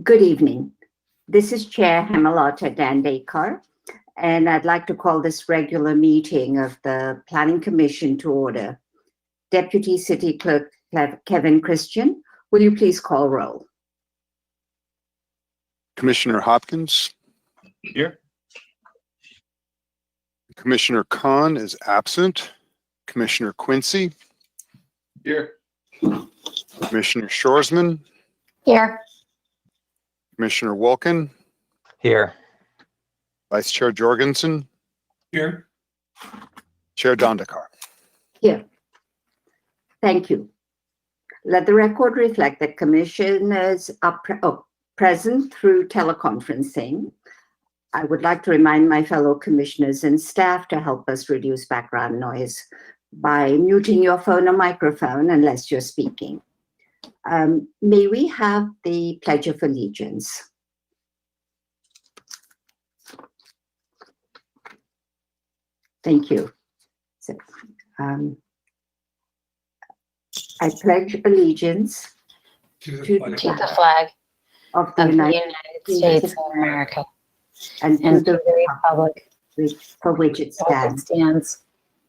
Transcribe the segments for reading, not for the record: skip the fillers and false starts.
Good evening. This is Chair Hemalata Dandekar, and I'd like to call this regular meeting of the Planning Commission to order. Deputy City Clerk Kevin Christian, will you please call roll? Commissioner Hopkins. Here. Commissioner Khan is absent. Commissioner Quincy. Here. Commissioner Shoresman. Here. Commissioner Wolkin. Here. Vice Chair Jorgensen. Here. Chair Dandekar. Here. Thank you. Let the record reflect that commissioners are present through teleconferencing. I would like to remind my fellow commissioners and staff to help us reduce background noise by muting your phone or microphone unless you're speaking. May we have the Pledge of Allegiance? Thank you. So, I pledge allegiance To the flag of the of the United United States of America and and to to the republic for which it as it stands, stands,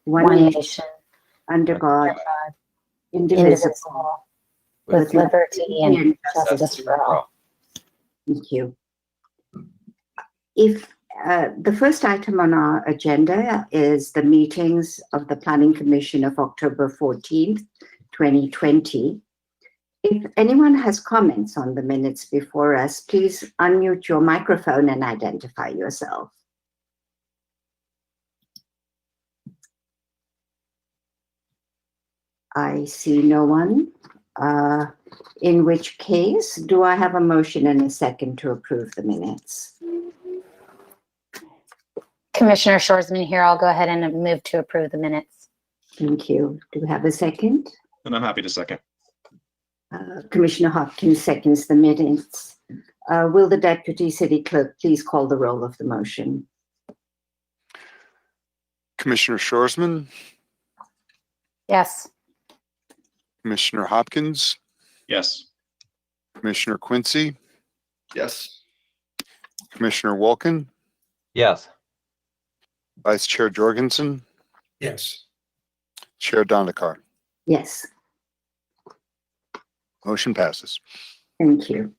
one one nation, nation, under God, under God, indivisible, indivisible, with liberty and justice for all. Thank you. If the first item on our agenda is the meetings of the Planning Commission of October 14th, 2020. If anyone has comments on the minutes before us, please unmute your microphone and identify yourself. I see no one. In which case, do I have a motion and a second to approve the minutes? Commissioner Shoresman here. I'll go ahead and move to approve the minutes. Thank you. Do we have a second? And I'm happy to second. Commissioner Hopkins seconds the minutes. Will the Deputy City Clerk please call the roll of the motion? Commissioner Shoresman. Yes. Commissioner Hopkins. Yes. Commissioner Quincy. Yes. Commissioner Wolkin. Yes. Vice Chair Jorgensen. Yes. Chair Dandekar. Yes, Motion passes. thank you.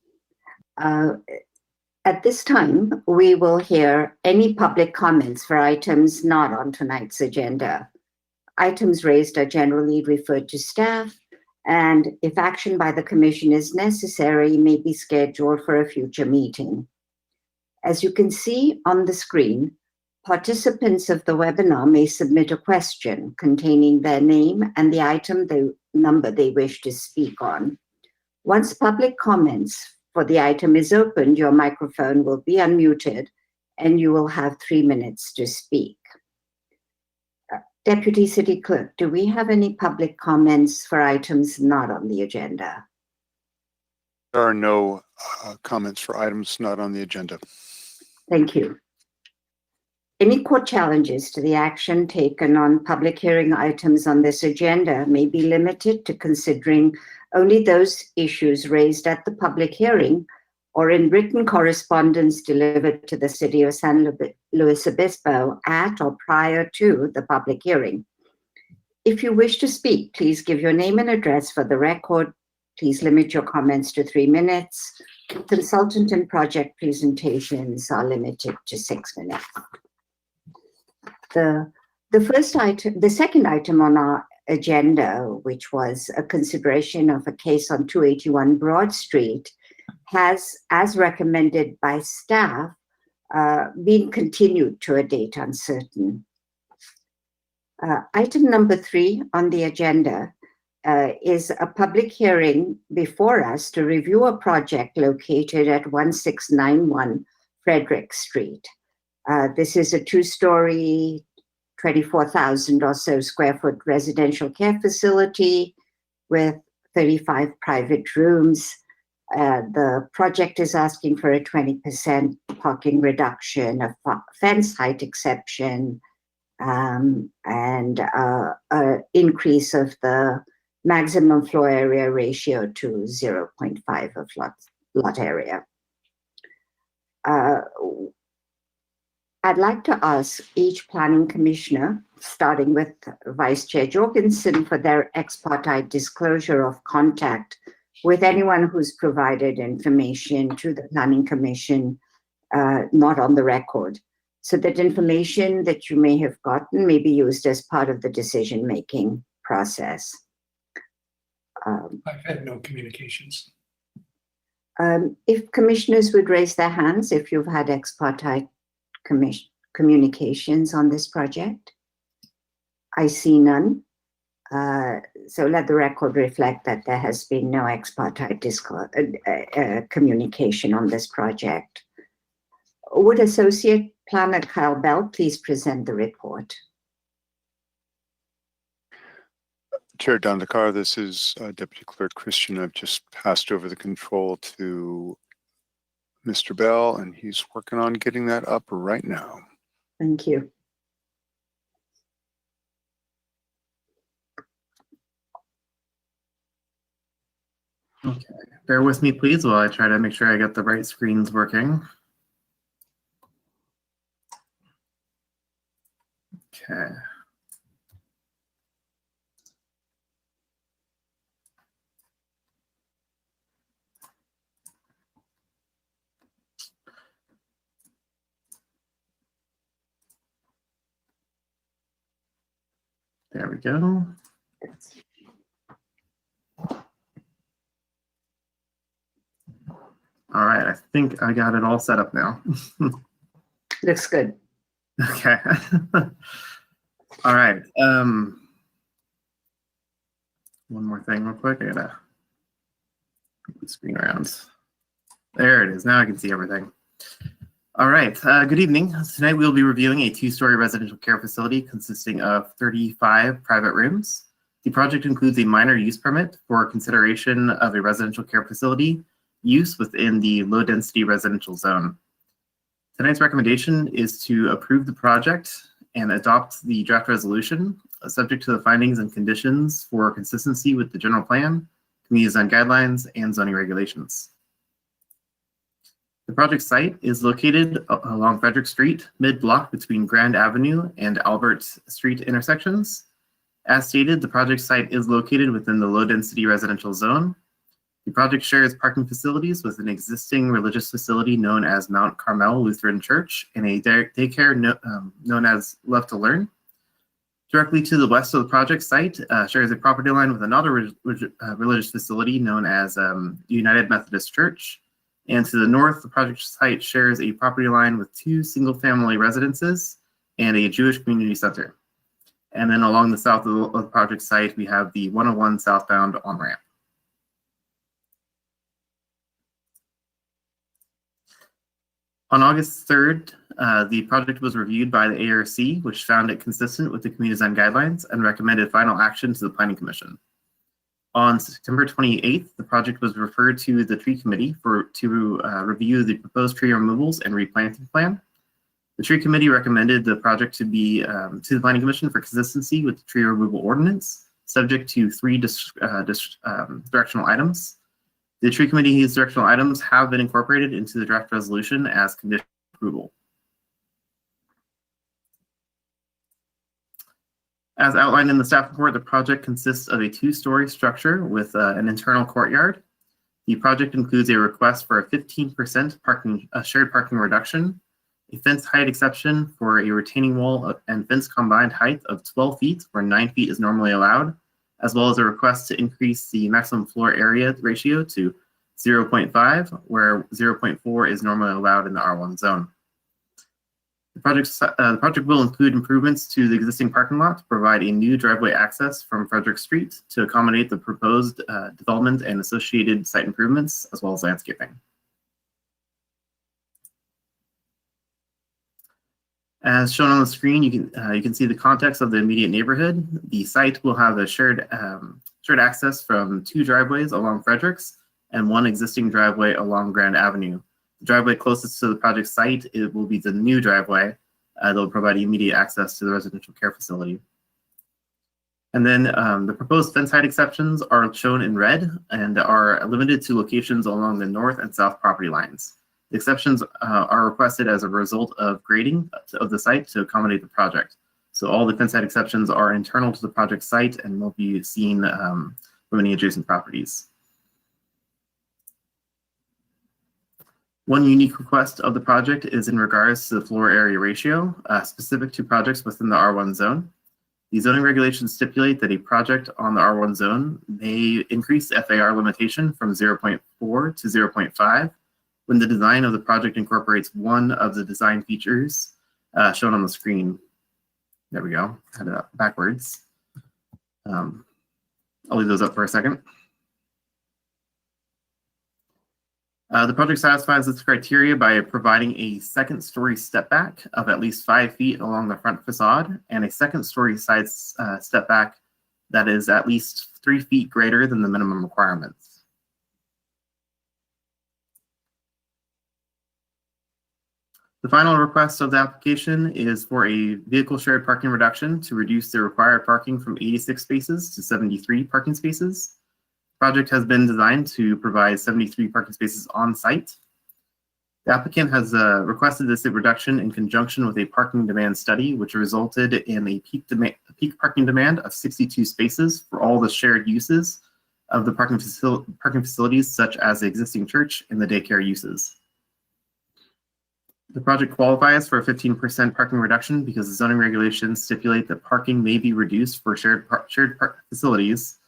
At this time, we will hear any public comments for items not on tonight's agenda. Items raised are generally referred to staff, and if action by the Commission is necessary, may be scheduled for a future meeting. As you can see on the screen, participants of the webinar may submit a question containing their name and the item number they wish to speak on. Once public comments for the item is opened, your microphone will be unmuted and you will have 3 minutes to speak. Deputy City Clerk, do we have any public comments for items not on the agenda? There are no comments for items not on the agenda. Thank you. Any court challenges to the action taken on public hearing items on this agenda may be limited to considering only those issues raised at the public hearing or in written correspondence delivered to the City of San Luis Obispo at or prior to the public hearing. If you wish to speak, please give your name and address for the record. Please limit your comments to 3 minutes. Consultant and project presentations are limited to 6 minutes. The second item on our agenda, which was a consideration of a case on 281 Broad Street, has, as recommended by staff, been continued to a date uncertain. Item number 3 on the agenda is a public hearing before us to review a project located at 1691 Frederick Street. This is a 2-story, 24,000 or so square foot residential care facility with 35 private rooms. The project is asking for a 20% parking reduction, a fence height exception, and an increase of the maximum floor area ratio to 0.5 of lot area. Uh, I'd like to ask each planning commissioner, starting with Vice Chair Jorgensen, for their ex parte disclosure of contact with anyone who's provided information to the Planning Commission not on the record, so that information that you may have gotten may be used as part of the decision-making process. I've had no communications. If commissioners would raise their hands if you've had ex parte communications on this project. I see none. So let the record reflect that there has been no ex parte communication on this project. Would Associate Planner Kyle Bell please present the report? Chair Dandekar, this is Deputy Clerk Christian. I've just passed over the control to Mr. Bell, and he's working on getting that up right now. Thank you. Okay, bear with me, please, while I try to make sure I get the right screens working. Okay. There we go. All right, I think I got it all set up now. Looks good. Okay. All right. One more thing real quick. I gotta move the screen around. There it is. Now I can see everything. All right. Good evening. Tonight we'll be reviewing a two-story residential care facility consisting of 35 private rooms. The project includes a minor use permit for consideration of a residential care facility use within the low-density residential zone. Tonight's recommendation is to approve the project and adopt the draft resolution, subject to the findings and conditions for consistency with the general plan, community design guidelines, and zoning regulations. The project site is located along Frederick Street, mid-block between Grand Avenue and Albert Street intersections. As stated, the project site is located within the low-density residential zone. The project shares parking facilities with an existing religious facility known as Mount Carmel Lutheran Church and a daycare known as Love to Learn. Directly to the west of the project site shares a property line with another religious facility known as United Methodist Church. And to the north, the project site shares a property line with two single-family residences and a Jewish community center. And then along the south of the project site, we have the 101 southbound on-ramp. On August 3rd, the project was reviewed by the ARC, which found it consistent with the community design guidelines and recommended final action to the Planning Commission. On September 28th, the project was referred to the tree committee to review the proposed tree removals and replanting plan. The tree committee recommended the project to be to the Planning Commission for consistency with the tree removal ordinance, subject to three directional items. The tree committee's directional items have been incorporated into the draft resolution as condition of approval. As outlined in the staff report, the project consists of a two-story structure with an internal courtyard. The project includes a request for a 15% shared parking reduction, a fence height exception for a retaining wall and fence combined height of 12 feet, where 9 feet is normally allowed, as well as a request to increase the maximum floor area ratio to 0.5, where 0.4 is normally allowed in the R1 zone. The project will include improvements to the existing parking lot to provide a new driveway access from Frederick Street to accommodate the proposed development and associated site improvements, as well as landscaping. As shown on the screen, you can see the context of the immediate neighborhood. The site will have a shared access from two driveways along Fredericks and one existing driveway along Grand Avenue. The driveway closest to the project site, it will be the new driveway that will provide immediate access to the residential care facility. And then the proposed fence height exceptions are shown in red and are limited to locations along the north and south property lines. The exceptions are requested as a result of grading of the site to accommodate the project. So all the fence site exceptions are internal to the project site and will be seen from any adjacent properties. One unique request of the project is in regards to the floor area ratio, specific to projects within the R1 zone. The zoning regulations stipulate that a project on the R1 zone may increase the FAR limitation from 0.4 to 0.5 when the design of the project incorporates one of the design features shown on the screen. There we go, had it up backwards. I'll leave those up for a second. The project satisfies this criteria by providing a second story step back of at least 5 feet along the front facade and a second story side step back that is at least 3 feet greater than the minimum requirements. The final request of the application is for a vehicle shared parking reduction to reduce the required parking from 86 spaces to 73 parking spaces. Project has been designed to provide 73 parking spaces on site. The applicant has requested this reduction in conjunction with a parking demand study, which resulted in a peak parking demand of 62 spaces for all the shared uses of the parking facilities, such as the existing church and the daycare uses. The project qualifies for a 15% parking reduction because the zoning regulations stipulate that parking may be reduced for shared facilities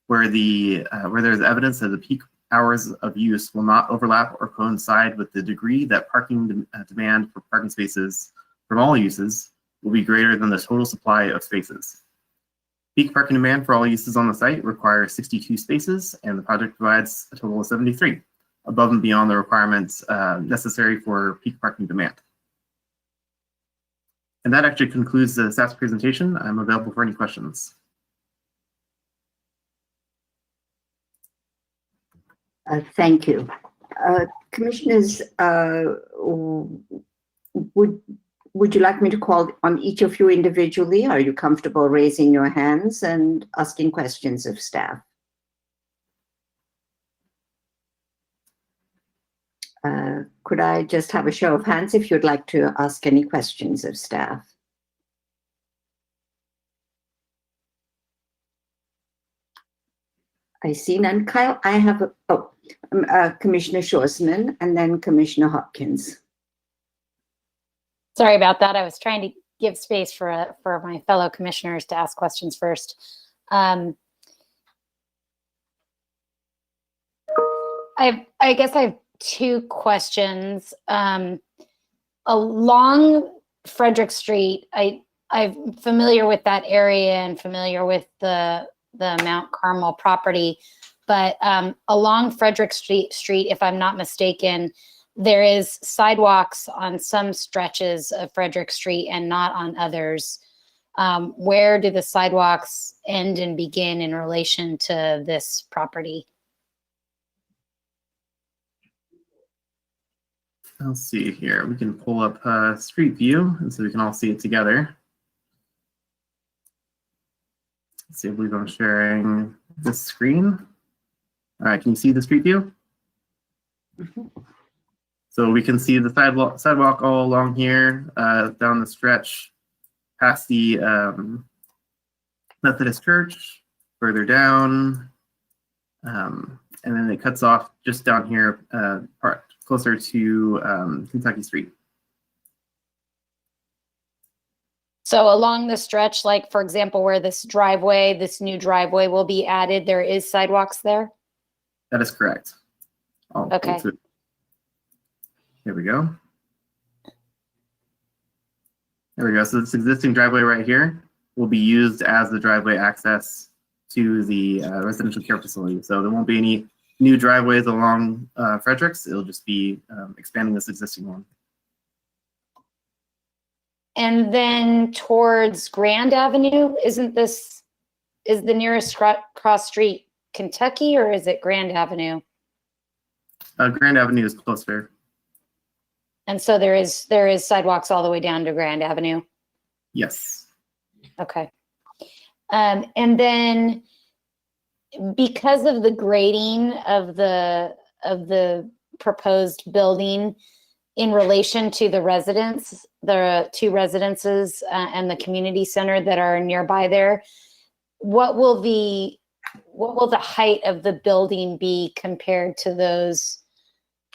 where there's evidence that the peak hours of use will not overlap or coincide with the degree that parking demand for parking spaces from all uses will be greater than the total supply of spaces. Peak parking demand for all uses on the site requires 62 spaces, and the project provides a total of 73, above and beyond the requirements necessary for peak parking demand. And that actually concludes the staff's presentation. I'm available for any questions. Thank you. Commissioners, would you like me to call on each of you individually? Are you comfortable raising your hands and asking questions of staff? Could I just have a show of hands if you'd like to ask any questions of staff? I see none. Kyle, I have Commissioner Shorsman and then Commissioner Hopkins. Sorry about that. I was trying to give space for my fellow commissioners to ask questions first. I guess I have 2 questions. Along Frederick Street, I'm familiar with that area and familiar with the Mount Carmel property, but along Frederick Street, if I'm not mistaken, there is sidewalks on some stretches of Frederick Street and not on others. Where do the sidewalks end and begin in relation to this property? I'll see here. We can pull up Street View, and so we can all see it together. Let's see, I believe I'm sharing this screen. All right, can you see the Street View? Mm-hmm. So we can see the sidewalk all along here, down the stretch, past the Methodist Church, further down, and then it cuts off just down here, closer to Kentucky Street. So along the stretch, like for example, where this new driveway will be added, there is sidewalks there? That is correct. Okay. Here we go. There we go. So this existing driveway right here will be used as the driveway access to the residential care facility. So there won't be any new driveways along Fredericks. It'll just be expanding this existing one. And then towards Grand Avenue, is the nearest cross street Kentucky, or is it Grand Avenue? Grand Avenue is closer. And so there is sidewalks all the way down to Grand Avenue? Yes. Okay. And then because of the grading of the proposed building, in relation to the residents, the 2 residences and the community center that are nearby there, what will the height of the building be compared to those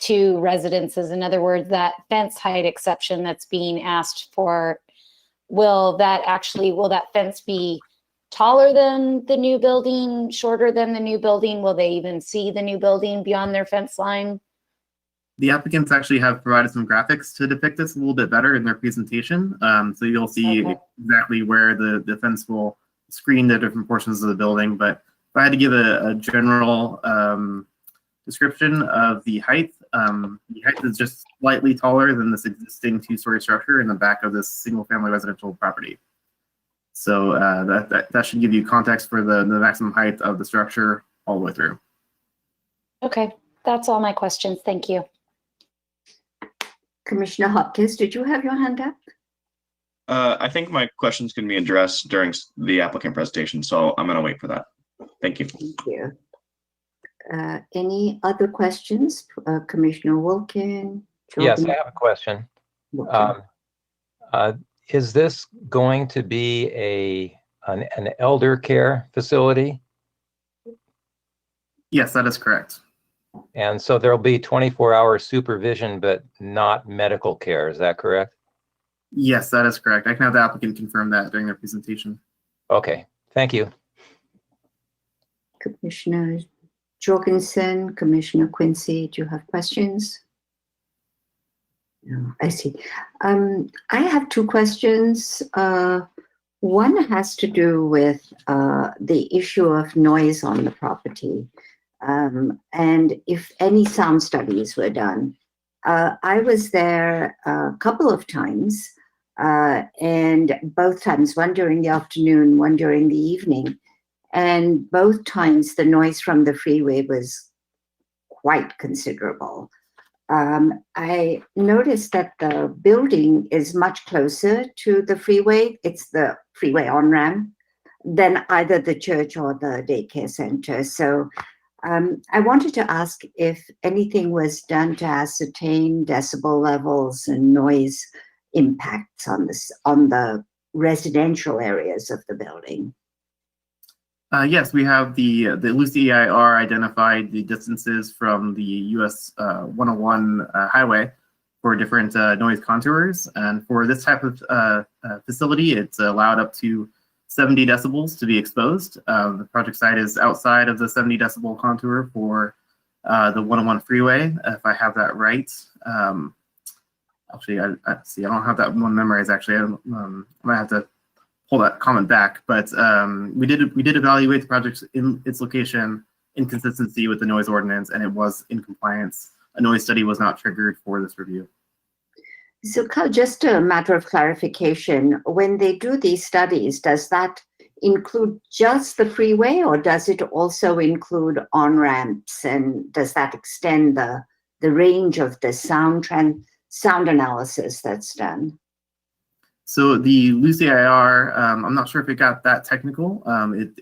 2 residences? In other words, that fence height exception that's being asked for, will that fence be taller than the new building, shorter than the new building? Will they even see the new building beyond their fence line? The applicants actually have provided some graphics to depict this a little bit better in their presentation. So you'll see exactly where the fence will screen the different portions of the building. But if I had to give a general description of the height is just slightly taller than this existing 2-story structure in the back of this single-family residential property. So that should give you context for the maximum height of the structure all the way through. Okay, that's all my questions. Thank you. Commissioner Hopkins, did you have your hand up? I think my questions can be addressed during the applicant presentation, so I'm going to wait for that. Thank you. Thank you. Any other questions? Commissioner Wilkin? Yes, I have a question. Is this going to be an elder care facility? Yes, that is correct. And so there'll be 24-hour supervision, but not medical care. Is that correct? Yes, that is correct. I can have the applicant confirm that during their presentation. Okay, thank you. Commissioner Jorgensen, Commissioner Quincy, do you have questions? No, I see. I have 2 questions. One has to do with the issue of noise on the property, and if any sound studies were done. I was there a couple of times, and both times, one during the afternoon, one during the evening, and both times the noise from the freeway was quite considerable. I noticed that the building is much closer to the freeway. It's the freeway on-ramp than either the church or the daycare center. So I wanted to ask if anything was done to ascertain decibel levels and noise impacts on the residential areas of the building. Yes, we have the Lucy EIR identified the distances from the US 101 highway for different noise contours. And for this type of facility, it's allowed up to 70 decibels to be exposed. The project site is outside of the 70 decibel contour for the 101 freeway, if I have that right. Actually, I see, I don't have that one memorized, actually. I might have to pull that comment back, but we did evaluate the project in its location in consistency with the noise ordinance, and it was in compliance. A noise study was not triggered for this review. So just a matter of clarification, when they do these studies, does that include just the freeway, or does it also include on-ramps, and does that extend the range of the sound analysis that's done? So the Lucy IR, I'm not sure if it got that technical.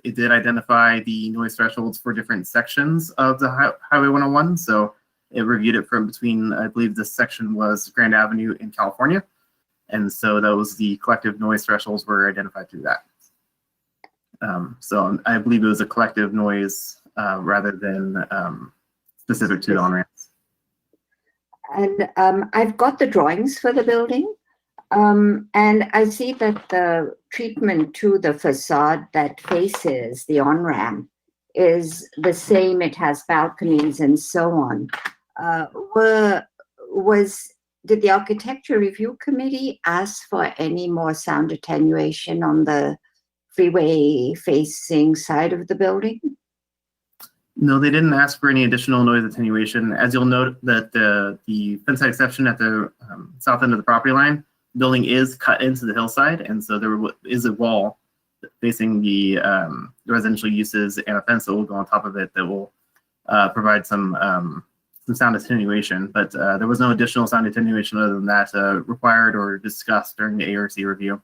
It did identify the noise thresholds for different sections of the Highway 101. So it reviewed it from between, I believe this section was Grand Avenue in California. And so the collective noise thresholds were identified through that. So I believe it was a collective noise rather than specific to the on-ramps. And I've got the drawings for the building. And I see that the treatment to the facade that faces the on-ramp is the same. It has balconies and so on. Did the Architecture Review Committee ask for any more sound attenuation on the freeway facing side of the building? No, they didn't ask for any additional noise attenuation. As you'll note that the fence height exception at the south end of the property line, building is cut into the hillside, and so there is a wall facing the residential uses and a fence that will go on top of it that will provide some sound attenuation. But there was no additional sound attenuation other than that required or discussed during the ARC review.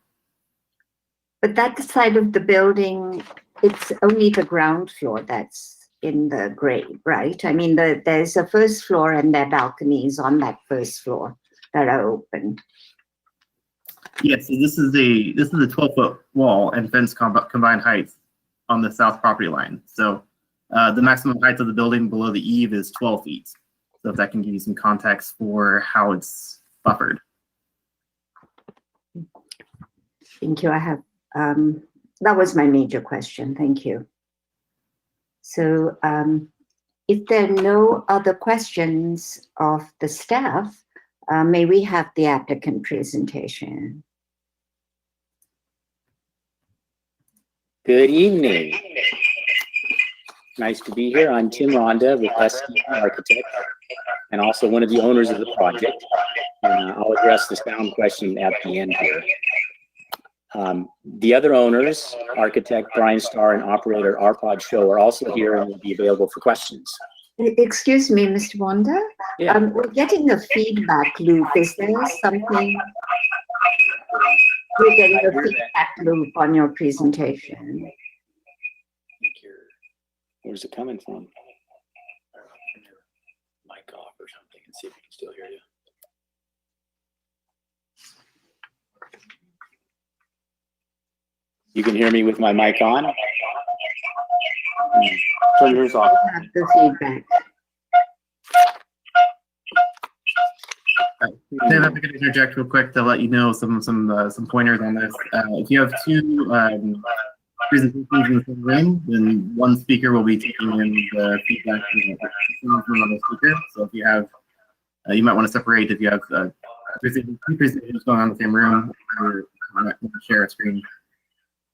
But that side of the building, it's only the ground floor that's in the gray, right? I mean, there's a first floor and there are balconies on that first floor. that are open? Yes, so this is a 12-foot wall and fence combined height on the south property line. So the maximum height of the building below the eave is 12 feet. So if that can give you some context for how it's buffered. Thank you. I have, that was my major question. Thank you. So if there are no other questions of the staff, may we have the applicant presentation? Good evening. Nice to be here. I'm Tim Ronda with SE Architect and also one of the owners of the project. And I'll address the sound question at the end here. The other owners, architect Brian Starr and operator Arpad Show, are also here and will be available for questions. Excuse me, Mr. Wanda. Yeah. We're getting a feedback loop. Is there something? We're getting a feedback loop on your presentation. Where's it coming from? Mic off or something and see if we can still hear you. You can hear me with my mic on? Turn yours off. Have the feedback. If I could interject real quick to let you know some pointers on this. If you have two presentations in the same room, then one speaker will be taking in the feedback from another speaker. So if you have, you might want to separate if you have two presentations going on in the same room, or you might want to share a screen.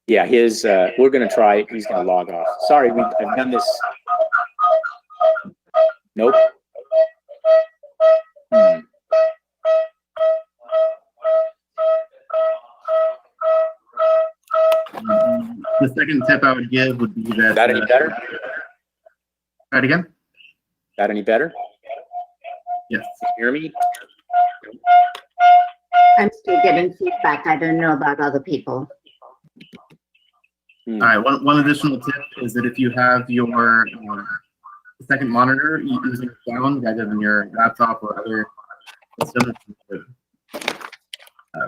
Yeah, we're going to try, he's going to log off. Sorry, I've done this. Nope. The second tip I would give would be that. Is that any better? Try it again. Is that any better? Yes. Can you hear me? I'm still getting feedback. I don't know about other people. All right. One additional tip is that if you have your second monitor using sound rather than your laptop or other system,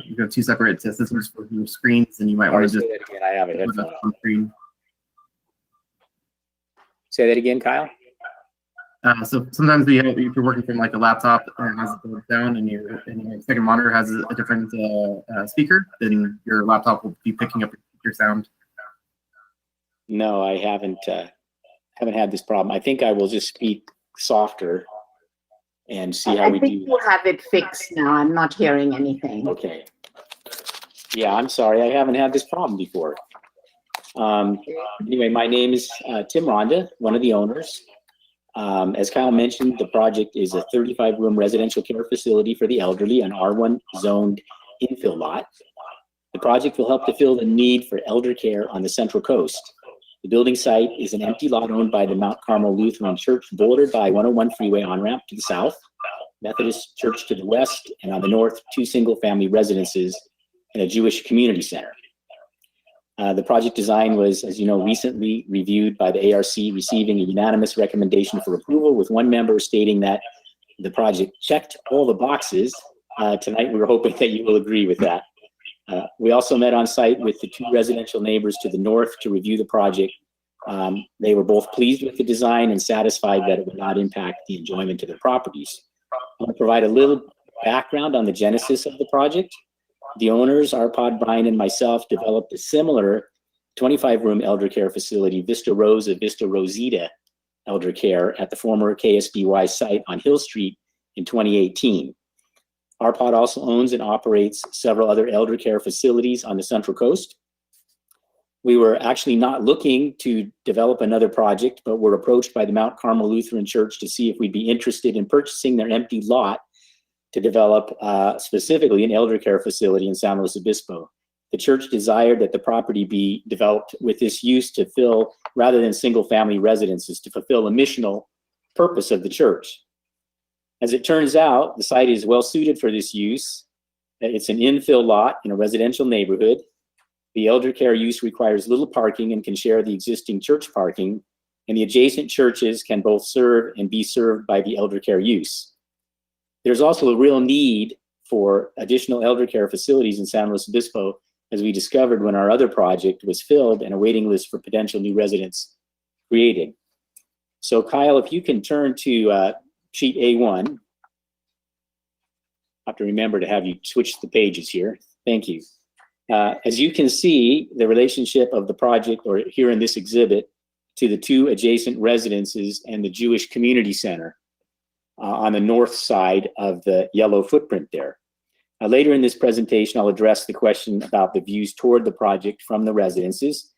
you have two separate systems for your screens, and you might want to just say that again. I have it. put that on screen. Say that again, Kyle. So sometimes if you're working from like a laptop and has it down, and your second monitor has a different speaker, then your laptop will be picking up your sound. No, I haven't had this problem. I think I will just speak softer and see how I we think do. you have it fixed now. I'm not hearing anything. Okay. Yeah, I'm sorry. I haven't had this problem before. Anyway, my name is Tim Ronda, one of the owners. As Kyle mentioned, the project is a 35-room residential care facility for the elderly, an R1 zoned infill lot. The project will help to fill the need for elder care on the Central Coast. The building site is an empty lot owned by the Mount Carmel Lutheran Church, bordered by 101 freeway on-ramp to the south, Methodist Church to the west, and on the north, 2 single-family residences and a Jewish community center. The project design was, as you know, recently reviewed by the ARC, receiving a unanimous recommendation for approval, with one member stating that the project checked all the boxes. Tonight, we were hoping that you will agree with that. We also met on site with the 2 residential neighbors to the north to review the project. They were both pleased with the design and satisfied that it would not impact the enjoyment of their properties. I'm going to provide a little background on the genesis of the project. The owners, Arpad, Brian, and myself, developed a similar 25-room elder care facility, Vista Rosita Elder Care, at the former KSBY site on Hill Street in 2018. Arpad also owns and operates several other elder care facilities on the Central Coast. We were actually not looking to develop another project, but were approached by the Mount Carmel Lutheran Church to see if we'd be interested in purchasing their empty lot to develop specifically an elder care facility in San Luis Obispo. The church desired that the property be developed with this use to fill, rather than single-family residences, to fulfill a missional purpose of the church. As it turns out, the site is well suited for this use. It's an infill lot in a residential neighborhood. The elder care use requires little parking and can share the existing church parking, and the adjacent churches can both serve and be served by the elder care use. There's also a real need for additional elder care facilities in San Luis Obispo, as we discovered when our other project was filled and a waiting list for potential new residents created. So Kyle, if you can turn to sheet A1. I have to remember to have you switch the pages here. Thank you. As you can see, the relationship of the project, or here in this exhibit, to the two adjacent residences and the Jewish Community Center on the north side of the yellow footprint there. Later in this presentation, I'll address the question about the views toward the project from the residences.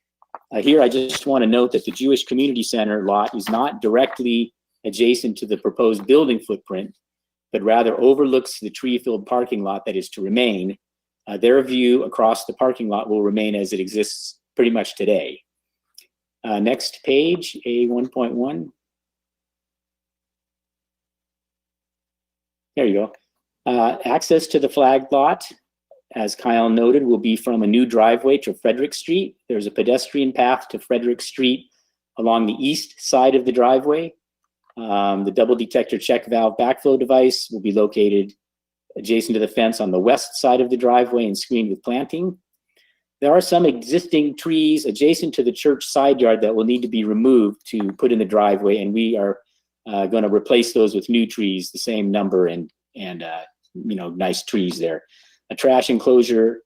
Here, I just want to note that the Jewish Community Center lot is not directly adjacent to the proposed building footprint, but rather overlooks the tree-filled parking lot that is to remain. Their view across the parking lot will remain as it exists pretty much today. Next page, A1.1. There you go. Access to the flagged lot, as Kyle noted, will be from a new driveway to Frederick Street. There's a pedestrian path to Frederick Street along the east side of the driveway. The double detector check valve backflow device will be located adjacent to the fence on the west side of the driveway and screened with planting. There are some existing trees adjacent to the church side yard that will need to be removed to put in the driveway, and we are going to replace those with new trees, the same number and nice trees there. A trash enclosure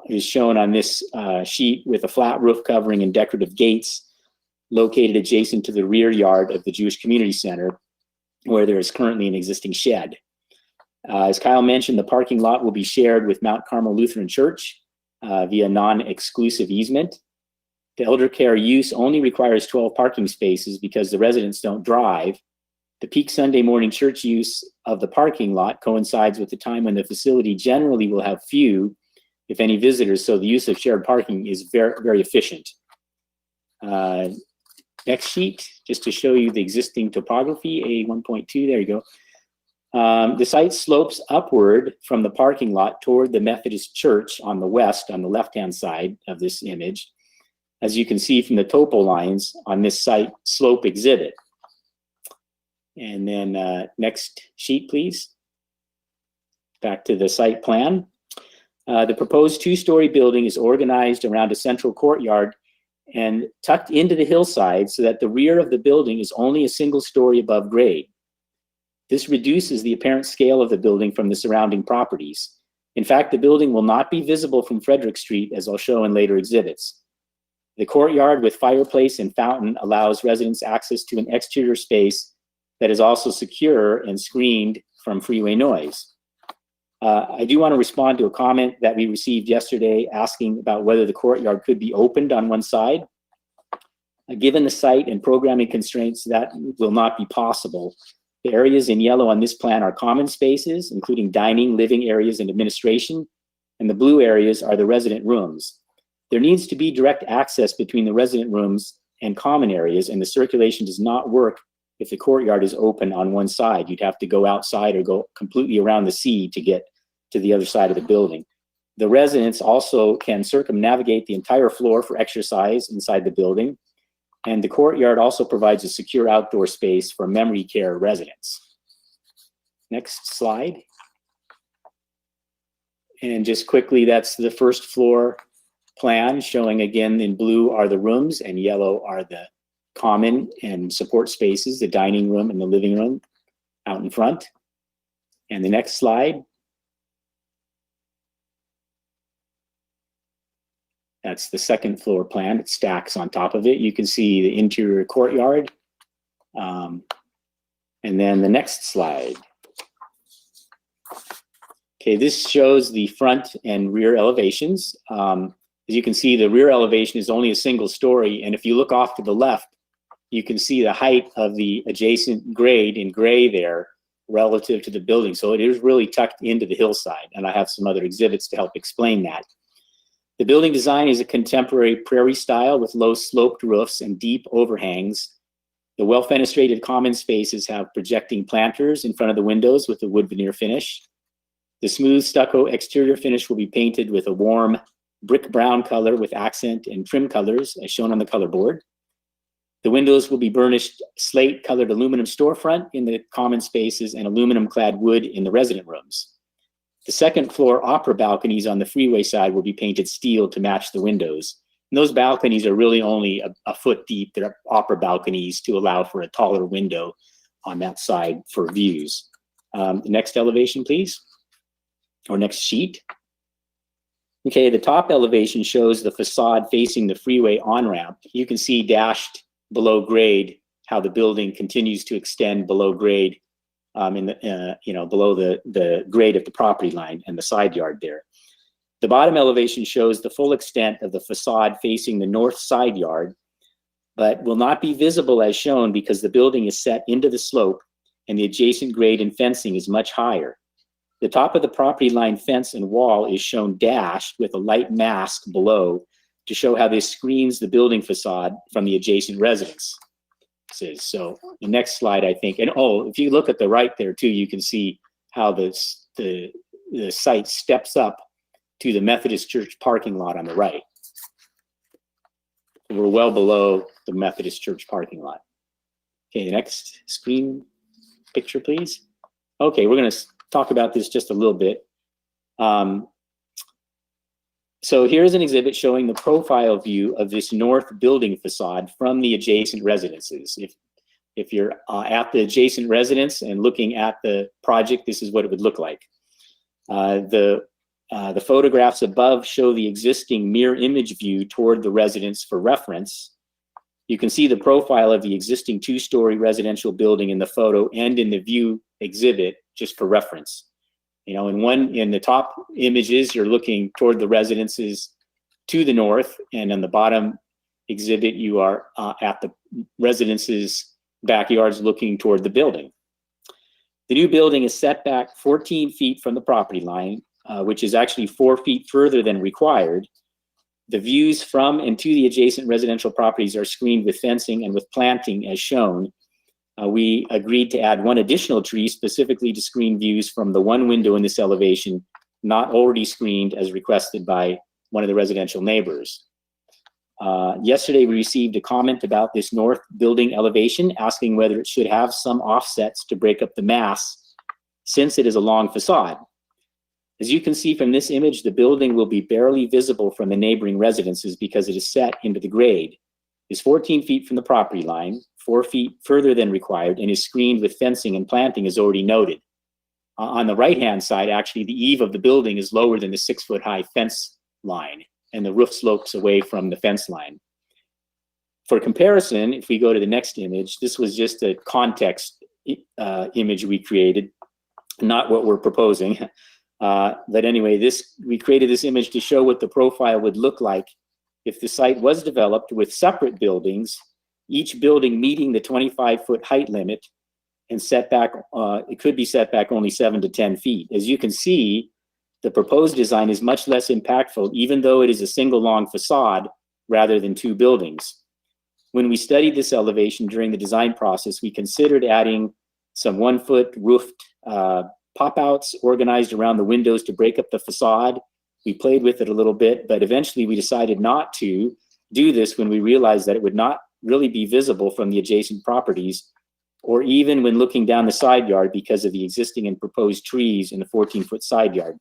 is shown on this sheet with a flat roof covering and decorative gates located adjacent to the rear yard of the Jewish Community Center, where there is currently an existing shed. As Kyle mentioned, the parking lot will be shared with Mount Carmel Lutheran Church via non-exclusive easement. The elder care use only requires 12 parking spaces because the residents don't drive. The peak Sunday morning church use of the parking lot coincides with the time when the facility generally will have few, if any, visitors, so the use of shared parking is very, very efficient. Next sheet, just to show you the existing topography, A1.2, there you go. The site slopes upward from the parking lot toward the Methodist Church on the west, on the left-hand side of this image, as you can see from the topo lines on this site slope exhibit. And then next sheet, please. Back to the site plan. The proposed two-story building is organized around a central courtyard and tucked into the hillside so that the rear of the building is only a single story above grade. This reduces the apparent scale of the building from the surrounding properties. In fact, the building will not be visible from Frederick Street, as I'll show in later exhibits. The courtyard with fireplace and fountain allows residents access to an exterior space that is also secure and screened from freeway noise. I do want to respond to a comment that we received yesterday asking about whether the courtyard could be opened on one side. Given the site and programming constraints, that will not be possible. The areas in yellow on this plan are common spaces, including dining, living areas, and administration, and the blue areas are the resident rooms. There needs to be direct access between the resident rooms and common areas, and the circulation does not work if the courtyard is open on one side. You'd have to go outside or go completely around the sea to get to the other side of the building. The residents also can circumnavigate the entire floor for exercise inside the building, and the courtyard also provides a secure outdoor space for memory care residents. Next slide. And just quickly, that's the first floor plan, showing again in blue are the rooms and yellow are the common and support spaces, the dining room and the living room out in front. And the next slide. That's the second floor plan. It stacks on top of it. You can see the interior courtyard. And then the next slide. Okay, this shows the front and rear elevations. As you can see, the rear elevation is only a single story. And if you look off to the left, you can see the height of the adjacent grade in gray there relative to the building. So it is really tucked into the hillside. And I have some other exhibits to help explain that. The building design is a contemporary prairie style with low sloped roofs and deep overhangs. The well-fenestrated common spaces have projecting planters in front of the windows with a wood veneer finish. The smooth stucco exterior finish will be painted with a warm brick brown color with accent and trim colors as shown on the color board. The windows will be burnished slate colored aluminum storefront in the common spaces and aluminum clad wood in the resident rooms. The second floor opera balconies on the freeway side will be painted steel to match the windows. And those balconies are really only a foot deep. They're opera balconies to allow for a taller window on that side for views. The next elevation, please, or next sheet. Okay, the top elevation shows the facade facing the freeway on-ramp. You can see dashed below grade how the building continues to extend below grade, below the grade of the property line and the side yard there. The bottom elevation shows the full extent of the facade facing the north side yard, but will not be visible as shown because the building is set into the slope and the adjacent grade and fencing is much higher. The top of the property line fence and wall is shown dashed with a light mask below to show how this screens the building facade from the adjacent residences. So the next slide, I think, and oh, if you look at the right there too, you can see how the site steps up to the Methodist Church parking lot on the right. We're well below the Methodist Church parking lot. Okay, the next screen picture, please. Okay, we're going to talk about this just a little bit. So here's an exhibit showing the profile view of this north building facade from the adjacent residences. If you're at the adjacent residence and looking at the project, this is what it would look like. The photographs above show the existing mirror image view toward the residence for reference. You can see the profile of the existing two-story residential building in the photo and in the view exhibit just for reference. You know, in the top images, you're looking toward the residences to the north, and on the bottom exhibit, you are at the residences' backyards looking toward the building. The new building is set back 14 feet from the property line, which is actually 4 feet further than required. The views from and to the adjacent residential properties are screened with fencing and with planting as shown. We agreed to add one additional tree specifically to screen views from the one window in this elevation, not already screened as requested by one of the residential neighbors. Yesterday, we received a comment about this north building elevation, asking whether it should have some offsets to break up the mass, since it is a long facade. As you can see from this image, the building will be barely visible from the neighboring residences because it is set into the grade. It's 14 feet from the property line, 4 feet further than required, and is screened with fencing and planting as already noted. On the right-hand side, actually, the eave of the building is lower than the 6-foot-high fence line, and the roof slopes away from the fence line. For comparison, if we go to the next image, this was just a context image we created, not what we're proposing. But anyway, we created this image to show what the profile would look like if the site was developed with separate buildings, each building meeting the 25-foot height limit and setback, it could be set back only 7 to 10 feet. As you can see, the proposed design is much less impactful, even though it is a single long facade rather than two buildings. When we studied this elevation during the design process, we considered adding some 1-foot roofed pop-outs organized around the windows to break up the facade. We played with it a little bit, but eventually we decided not to do this when we realized that it would not really be visible from the adjacent properties, or even when looking down the side yard because of the existing and proposed trees in the 14-foot side yard.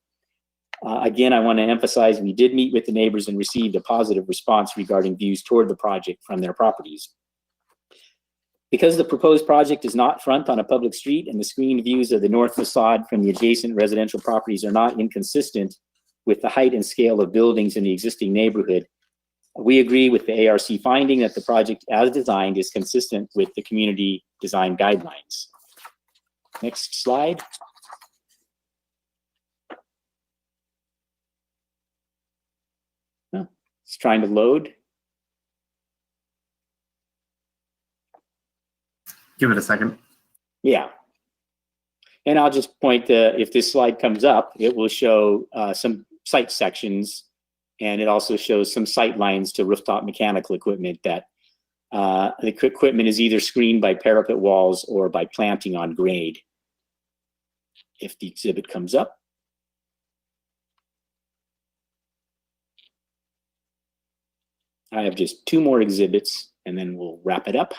Again, I want to emphasize we did meet with the neighbors and received a positive response regarding views toward the project from their properties. Because the proposed project is not front on a public street and the screened views of the north facade from the adjacent residential properties are not inconsistent with the height and scale of buildings in the existing neighborhood, we agree with the ARC finding that the project as designed is consistent with the community design guidelines. Next slide. It's trying to load. Give it a second. Yeah. And I'll just point to, if this slide comes up, it will show some site sections, and it also shows some sight lines to rooftop mechanical equipment that the equipment is either screened by parapet walls or by planting on grade. If the exhibit comes up. I have just 2 more exhibits and then we'll wrap it up.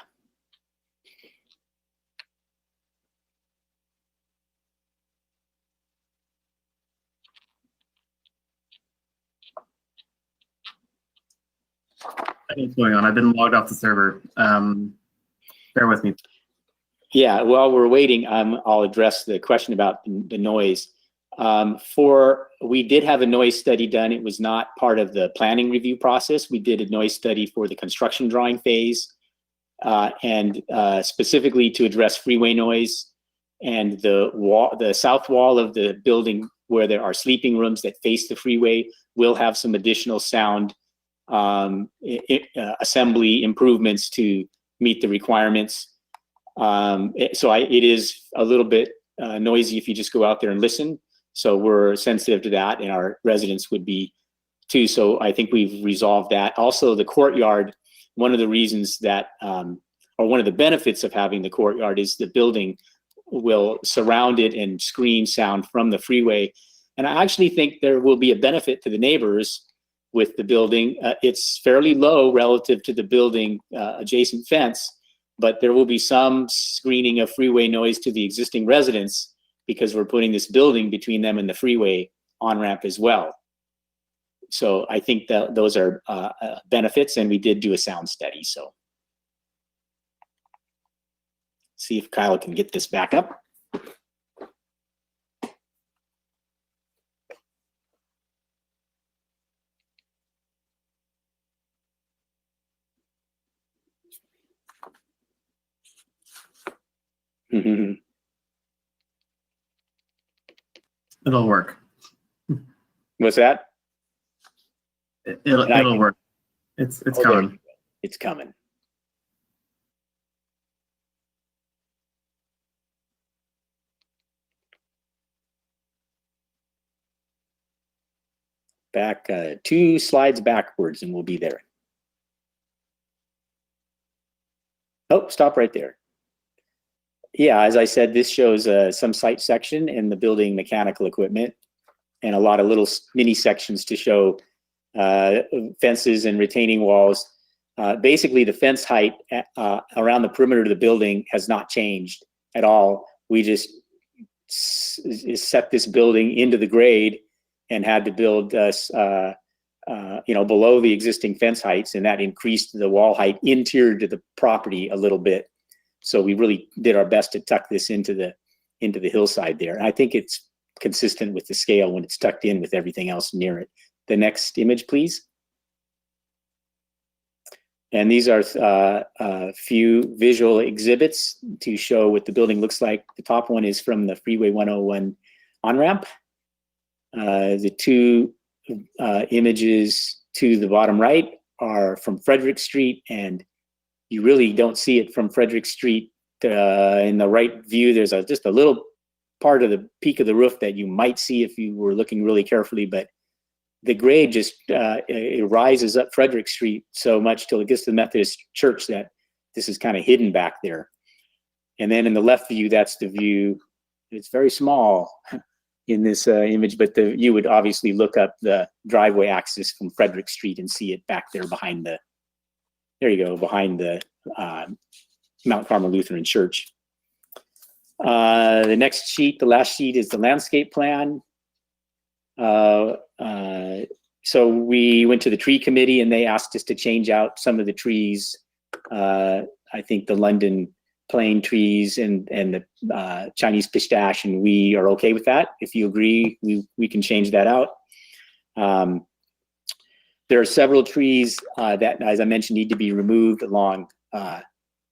what's going on. I've been logged off the server. Bear with me. Yeah, while we're waiting, I'll address the question about the noise. We did have a noise study done. It was not part of the planning review process. We did a noise study for the construction drawing phase, and specifically to address freeway noise. And the south wall of the building where there are sleeping rooms that face the freeway will have some additional sound assembly improvements to meet the requirements. It is a little bit noisy if you just go out there and listen. So we're sensitive to that, and our residents would be too. So I think we've resolved that. Also, the courtyard, one of the reasons that, or one of the benefits of having the courtyard is the building will surround it and screen sound from the freeway. And I actually think there will be a benefit to the neighbors with the building. It's fairly low relative to the building adjacent fence, but there will be some screening of freeway noise to the existing residents because we're putting this building between them and the freeway on-ramp as well. So I think that those are benefits, and we did do a sound study. So see if Kyle can get this back up. It'll work. What's that? It'll work. It's Oh, there coming. you go. It's coming. Back 2 slides backwards and we'll be there. Oh, stop right there. Yeah, as I said, this shows some site section in the building mechanical equipment and a lot of little mini sections to show fences and retaining walls. Basically, the fence height around the perimeter of the building has not changed at all. We just set this building into the grade and had to build below the existing fence heights, and that increased the wall height interior to the property a little bit. So we really did our best to tuck this into the hillside there. And I think it's consistent with the scale when it's tucked in with everything else near it. The next image, please. And these are a few visual exhibits to show what the building looks like. The top one is from the Freeway 101 on-ramp. The 2 images to the bottom right are from Frederick Street, and you really don't see it from Frederick Street. In the right view, there's just a little part of the peak of the roof that you might see if you were looking really carefully, but the grade just it rises up Frederick Street so much till it gets to the Methodist Church that this is kind of hidden back there. And then in the left view, that's the view. It's very small in this image, but you would obviously look up the driveway access from Frederick Street and see it back there behind the, there you go, behind the Mount Carmel Lutheran Church. The next sheet, the last sheet, is the landscape plan. So we went to the tree committee and they asked us to change out some of the trees. I think the London plane trees and the Chinese pistache, and we are okay with that. If you agree, we can change that out. There are several trees that, as I mentioned, need to be removed along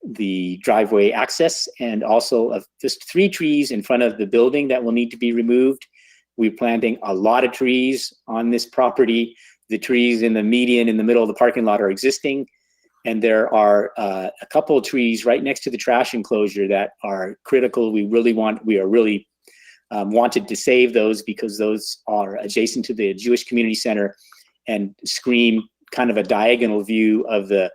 the driveway access, and also just 3 trees in front of the building that will need to be removed. We're planting a lot of trees on this property. The trees in the median in the middle of the parking lot are existing, and there are a couple of trees right next to the trash enclosure that are critical. We are really wanted to save those because those are adjacent to the Jewish Community Center and screen kind of a diagonal view of the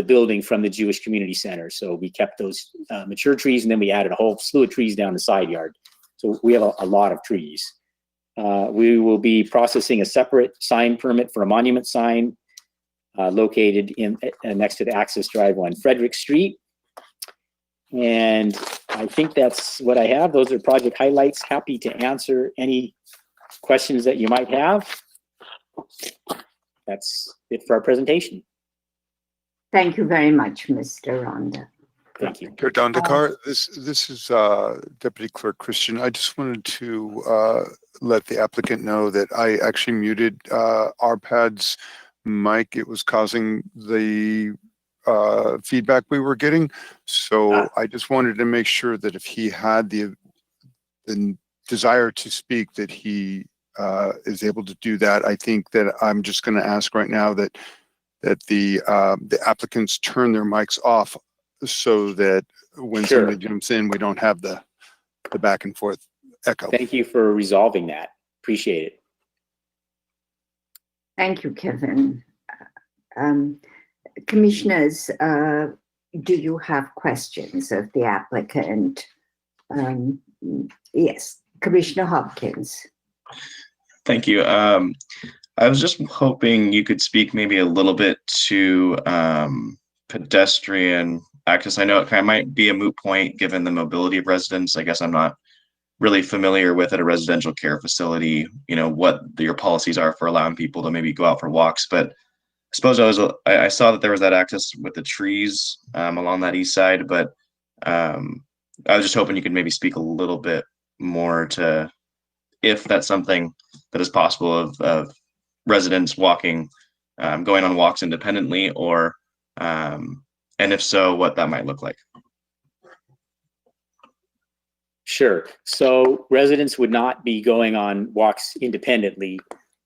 building from the Jewish Community Center. So we kept those mature trees, and then we added a whole slew of trees down the side yard. So we have a lot of trees. We will be processing a separate sign permit for a monument sign located next to the access drive on Frederick Street. And I think that's what I have. Those are project highlights. Happy to answer any questions that you might have. That's it for our presentation. Thank you very much, Mr. Ronda. Thank you. Chair Dandekar, this is Deputy Clerk Christian. I just wanted to let the applicant know that I actually muted RPAD's mic. It was causing the feedback we were getting. So I just wanted to make sure that if he had the desire to speak, that he is able to do that. I think that I'm just going to ask right now that the applicants turn their mics off so that when Sure. somebody jumps in, we don't have the back and forth echo. Thank you for resolving that. Appreciate it. Thank you, Kevin. Commissioners, do you have questions of the applicant? Yes, Commissioner Hopkins. Thank you. I was just hoping you could speak maybe a little bit to pedestrian access. I know it kind of might be a moot point given the mobility of residents. I guess I'm not really familiar with at a residential care facility, what your policies are for allowing people to maybe go out for walks. But I suppose I saw that there was that access with the trees along that east side, but I was just hoping you could maybe speak a little bit more to if that's something that is possible of residents walking, going on walks independently, or and if so, what that might look like. Sure. So residents would not be going on walks independently,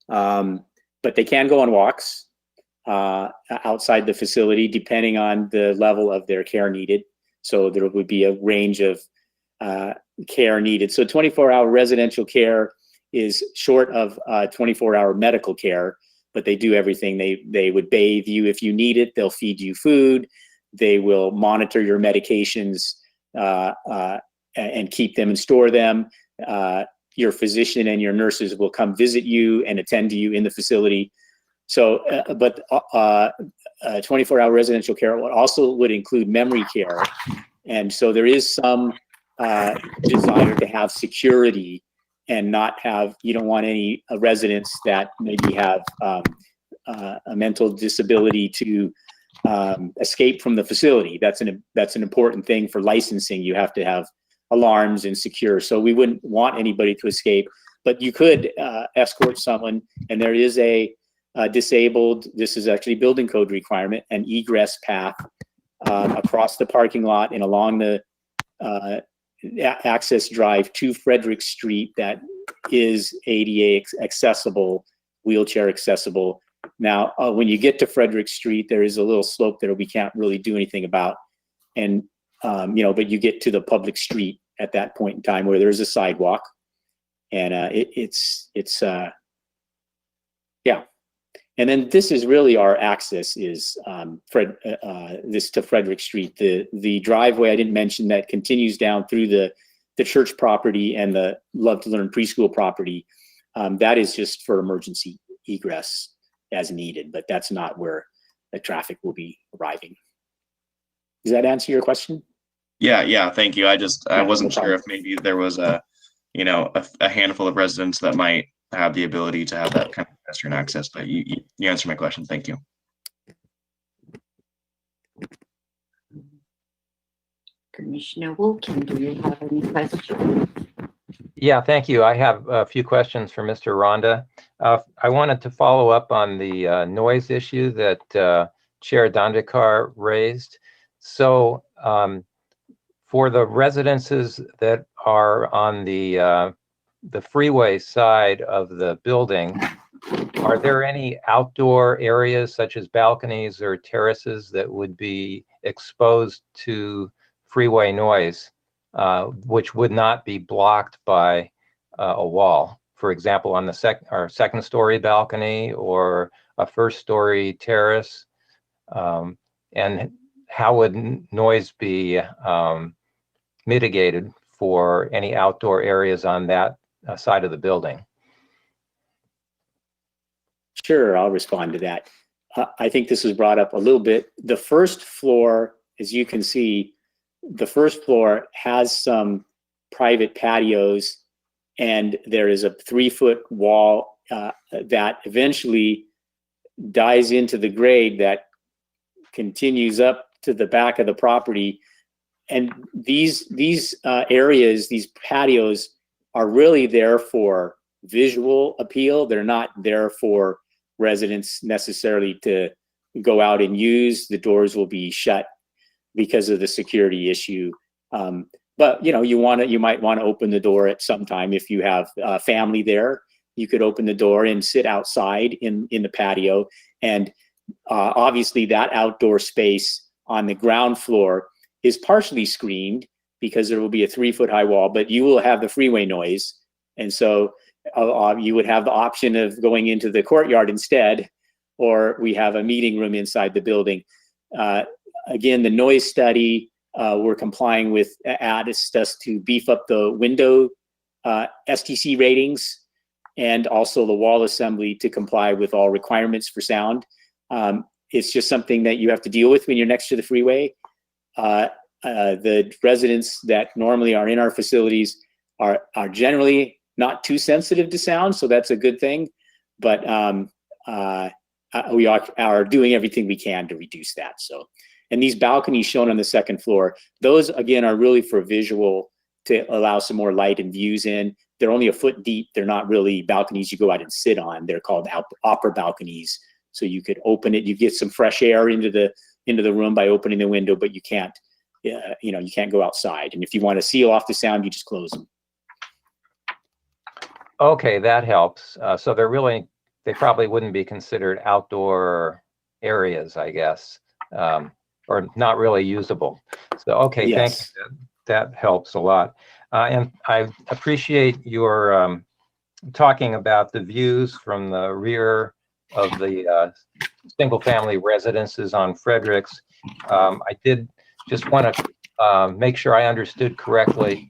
but they can go on walks outside the facility depending on the level of their care needed. So there would be a range of care needed. So 24-hour residential care is short of 24-hour medical care, but they do everything. They would bathe you if you need it. They'll feed you food. They will monitor your medications and keep them and store them. Your physician and your nurses will come visit you and attend to you in the facility. So, but 24-hour residential care also would include memory care. And so there is some desire to have security and not have, you don't want any residents that maybe have a mental disability to escape from the facility. That's an important thing for licensing. You have to have alarms and secure. So we wouldn't want anybody to escape, but you could escort someone, and there is a disabled, this is actually building code requirement, an egress path across the parking lot and along the access drive to Frederick Street that is ADA accessible, wheelchair accessible. Now, when you get to Frederick Street, there is a little slope there we can't really do anything about. And, but you get to the public street at that point in time where there's a sidewalk. And yeah. And then this is really our access is this to Frederick Street. The driveway, I didn't mention, that continues down through the church property and the Love to Learn preschool property. That is just for emergency egress as needed, but that's not where the traffic will be arriving. Does that answer your question? Yeah, thank you. I wasn't no sure if maybe there was a handful of residents that might have the ability to have that kind of pedestrian access, but you answered my question. Thank you. Commissioner Wilkin, do you have any questions? Yeah, thank you. I have a few questions for Mr. Ronda. I wanted to follow up on the noise issue that Chair Dandekar raised. So for the residences that are on the freeway side of the building, are there any outdoor areas such as balconies or terraces that would be exposed to freeway noise, which would not be blocked by a wall? For example, on the second story balcony or a first story terrace, and how would noise be mitigated for any outdoor areas on that side of the building? Sure, I'll respond to that. I think this was brought up a little bit. The first floor, as you can see, the first floor has some private patios, and there is a 3-foot wall that eventually dies into the grade that continues up to the back of the property. And these areas, these patios, are really there for visual appeal. They're not there for residents necessarily to go out and use. The doors will be shut because of the security issue. But you might want to open the door at some time if you have family there. You could open the door and sit outside in the patio. And obviously that outdoor space on the ground floor is partially screened because there will be a 3-foot high wall, but you will have the freeway noise. And so you would have the option of going into the courtyard instead, or we have a meeting room inside the building. Again, the noise study, we're complying with asked us to beef up the window STC ratings and also the wall assembly to comply with all requirements for sound. It's just something that you have to deal with when you're next to the freeway. The residents that normally are in our facilities are generally not too sensitive to sound, so that's a good thing. But we are doing everything we can to reduce that. So, and these balconies shown on the second floor, those again are really for visual, to allow some more light and views in. They're only a foot deep. They're not really balconies you go out and sit on. They're called opera balconies. So you could open it, you get some fresh air into the room by opening the window, but you can't, you can't go outside. And if you want to seal off the sound, you just close them. Okay, that helps. So they probably wouldn't be considered outdoor areas, I guess, or not really usable. So, okay, Yes. thank you. That helps a lot. And I appreciate your talking about the views from the rear of the single-family residences on Fredericks. I did just want to make sure I understood correctly.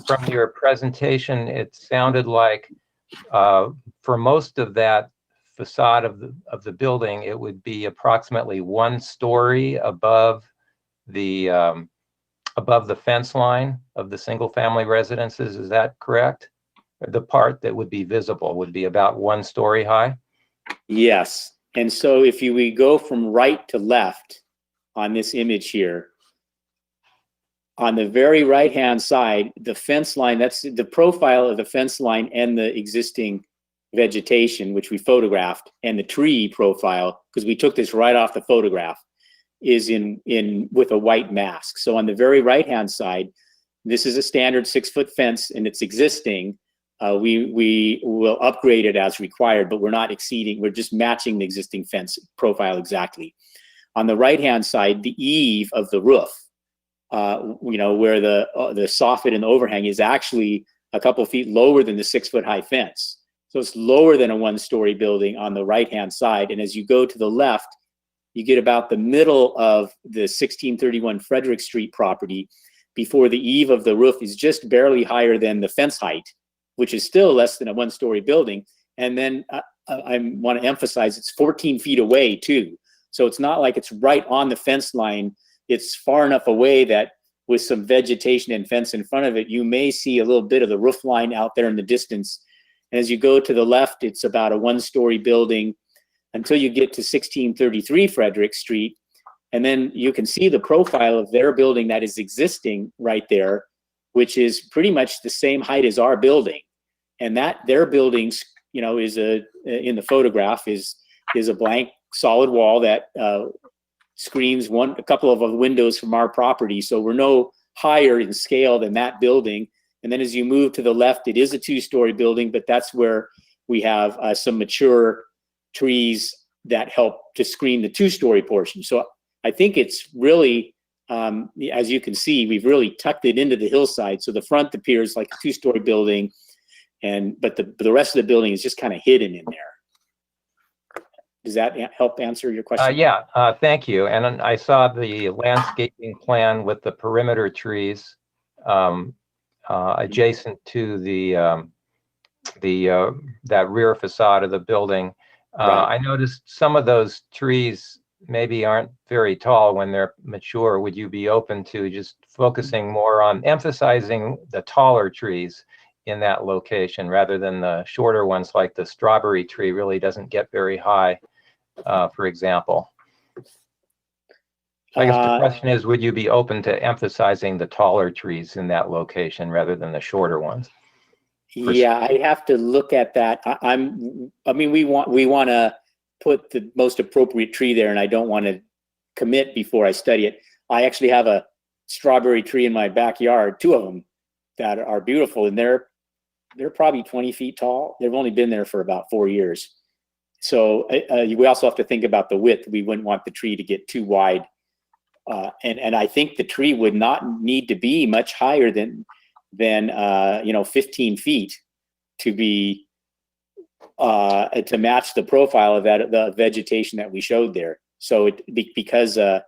From your presentation, it sounded like for most of that facade of the building, it would be approximately 1 story above the fence line of the single-family residences. Is that correct? The part that would be visible would be about 1 story high? Yes. And so if we go from right to left on this image here, on the very right-hand side, the fence line, that's the profile of the fence line and the existing vegetation, which we photographed, and the tree profile, because we took this right off the photograph, is in with a white mask. So on the very right-hand side, this is a standard 6-foot fence and it's existing. We will upgrade it as required, but we're not exceeding, we're just matching the existing fence profile exactly. On the right-hand side, the eave of the roof, where the soffit and the overhang is actually a couple feet lower than the 6-foot high fence. So it's lower than a 1-story building on the right-hand side. And as you go to the left, you get about the middle of the 1631 Frederick Street property before the eave of the roof is just barely higher than the fence height, which is still less than a 1-story building. And then I want to emphasize it's 14 feet away too. So it's not like it's right on the fence line. It's far enough away that with some vegetation and fence in front of it, you may see a little bit of the roof line out there in the distance. And as you go to the left, it's about a 1-story building until you get to 1633 Frederick Street. And then you can see the profile of their building that is existing right there, which is pretty much the same height as our building. And that their buildings, is in the photograph is a blank solid wall that screens a couple of windows from our property. So we're no higher in scale than that building. And then as you move to the left, it is a 2-story building, but that's where we have some mature trees that help to screen the 2-story portion. So I think it's really, as you can see, we've really tucked it into the hillside. So the front appears like a 2-story building, but the rest of the building is just kind of hidden in there. Does that help answer your question? Yeah, thank you. And I saw the landscaping plan with the perimeter trees adjacent to that rear facade of the building. Right. I noticed some of those trees maybe aren't very tall when they're mature. Would you be open to just focusing more on emphasizing the taller trees in that location rather than the shorter ones, like the strawberry tree really doesn't get very high, for example? I guess the question is, would you be open to emphasizing the taller trees in that location rather than the shorter ones? Yeah, I have to look at that. I mean, we want to put the most appropriate tree there, and I don't want to commit before I study it. I actually have a strawberry tree in my backyard, 2 of them that are beautiful, and they're probably 20 feet tall. They've only been there for about 4 years. So we also have to think about the width. We wouldn't want the tree to get too wide. And I think the tree would not need to be much higher than 15 feet to be to match the profile of the vegetation that we showed there. So because of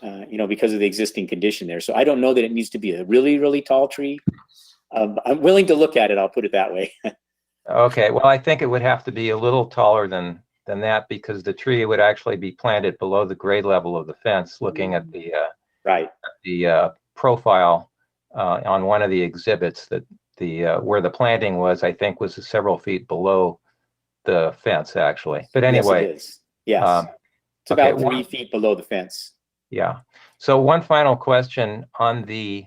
the existing condition there. So I don't know that it needs to be a really, really tall tree. I'm willing to look at it. I'll put it that way. Okay, well, I think it would have to be a little taller than that, because the tree would actually be planted below the grade level of the fence, looking at the right. The profile on one of the exhibits, that where the planting was, I think, was several feet below the fence, actually. But anyway, yes, it is. Yes, it's okay, about 3 feet below the fence. Yeah. So one final question on the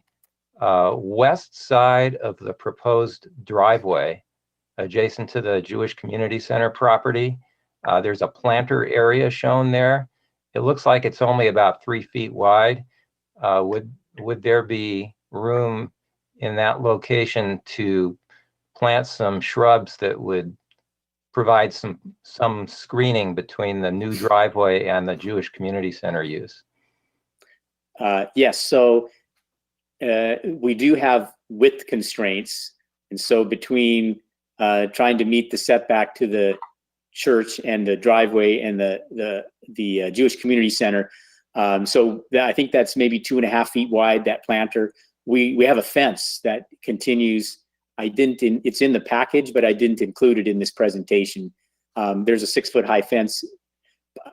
west side of the proposed driveway, adjacent to the Jewish Community Center property. There's a planter area shown there. It looks like it's only about 3 feet wide. Would there be room in that location to plant some shrubs that would provide some screening between the new driveway and the Jewish Community Center use? Yes. So we do have width constraints, and so between trying to meet the setback to the church and the driveway and the Jewish Community Center. So I think that's maybe 2.5 feet wide, that planter. We have a fence that continues. It's in the package, but I didn't include it in this presentation. There's a 6-foot high fence,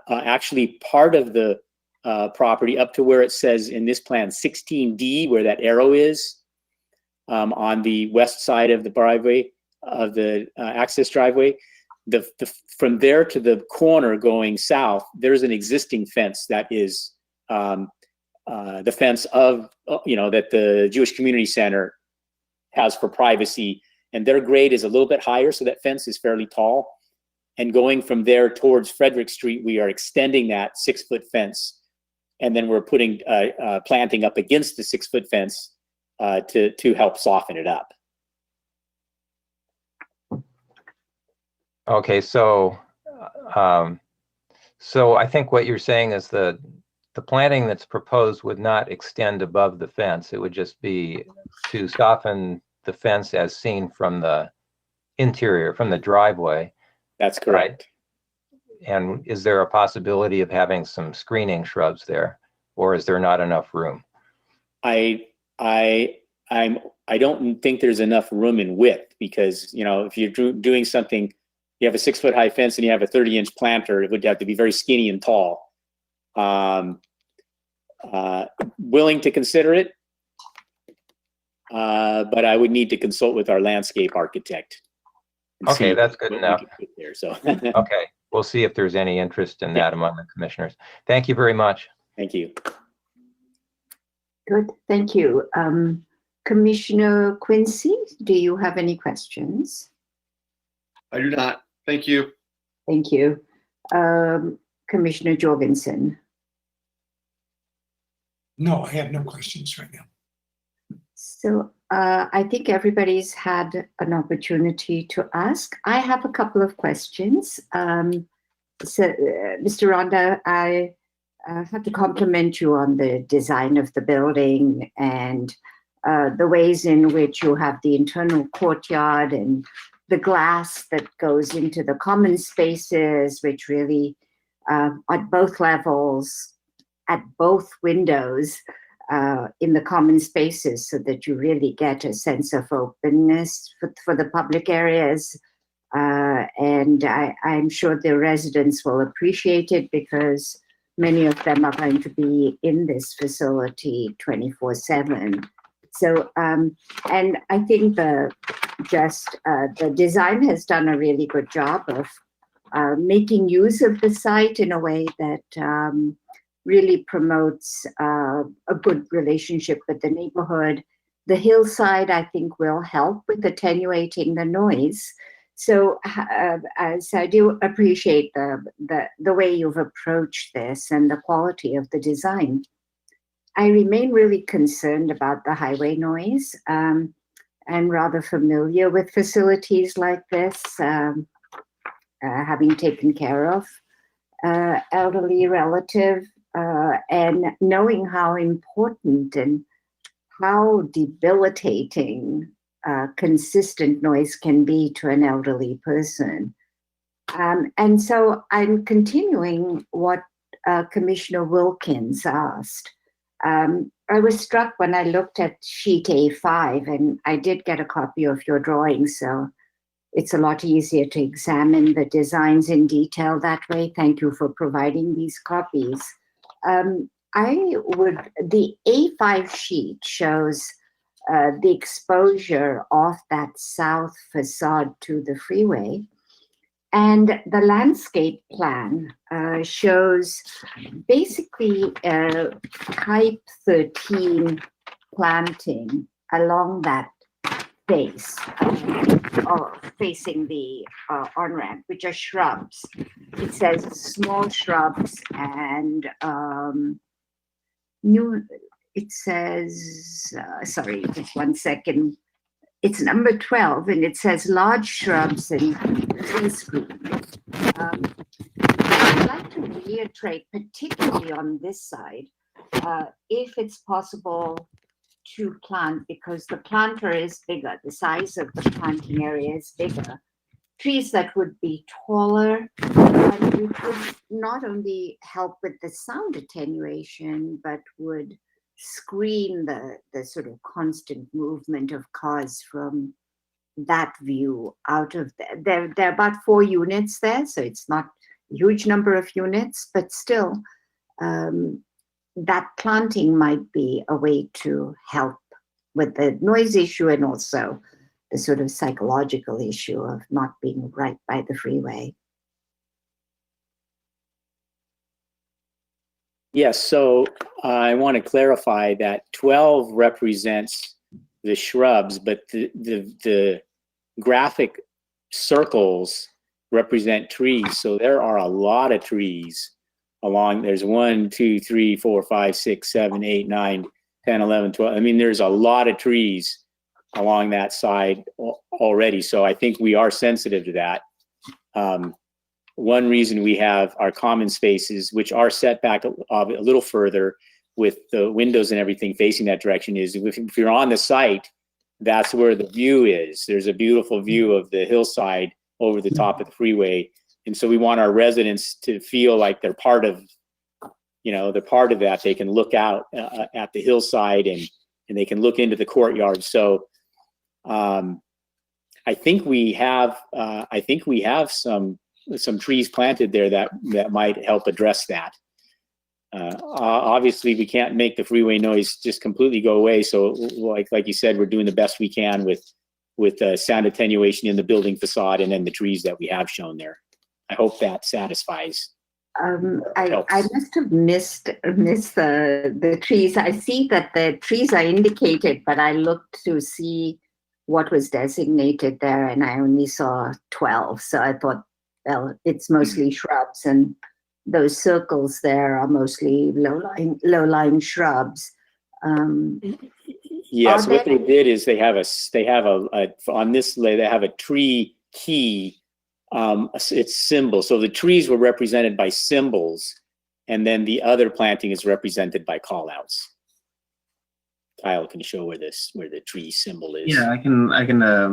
actually part of the property up to where it says in this plan 16D, where that arrow is, on the west side of the driveway, of the access driveway. From there to the corner going south, there's an existing fence that is the fence of, that the Jewish Community Center has for privacy, and their grade is a little bit higher, so that fence is fairly tall. And going from there towards Frederick Street, we are extending that 6-foot fence, and then we're putting planting up against the 6-foot fence to help soften it up. Okay, so I think what you're saying is the planting that's proposed would not extend above the fence. It would just be to soften the fence as seen from the interior, from the driveway. That's correct. Right? And is there a possibility of having some screening shrubs there, or is there not enough room? I don't think there's enough room in width, because if you're doing something, you have a 6-foot high fence and you have a 30-inch planter, it would have to be very skinny and tall. Willing to consider it, but I would need to consult with our landscape architect. Okay, that's good enough. There, so. Okay, we'll see if there's any interest in that among the commissioners. Thank you very much. Thank you. Good, thank you. Commissioner Quincy, do you have any questions? I do not. Thank you. Thank you. Commissioner Jorgensen. No, I have no questions right now. So I think everybody's had an opportunity to ask. I have a couple of questions. So, Mr. Ronda, I have to compliment you on the design of the building and the ways in which you have the internal courtyard and the glass that goes into the common spaces, which really, at both levels, at both windows, in the common spaces, so that you really get a sense of openness for the public areas. And I'm sure the residents will appreciate it, because many of them are going to be in this facility 24/7. So, and I think the design has done a really good job of making use of the site in a way that really promotes a good relationship with the neighborhood. The hillside, I think, will help with attenuating the noise. So as I do appreciate the way you've approached this and the quality of the design. I remain really concerned about the highway noise. I'm rather familiar with facilities like this, having taken care of elderly relative and knowing how important and how debilitating consistent noise can be to an elderly person. And so I'm continuing what Commissioner Wilkins asked. I was struck when I looked at sheet A5, and I did get a copy of your drawing, so it's a lot easier to examine the designs in detail that way. Thank you for providing these copies. The A5 sheet shows the exposure of that south facade to the freeway. And the landscape plan shows basically type 13 planting along that face, facing the on-ramp, which are shrubs. It says small shrubs and it says, sorry, just 1 second. It's number 12, and it says large shrubs and tree screen. I'd like to reiterate, particularly on this side, if it's possible to plant, because the planter is bigger, the size of the planting area is bigger, trees that would be taller, which would not only help with the sound attenuation, but would screen the sort of constant movement of cars from that view out of there. There are about 4 units there, so it's not a huge number of units, but still that planting might be a way to help with the noise issue and also the sort of psychological issue of not being right by the freeway. Yes, so I want to clarify that 12 represents the shrubs, but the graphic circles represent trees. So there are a lot of trees along. There's 1, 2, 3, 4, 5, 6, 7, 8, 9, 10, 11, 12. I mean, there's a lot of trees along that side already. So I think we are sensitive to that. One reason we have our common spaces, which are set back a little further with the windows and everything facing that direction, is if you're on the site, that's where the view is. There's a beautiful view of the hillside over the top of the freeway. And so we want our residents to feel like they're part of, they're part of that. They can look out at the hillside and they can look into the courtyard. So I think we have some trees planted there that might help address that. Obviously, we can't make the freeway noise just completely go away. So, like you said, we're doing the best we can with sound attenuation in the building facade and then the trees that we have shown there. I hope that satisfies. I must have missed the trees. I see that the trees are indicated, but I looked to see what was designated there, and I only saw 12. So I thought, well, it's mostly shrubs, and those circles there are mostly low-lying shrubs. Yes, what they did is they have on this lay they have a tree key. It's symbols. So the trees were represented by symbols, and then the other planting is represented by callouts. Kyle can show where the tree symbol is. Yeah, I can.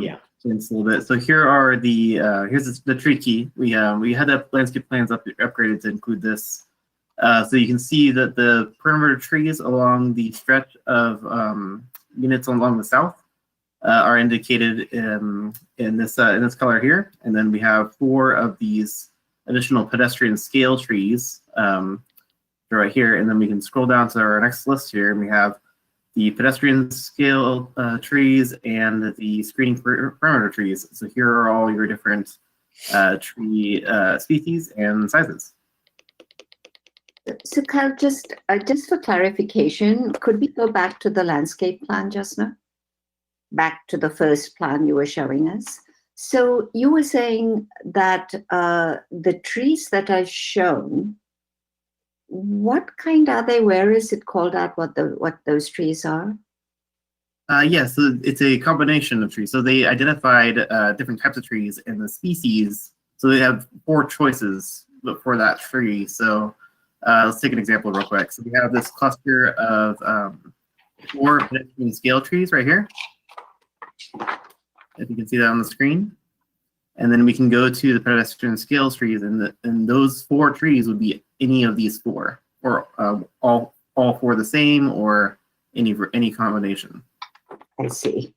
Yeah. A little bit. So here are here's the tree key. We had the landscape plans upgraded to include this. So you can see that the perimeter trees along the stretch of units along the south are indicated in this color here, and then we have 4 of these additional pedestrian scale trees right here, and then we can scroll down to our next list here, and we have the pedestrian scale trees and the screening perimeter trees. So here are all your different tree species and sizes. So Kyle, just for clarification, could we go back to the landscape plan just now? Back to the first plan you were showing us. So you were saying that the trees that are shown, what kind are they? Where is it called out what those trees are? Yes, so it's a combination of trees. So they identified different types of trees and the species. So they have 4 choices for that tree. So let's take an example real quick. So we have this cluster of 4 pedestrian scale trees right here. If you can see that on the screen. And then we can go to the pedestrian scale trees, and those 4 trees would be any of these 4, or all 4 the same, or any combination. I see.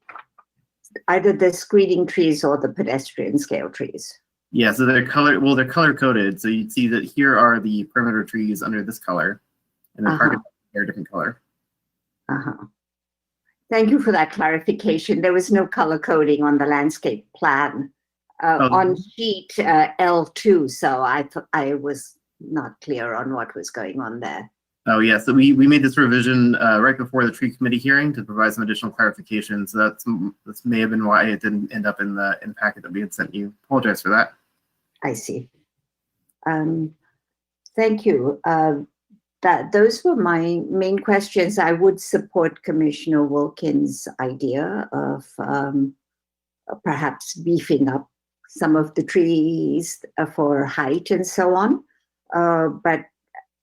Either the screening trees or the pedestrian scale trees. Yeah, so they're color coded. So you'd see that here are the perimeter trees under this color, and the target are a different color. Thank you for that clarification. There was no color coding on the landscape plan on sheet L2, so I was not clear on what was going on there. Oh yeah, so we made this revision right before the tree committee hearing to provide some additional clarification. So that may have been why it didn't end up in the packet that we had sent you. Apologize for that. I see. Thank you. Those were my main questions. I would support Commissioner Wilkins' idea of perhaps beefing up some of the trees for height and so on. But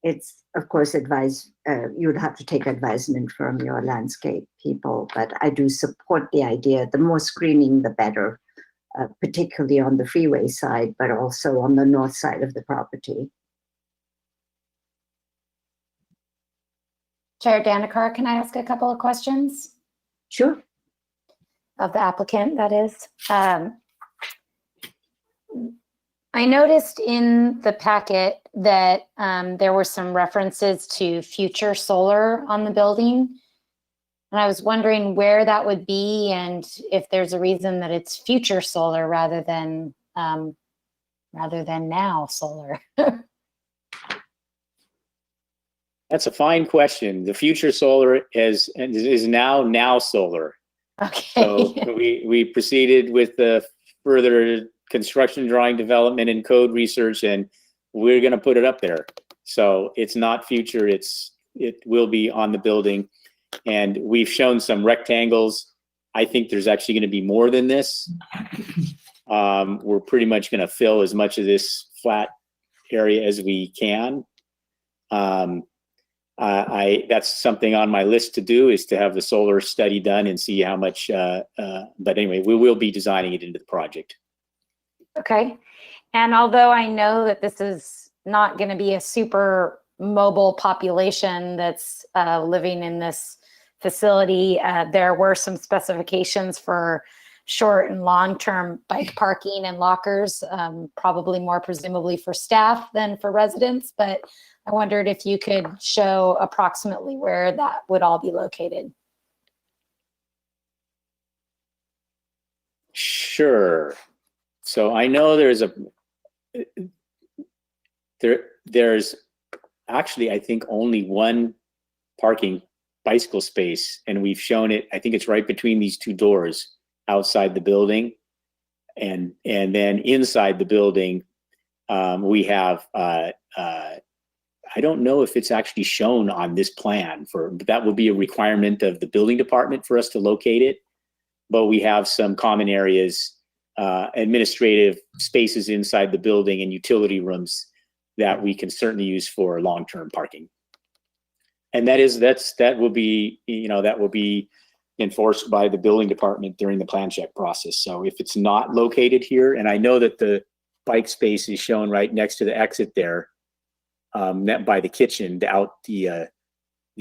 it's, of course, you would have to take advisement from your landscape people. But I do support the idea, the more screening, the better, particularly on the freeway side, but also on the north side of the property. Chair Dandekar, can I ask a couple of questions? Sure. Of the applicant, that is. I noticed in the packet that there were some references to future solar on the building. And I was wondering where that would be and if there's a reason that it's future solar rather than now solar. That's a fine question. The future solar is now solar. Okay. So we proceeded with the further construction drawing development and code research, and we're going to put it up there. So it's not future, it will be on the building. And we've shown some rectangles. I think there's actually going to be more than this. We're pretty much going to fill as much of this flat area as we can. That's something on my list to do, is to have the solar study done and see how much, but anyway, we will be designing it into the project. Okay. And although I know that this is not going to be a super mobile population that's living in this facility, there were some specifications for short and long-term bike parking and lockers, probably more presumably for staff than for residents, but I wondered if you could show approximately where that would all be located. Sure. So I know there's actually, I think, only one parking bicycle space, and we've shown it. I think it's right between these 2 doors outside the building, and then inside the building, we have. I don't know if it's actually shown on this plan, but that would be a requirement of the building department for us to locate it. But we have some common areas, administrative spaces inside the building, and utility rooms that we can certainly use for long-term parking. And that will be enforced by the building department during the plan check process. So if it's not located here, and I know that the bike space is shown right next to the exit there, by the kitchen, out the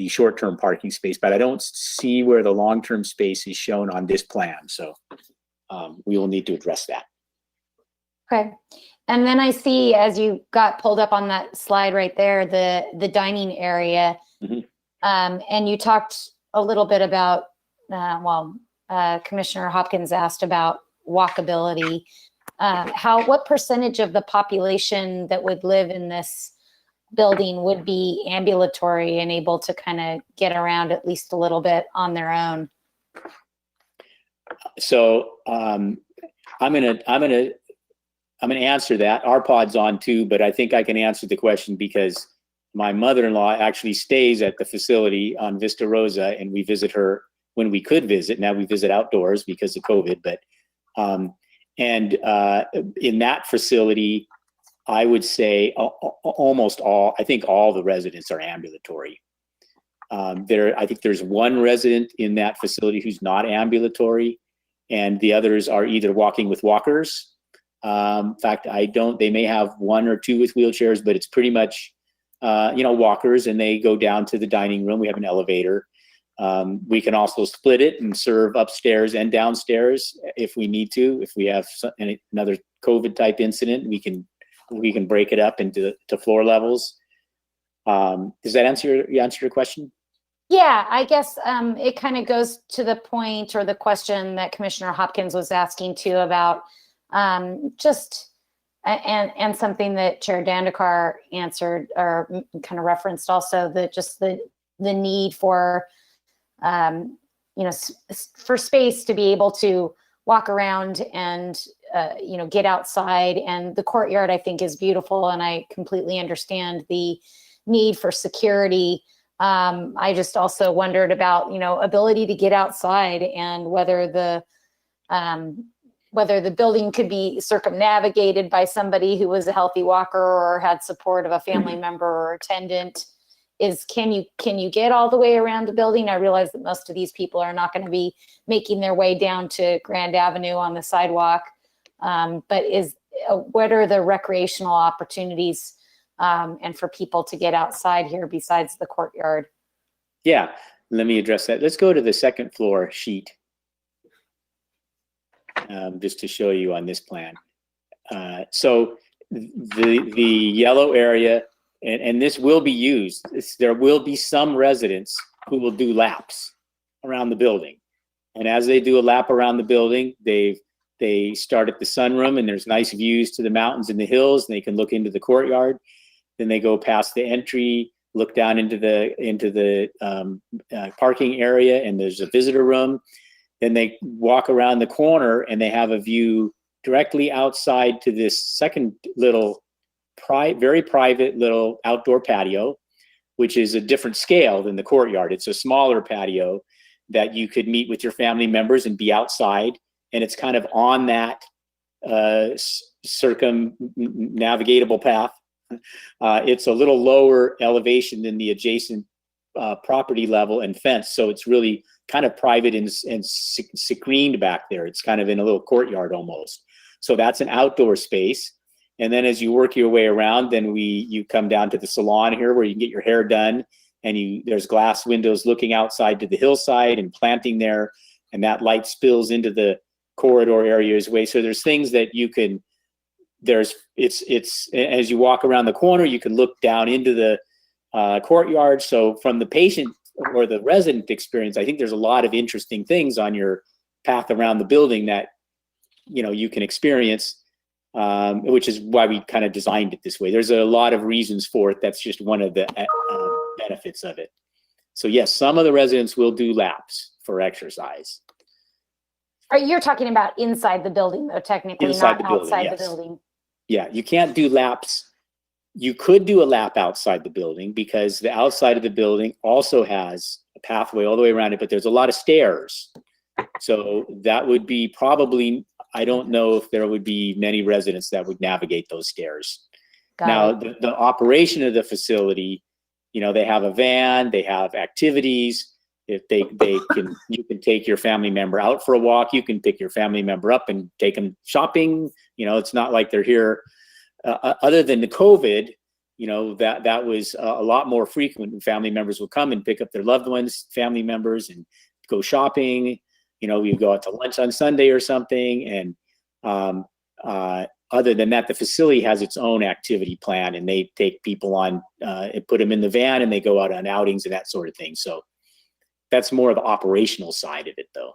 short-term parking space, but I don't see where the long-term space is shown on this plan. So we will need to address that. Okay. And then I see, as you got pulled up on that slide right there, the dining area. Mm-hmm. And you talked a little bit about, Commissioner Hopkins asked about walkability. What percentage of the population that would live in this building would be ambulatory and able to kind of get around at least a little bit on their own? So I'm gonna answer that. Our pod's on too, but I think I can answer the question because my mother-in-law actually stays at the facility on Vista Rosa, and we visit her when we could visit. Now we visit outdoors because of COVID, but in that facility, I would say almost all, I think all the residents are ambulatory. I think there's one resident in that facility who's not ambulatory, and the others are either walking with walkers. In fact, they may have one or two with wheelchairs, but it's pretty much, walkers, and they go down to the dining room. We have an elevator. We can also split it and serve upstairs and downstairs if we need to. If we have another COVID type incident, we can break it up into floor levels. Does that answer your question? Yeah, I guess it kind of goes to the point or the question that Commissioner Hopkins was asking too about just and something that Chair Dandekar answered or kind of referenced also, that just the need for for space to be able to walk around and get outside. And the courtyard, I think, is beautiful, and I completely understand the need for security. I just also wondered about ability to get outside and whether the building could be circumnavigated by somebody who was a healthy walker or had support of a family member or attendant. Can you get all the way around the building? I realize that most of these people are not going to be making their way down to Grand Avenue on the sidewalk, but what are the recreational opportunities and for people to get outside here besides the courtyard? Yeah, let me address that. Let's go to the second floor sheet, just to show you on this plan. So the yellow area, and this will be used. There will be some residents who will do laps around the building, and as they do a lap around the building, they start at the sunroom, and there's nice views to the mountains and the hills, and they can look into the courtyard. Then they go past the entry, look down into the parking area, and there's a visitor room. Then they walk around the corner, and they have a view directly outside to this second little very private little outdoor patio, which is a different scale than the courtyard. It's a smaller patio that you could meet with your family members and be outside, and it's kind of on that circumnavigatable path. It's a little lower elevation than the adjacent property level and fence, so it's really kind of private and screened back there. It's kind of in a little courtyard almost. So that's an outdoor space. And then as you work your way around, then you come down to the salon here where you can get your hair done, and there's glass windows looking outside to the hillside and planting there, and that light spills into the corridor areas way. So there's things that you can. It's as you walk around the corner, you can look down into the courtyard. So from the patient or the resident experience, I think there's a lot of interesting things on your path around the building that you can experience, which is why we kind of designed it this way. There's a lot of reasons for it. That's just one of the benefits of it. So yes, some of the residents will do laps for exercise. You're talking about inside the building, though, technically, Inside not the building, outside yes. the building. Yeah, you can't do laps. You could do a lap outside the building because the outside of the building also has a pathway all the way around it, but there's a lot of stairs. So that would be probably, I don't know if there would be many residents that would navigate those stairs. Now, the operation of the facility, they have a van, they have activities. If you can take your family member out for a walk. You can pick your family member up and take them shopping. It's not like they're here. Other than the COVID, that was a lot more frequent when family members would come and pick up their loved ones, family members, and go shopping. We go out to lunch on Sunday or something. And other than that, the facility has its own activity plan, and they take people on and put them in the van, and they go out on outings and that sort of thing. So that's more of the operational side of it, though.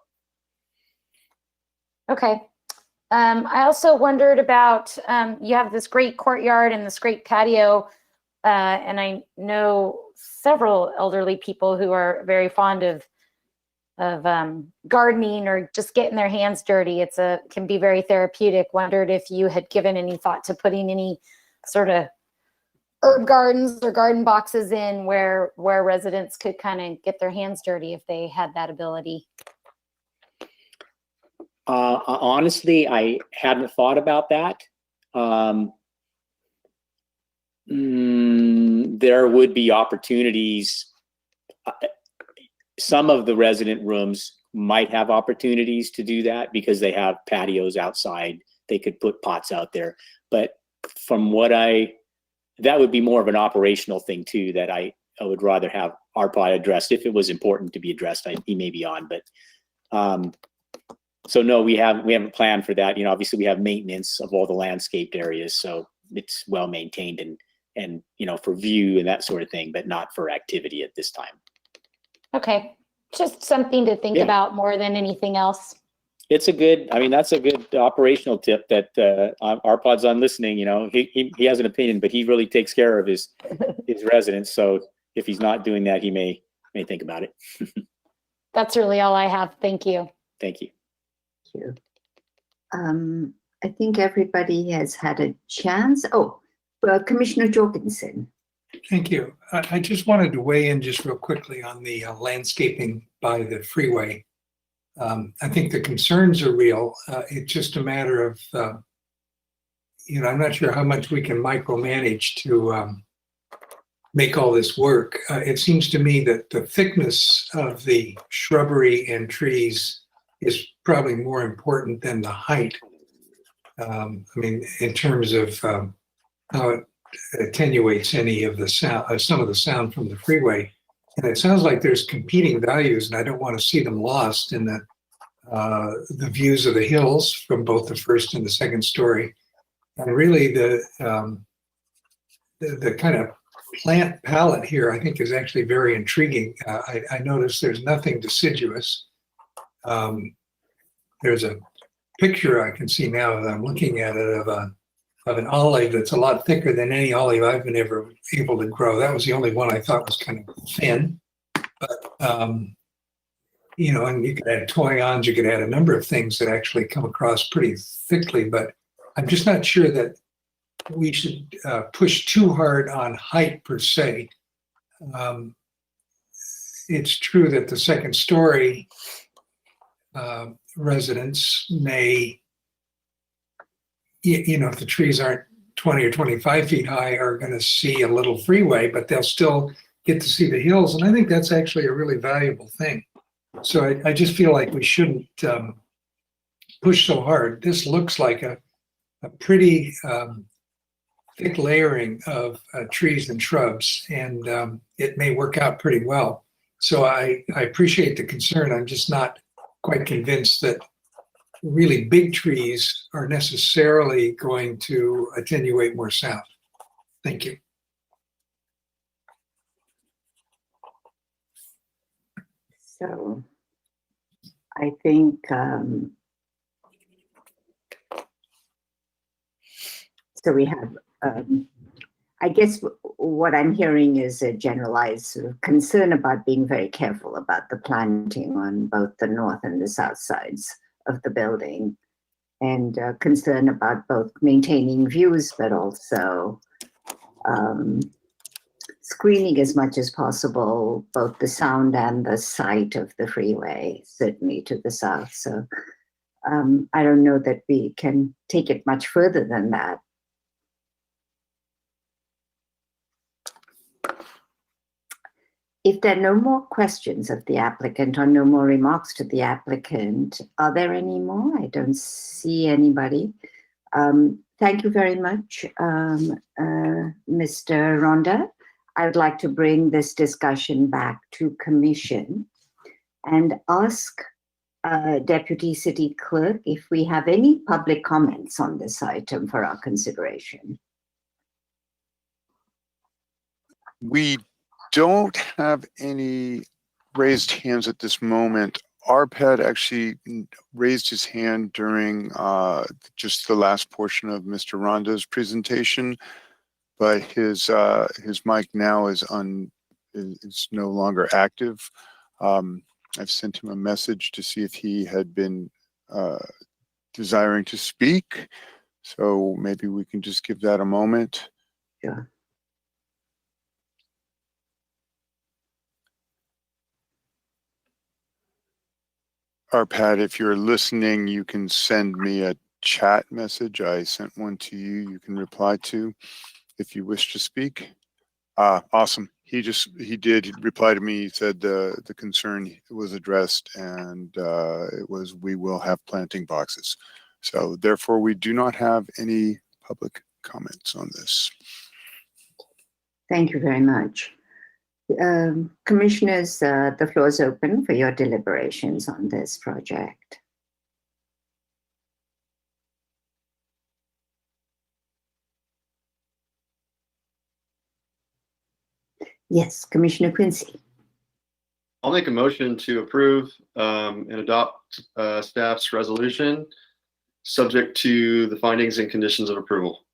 Okay. I also wondered about, you have this great courtyard and this great patio. and I know several elderly people who are very fond of gardening or just getting their hands dirty. Can be very therapeutic. Wondered if you had given any thought to putting any sort of herb gardens or garden boxes in where residents could kind of get their hands dirty if they had that ability. Honestly, I hadn't thought about that. There would be opportunities. Some of the resident rooms might have opportunities to do that because they have patios outside. They could put pots out there. But from what that would be more of an operational thing too, that I would rather have ARPA addressed. If it was important to be addressed, he may be on, but so no, we haven't planned for that. You know, obviously we have maintenance of all the landscaped areas, so it's well maintained and you know, for view and that sort of thing, but not for activity at this time. Okay, just something to think about more than anything else. It's that's a good operational tip that ARPA's on listening. You know, he has an opinion, but he really takes care of his residents. So if he's not doing that, he may think about it. That's really all I have. Thank you. Thank you. Thank you. I think everybody has had a chance. Oh, Commissioner Jorgensen. Thank you. I just wanted to weigh in just real quickly on the landscaping by the freeway. I think the concerns are real. It's just a matter of, I'm not sure how much we can micromanage to make all this work. It seems to me that the thickness of the shrubbery and trees is probably more important than the height. In terms of how it attenuates any of the sound, some of the sound from the freeway. And it sounds like there's competing values, and I don't want to see them lost in the views of the hills from both the first and the second story. And really the kind of plant palette here, I think, is actually very intriguing. I noticed there's nothing deciduous. There's a picture I can see now that I'm looking at it of an olive that's a lot thicker than any olive I've been ever able to grow. That was the only one I thought was kind of thin. But, and you could add toyons, you could add a number of things that actually come across pretty thickly, but I'm just not sure that we should push too hard on height per se. It's true that the second story residents may, if the trees aren't 20 or 25 feet high, are going to see a little freeway, but they'll still get to see the hills. And I think that's actually a really valuable thing. So I just feel like we shouldn't push so hard. This looks like a pretty thick layering of trees and shrubs, and it may work out pretty well. So I appreciate the concern. I'm just not quite convinced that really big trees are necessarily going to attenuate more sound. Thank you. So I think so we have I guess what I'm hearing is a generalized sort of concern about being very careful about the planting on both the north and the south sides of the building, and concern about both maintaining views, but also screening as much as possible, both the sound and the sight of the freeway, certainly to the south. So I don't know that we can take it much further than that. If there are no more questions of the applicant or no more remarks to the applicant, are there any more? I don't see anybody. Thank you very much, Mr. Ronda. I would like to bring this discussion back to commission and ask Deputy City Clerk if we have any public comments on this item for our consideration. We don't have any raised hands at this moment. Arpad actually raised his hand during just the last portion of Mr. Ronda's presentation, but his mic now is no longer active. I've sent him a message to see if he had been desiring to speak. So maybe we can just give that a moment. Yeah. Arpad, if you're listening, you can send me a chat message. I sent one to you. You can reply to if you wish to speak. Awesome. He did reply to me. He said the concern was addressed, and it was, we will have planting boxes. So therefore, we do not have any public comments on this. Thank you very much. Commissioners, the floor is open for your deliberations on this project. Yes, Commissioner Quincy. I'll make a motion to approve and adopt staff's resolution, subject to the findings and conditions of approval.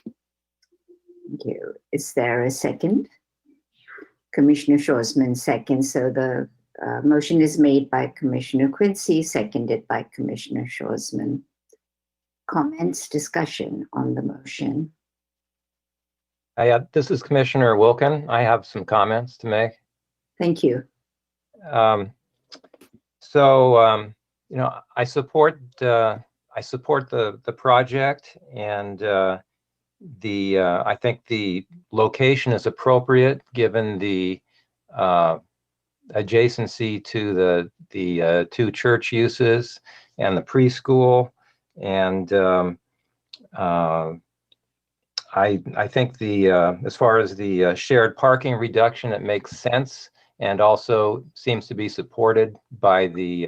Thank you. Is there a second? Commissioner Shorsman seconds. So the motion is made by Commissioner Quincy, seconded by Commissioner Shorsman. Comments, discussion on the motion? This is Commissioner Wilkin. I have some comments to make. Thank you. You know, I support the project, and I think the location is appropriate given the adjacency to the two church uses and the preschool, and I think as far as the shared parking reduction, it makes sense, and also seems to be supported by the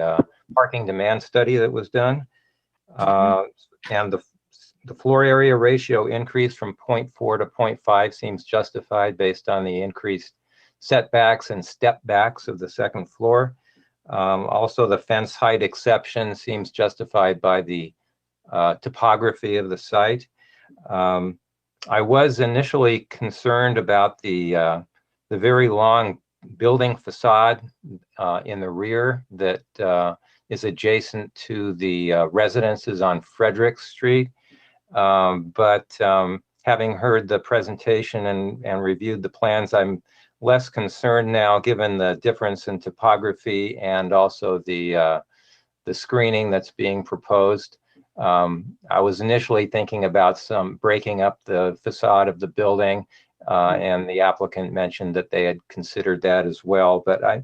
parking demand study that was done. And the floor area ratio increase from 0.4 to 0.5 seems justified based on the increased setbacks and step backs of the second floor. Also, the fence height exception seems justified by the topography of the site. I was initially concerned about the very long building facade in the rear that is adjacent to the residences on Frederick Street. But having heard the presentation and reviewed the plans, I'm less concerned now, given the difference in topography and also the screening that's being proposed. I was initially thinking about some breaking up the facade of the building, and the applicant mentioned that they had considered that as well. But I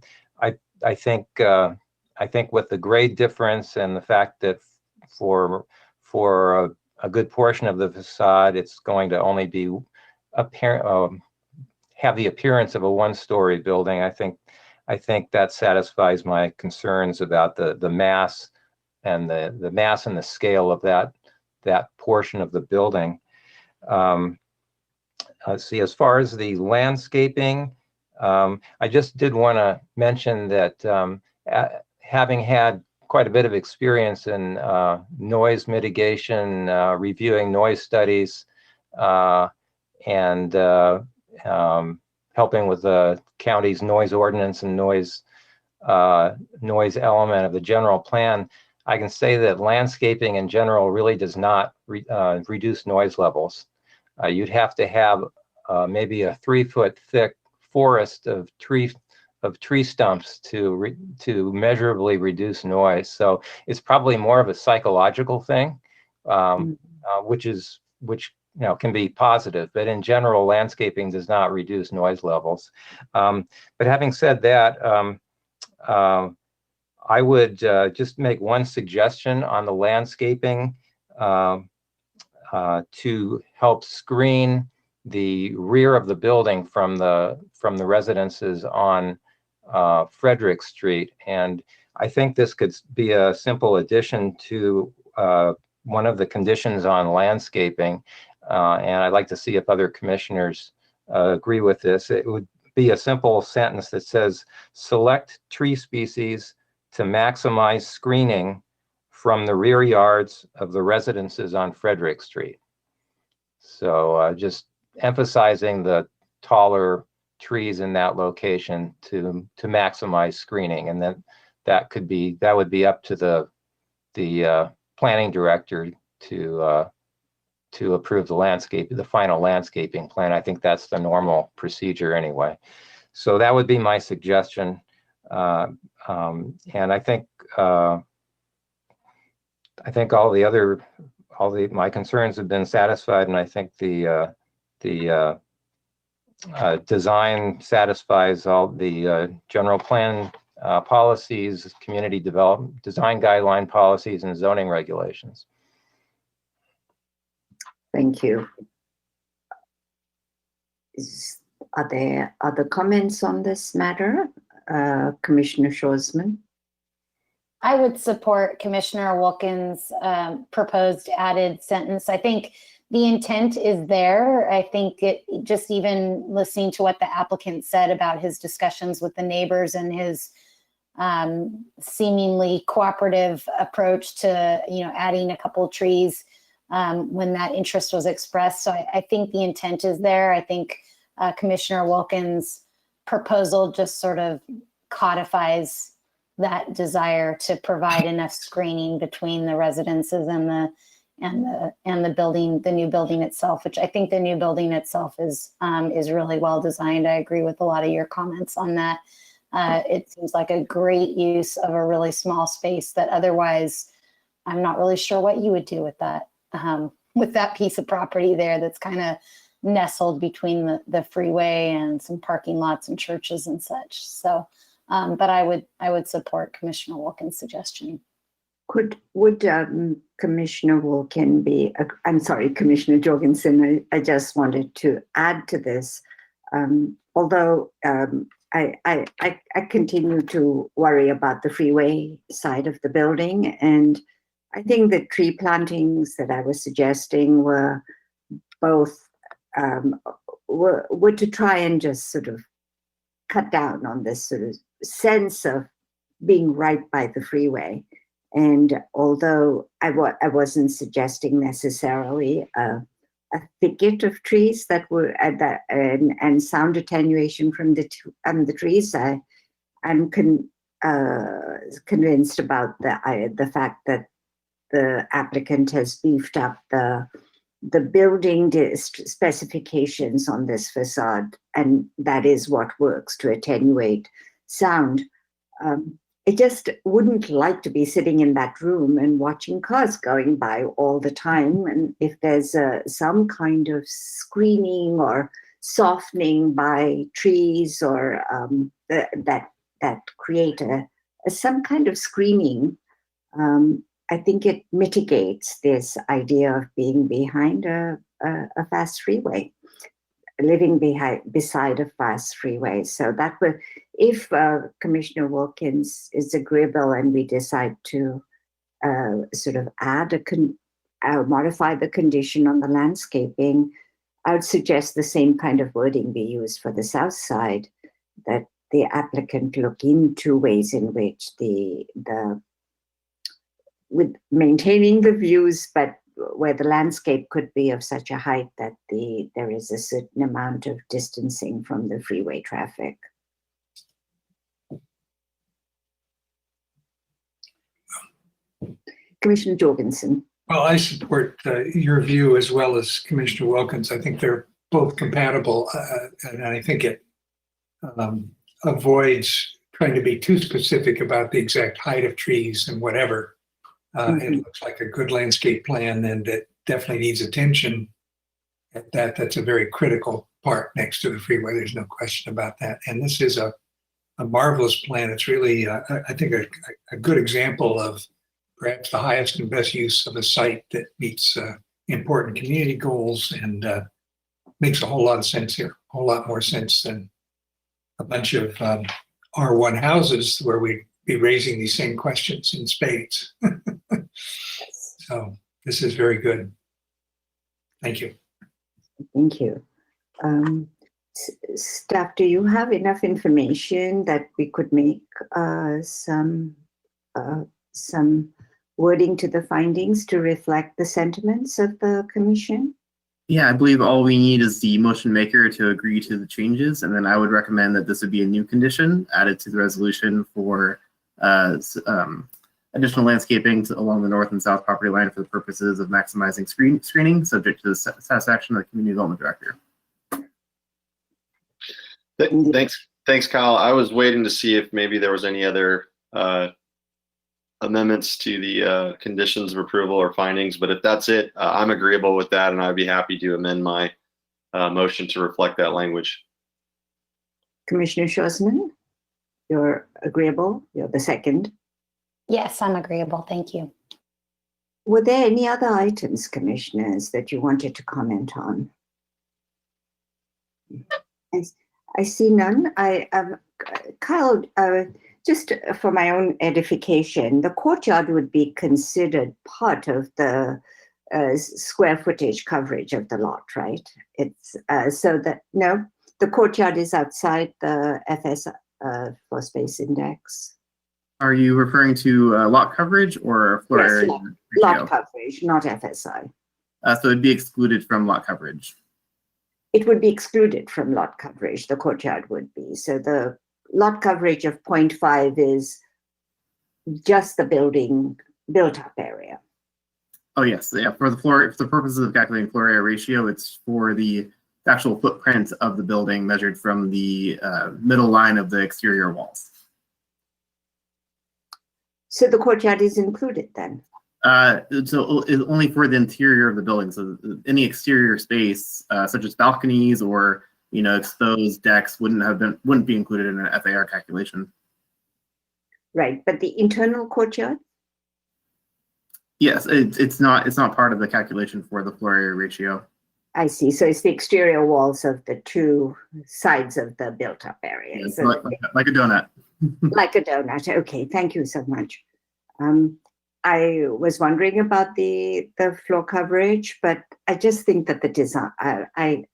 think with the grade difference and the fact that for a good portion of the facade, it's going to only be have the appearance of a one-story building. I think that satisfies my concerns about the mass and the mass and the scale of that portion of the building. Let's see, as far as the landscaping, I just did want to mention that having had quite a bit of experience in noise mitigation, reviewing noise studies, and helping with the county's noise ordinance and noise element of the general plan, I can say that landscaping in general really does not reduce noise levels. You'd have to have maybe a 3-foot thick forest of tree stumps to measurably reduce noise. So it's probably more of a psychological thing, which can be positive. But in general, landscaping does not reduce noise levels. But having said that, I would just make one suggestion on the landscaping to help screen the rear of the building from the residences on Frederick Street. And I think this could be a simple addition to one of the conditions on landscaping. And I'd like to see if other commissioners agree with this. It would be a simple sentence that says, select tree species to maximize screening from the rear yards of the residences on Frederick Street. So just emphasizing the taller trees in that location to maximize screening, and then that would be up to the planning director to approve the final landscaping plan. I think that's the normal procedure anyway. So that would be my suggestion. And I think my concerns have been satisfied, and I think the design satisfies all the general plan policies, community development, design guideline policies, and zoning regulations. Thank you. Are there other comments on this matter? Commissioner Shorsman? I would support Commissioner Wilkins' proposed added sentence. I think the intent is there. I think it just even listening to what the applicant said about his discussions with the neighbors and his seemingly cooperative approach to, adding a couple of trees when that interest was expressed. So I think the intent is there. I think Commissioner Wilkins' proposal just sort of codifies that desire to provide enough screening between the residences and the building, the new building itself, which I think the new building itself is really well designed. I agree with a lot of your comments on that. It seems like a great use of a really small space that otherwise I'm not really sure what you would do with that piece of property there that's kind of nestled between the freeway and some parking lots and churches and such. So, but I would support Commissioner Wilkins' suggestion. Would Commissioner Wilkin I'm sorry, Commissioner Jorgensen, I just wanted to add to this. Although I continue to worry about the freeway side of the building, and I think the tree plantings that I was suggesting were both were to try and just sort of cut down on this sort of sense of being right by the freeway. And although I wasn't suggesting necessarily a thicket of trees that were at that and sound attenuation from the trees, I'm convinced about the fact that the applicant has beefed up the building specifications on this facade, and that is what works to attenuate sound. I just wouldn't like to be sitting in that room and watching cars going by all the time. And if there's some kind of screening or softening by trees or that create some kind of screening, I think it mitigates this idea of being behind a fast freeway, living beside a fast freeway. So that would, if Commissioner Wilkins is agreeable and we decide to sort of modify the condition on the landscaping, I would suggest the same kind of wording be used for the south side, that the applicant look into ways in which with maintaining the views, but where the landscape could be of such a height that there is a certain amount of distancing from the freeway traffic. Commissioner Jorgensen. Well, I support your view as well as Commissioner Wilkins. I think they're both compatible, and I think it avoids trying to be too specific about the exact height of trees and whatever. It looks like a good landscape plan, and it definitely needs attention. That's a very critical part next to the freeway. There's no question about that. And this is a marvelous plan. It's really, I think, a good example of perhaps the highest and best use of a site that meets important community goals and makes a whole lot of sense here. A whole lot more sense than a bunch of R1 houses where we'd be raising these same questions in spades. So this is very good. Thank you. Thank you. Staff, do you have enough information that we could make some wording to the findings to reflect the sentiments of the commission? Yeah, I believe all we need is the motion maker to agree to the changes, and then I would recommend that this would be a new condition added to the resolution for additional landscaping along the north and south property line for the purposes of maximizing screening, subject to the satisfaction of the community development director. Thanks, Kyle. I was waiting to see if maybe there was any other amendments to the conditions of approval or findings, but if that's it, I'm agreeable with that, and I'd be happy to amend my motion to reflect that language. Commissioner Schwarzman, you're agreeable? You're the second. Yes, I'm agreeable. Thank you. Were there any other items, commissioners, that you wanted to comment on? I see none. Kyle, just for my own edification, the courtyard would be considered part of the square footage coverage of the lot, right? It's so that, no, the courtyard is outside the FS floor space index. Are you referring to lot coverage or floor Yes, area? lot coverage, not FSI. So it'd be excluded from lot coverage. It would be excluded from lot coverage, the courtyard would be. So the lot coverage of 0.5 is just the built up area. Oh yes, yeah. For the purposes of calculating floor area ratio, it's for the actual footprint of the building measured from the middle line of the exterior walls. So the courtyard is included then? So it's only for the interior of the building. So any exterior space, such as balconies or exposed decks, wouldn't be included in an FAR calculation. Right, but the internal courtyard? Yes, it's not part of the calculation for the floor area ratio. I see. So it's the exterior walls of the two sides of the built-up area. Yeah, so like a donut. Like a donut. Okay, thank you so much. I was wondering about the floor coverage, but I just think that the design, I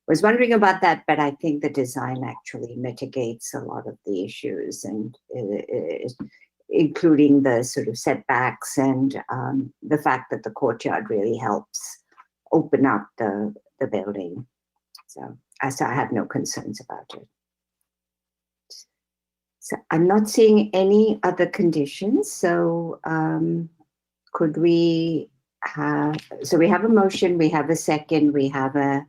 was wondering about that, but I think the design actually mitigates a lot of the issues, and including the sort of setbacks and the fact that the courtyard really helps open up the building. So I have no concerns about it. So I'm not seeing any other conditions. So could we have, so we have a motion, we have a second, we have a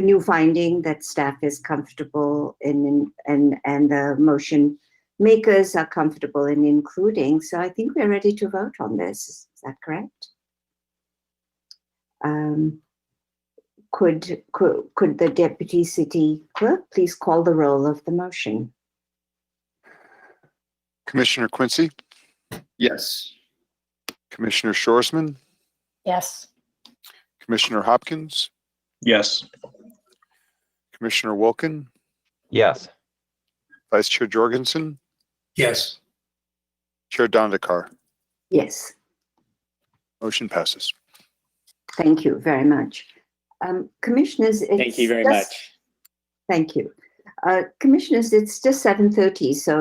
new finding that staff is comfortable in, and the motion makers are comfortable in including. So I think we're ready to vote on this. Is that correct? Could the Deputy City Clerk please call the roll of the motion? Commissioner Quincy, Yes. Commissioner Schwarzman, Yes. Commissioner Hopkins, Yes. Commissioner Wilkin, Yes. Vice Chair Jorgensen, Yes. Chair Dandekar. Yes. Motion passes. Thank you very much. Commissioners, Thank you very much. Thank you. Commissioners, it's just 7:30, so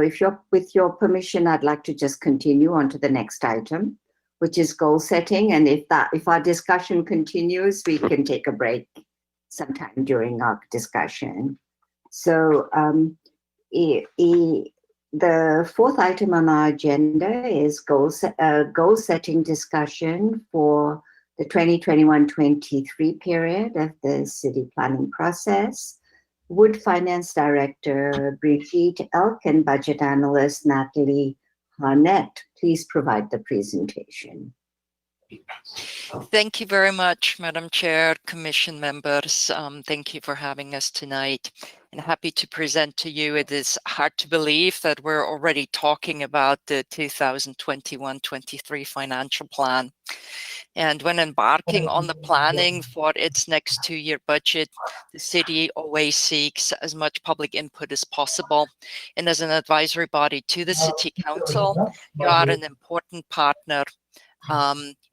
with your permission, I'd like to just continue on to the next item, which is goal setting. And if our discussion continues, we can take a break sometime during our discussion. So the fourth item on our agenda is goal setting discussion for the 2021-23 period of the city planning process. Would Finance Director Brigitte Elk and Budget Analyst Natalie Harnett please provide the presentation? Thank you very much, Madam Chair, Commission members. Thank you for having us tonight, and happy to present to you. It is hard to believe that we're already talking about the 2021-23 financial plan. And when embarking on the planning for its next 2-year budget, the city always seeks as much public input as possible. And as an advisory body to the City Council, you are an important partner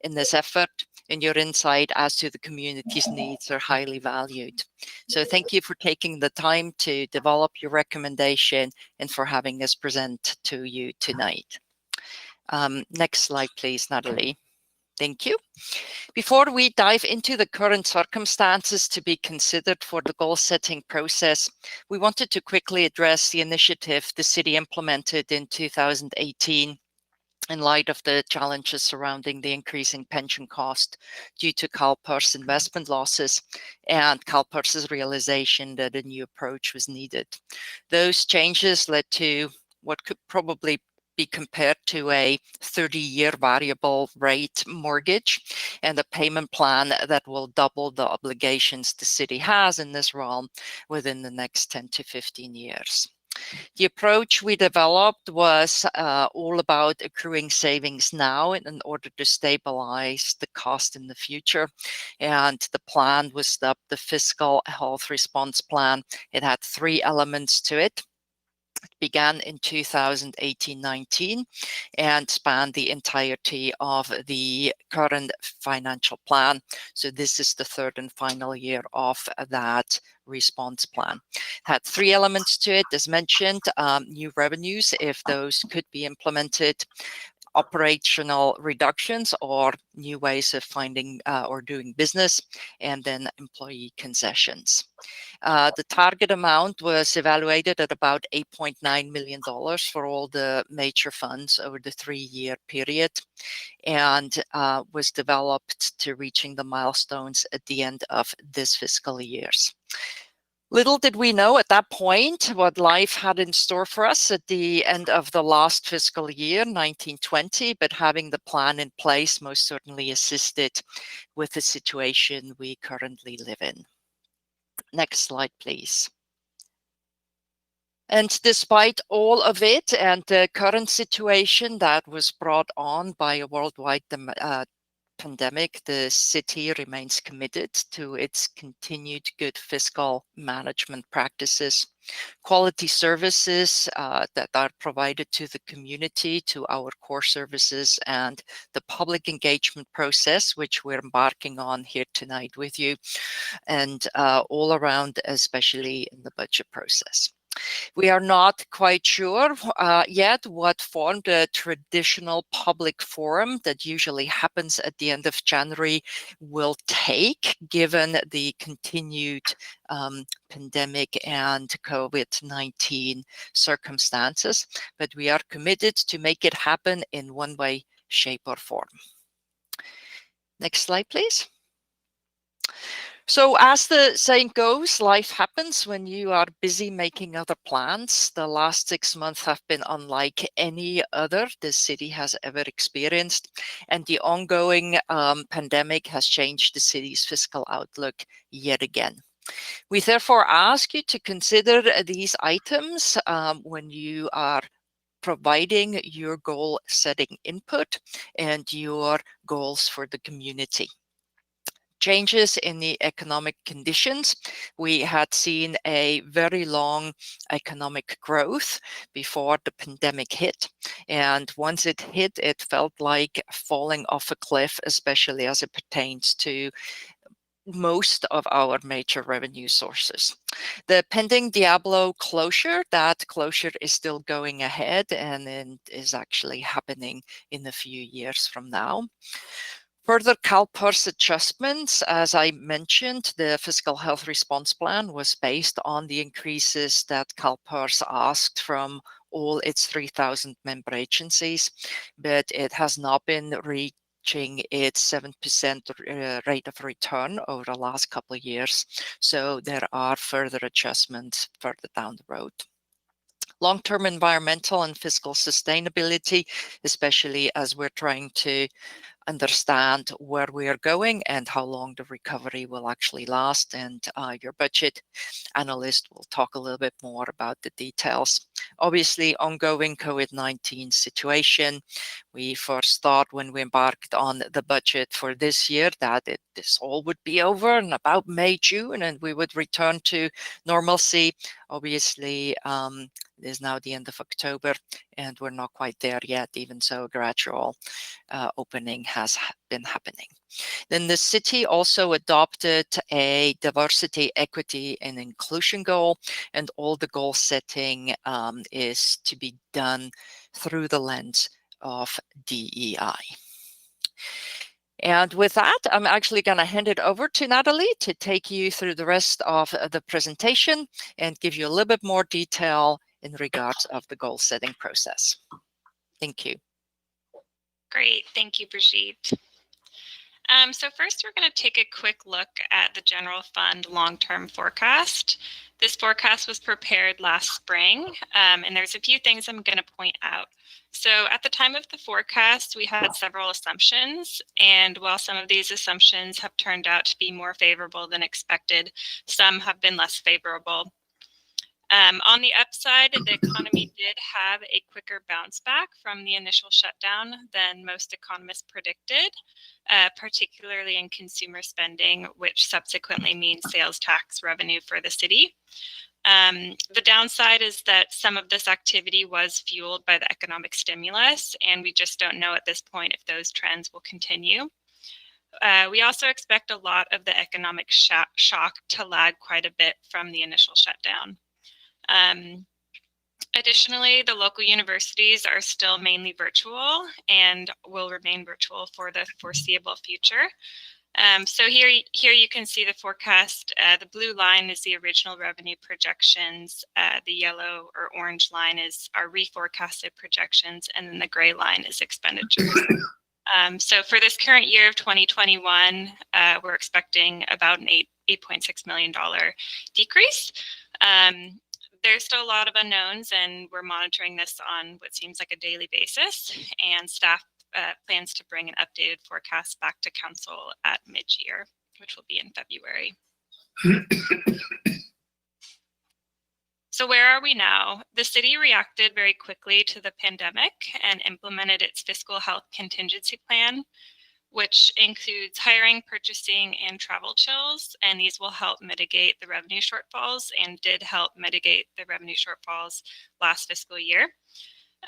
in this effort, and your insight as to the community's needs are highly valued. So thank you for taking the time to develop your recommendation and for having us present to you tonight. Next slide, please, Natalie. Thank you. Before we dive into the current circumstances to be considered for the goal-setting process, we wanted to quickly address the initiative the city implemented in 2018 in light of the challenges surrounding the increasing pension cost due to CalPERS investment losses and CalPERS's realization that a new approach was needed. Those changes led to what could probably be compared to a 30-year variable rate mortgage and a payment plan that will double the obligations the city has in this realm within the next 10 to 15 years. The approach we developed was all about accruing savings now in order to stabilize the cost in the future. And the plan was the Fiscal Health Response Plan. It had 3 elements to it. Began in 2018-19 and spanned the entirety of the current financial plan. So this is the 3rd and final year of that response plan. Had 3 elements to it, as mentioned, new revenues, if those could be implemented, operational reductions or new ways of finding or doing business, and then employee concessions. The target amount was evaluated at about $8.9 million for all the major funds over the 3-year period, and was developed to reaching the milestones at the end of this fiscal years. Little did we know at that point what life had in store for us at the end of the last fiscal year, 1920, but having the plan in place most certainly assisted with the situation we currently live in. Next slide, please. And despite all of it and the current situation that was brought on by a worldwide pandemic, the city remains committed to its continued good fiscal management practices, quality services that are provided to the community, to our core services, and the public engagement process, which we're embarking on here tonight with you, and all around, especially in the budget process. We are not quite sure yet what form the traditional public forum that usually happens at the end of January will take, given the continued pandemic and COVID-19 circumstances, but we are committed to make it happen in one way, shape, or form. Next slide, please. So as the saying goes, life happens when you are busy making other plans. The last 6 months have been unlike any other the city has ever experienced, and the ongoing pandemic has changed the city's fiscal outlook yet again. We therefore ask you to consider these items when you are providing your goal-setting input and your goals for the community. Changes in the economic conditions. We had seen a very long economic growth before the pandemic hit. And once it hit, it felt like falling off a cliff, especially as it pertains to most of our major revenue sources. The pending Diablo closure, that closure is still going ahead and is actually happening in a few years from now. Further CalPERS adjustments, as I mentioned, the Fiscal Health Response Plan was based on the increases that CalPERS asked from all its 3,000 member agencies, but it has not been reaching its 7% rate of return over the last couple of years. So there are further adjustments further down the road. Long-term environmental and fiscal sustainability, especially as we're trying to understand where we are going and how long the recovery will actually last. And your budget analyst will talk a little bit more about the details. Obviously, ongoing COVID-19 situation. We first thought when we embarked on the budget for this year that this all would be over in about May, June, and we would return to normalcy. Obviously, it is now the end of October, and we're not quite there yet. Even so, gradual opening has been happening. Then the city also adopted a diversity, equity, and inclusion goal, and all the goal setting is to be done through the lens of DEI. And with that, I'm actually going to hand it over to Natalie to take you through the rest of the presentation and give you a little bit more detail in regards of the goal setting process. Thank you. Great, thank you, Brigitte. So first, we're going to take a quick look at the general fund long-term forecast. This forecast was prepared last spring, and there's a few things I'm going to point out. So at the time of the forecast, we had several assumptions, and while some of these assumptions have turned out to be more favorable than expected, some have been less favorable. On the upside, the economy did have a quicker bounce back from the initial shutdown than most economists predicted, particularly in consumer spending, which subsequently means sales tax revenue for the city. The downside is that some of this activity was fueled by the economic stimulus, and we just don't know at this point if those trends will continue. We also expect a lot of the economic shock to lag quite a bit from the initial shutdown. Additionally, the local universities are still mainly virtual and will remain virtual for the foreseeable future. So here you can see the forecast. The blue line is the original revenue projections. The yellow or orange line is our reforecasted projections, and then the gray line is expenditures. So for this current year of 2021, we're expecting about an $8.6 million decrease. There's still a lot of unknowns, and we're monitoring this on what seems like a daily basis, and staff plans to bring an updated forecast back to council at mid-year, which will be in February. So where are we now? The city reacted very quickly to the pandemic and implemented its fiscal health contingency plan, which includes hiring, purchasing, and travel chills, and these will help mitigate the revenue shortfalls and did help mitigate the revenue shortfalls last fiscal year.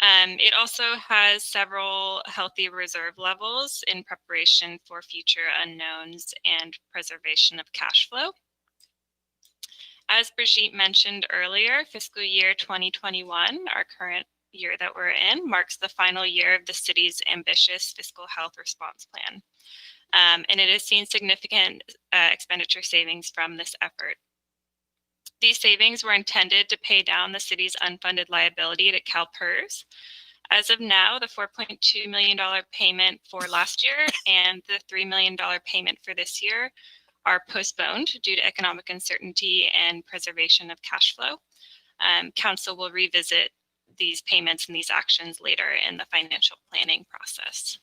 It also has several healthy reserve levels in preparation for future unknowns and preservation of cash flow. As Brigitte mentioned earlier, fiscal year 2021, our current year that we're in, marks the final year of the city's ambitious fiscal health response plan. And it has seen significant expenditure savings from this effort. These savings were intended to pay down the city's unfunded liability to CalPERS. As of now, the $4.2 million payment for last year and the $3 million payment for this year are postponed due to economic uncertainty and preservation of cash flow. Council will revisit these payments and these actions later in the financial planning process.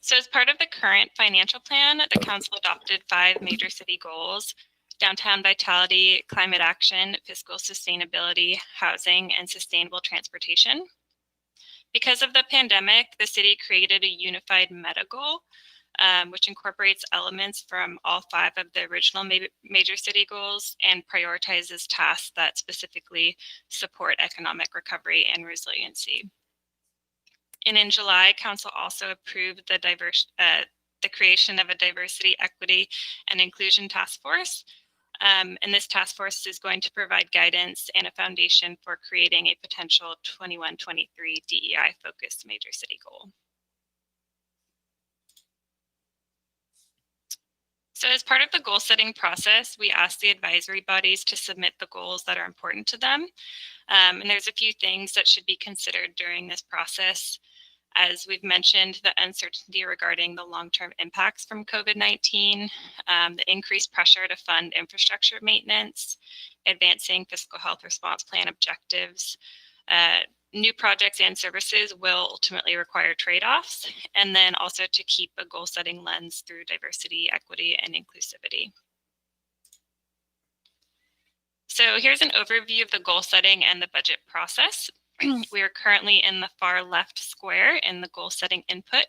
So as part of the current financial plan, the council adopted 5 major city goals: downtown vitality, climate action, fiscal sustainability, housing, and sustainable transportation. Because of the pandemic, the city created a unified meta goal, which incorporates elements from all 5 of the original major city goals and prioritizes tasks that specifically support economic recovery and resiliency. And in July, council also approved the creation of a diversity, equity, and inclusion task force. And this task force is going to provide guidance and a foundation for creating a potential 21-23 DEI-focused major city goal. So as part of the goal setting process, we asked the advisory bodies to submit the goals that are important to them. And there's a few things that should be considered during this process. As we've mentioned, the uncertainty regarding the long-term impacts from COVID-19, the increased pressure to fund infrastructure maintenance, advancing fiscal health response plan objectives. New projects and services will ultimately require trade-offs, and then also to keep a goal-setting lens through diversity, equity, and inclusivity. So here's an overview of the goal setting and the budget process. We are currently in the far left square in the goal setting input.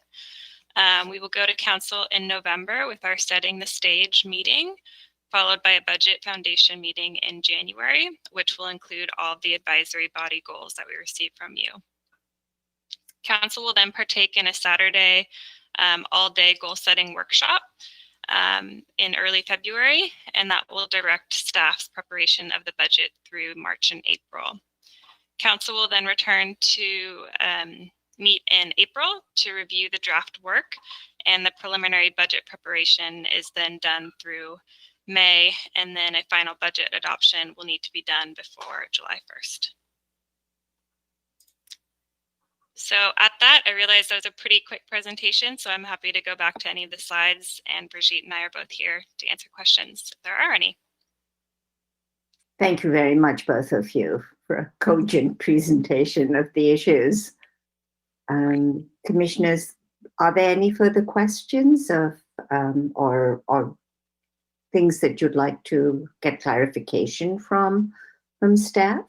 We will go to council in November with our setting the stage meeting, followed by a budget foundation meeting in January, which will include all of the advisory body goals that we received from you. Council will then partake in a Saturday all-day goal setting workshop in early February, and that will direct staff's preparation of the budget through March and April. Council will then return to meet in April to review the draft work, and the preliminary budget preparation is then done through May, and then a final budget adoption will need to be done before July 1st. So at that, I realized that was a pretty quick presentation, so I'm happy to go back to any of the slides, and Brigitte and I are both here to answer questions if there are any. Thank you very much, both of you, for a cogent presentation of the issues. Commissioners, are there any further questions of or things that you'd like to get clarification from staff?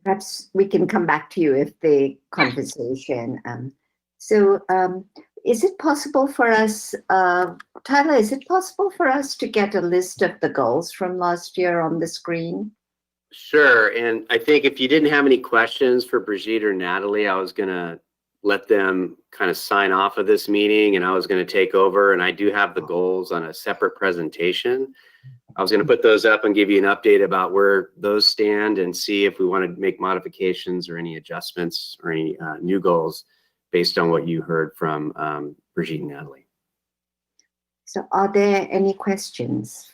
Perhaps we can come back to you if the conversation. Is it possible for us, Tyler, is it possible for us to get a list of the goals from last year on the screen? Sure. And I think if you didn't have any questions for Brigitte or Natalie, I was going to let them kind of sign off of this meeting, and I was going to take over. And I do have the goals on a separate presentation. I was going to put those up and give you an update about where those stand and see if we want to make modifications or any adjustments or any new goals based on what you heard from Brigitte and Natalie. So are there any questions?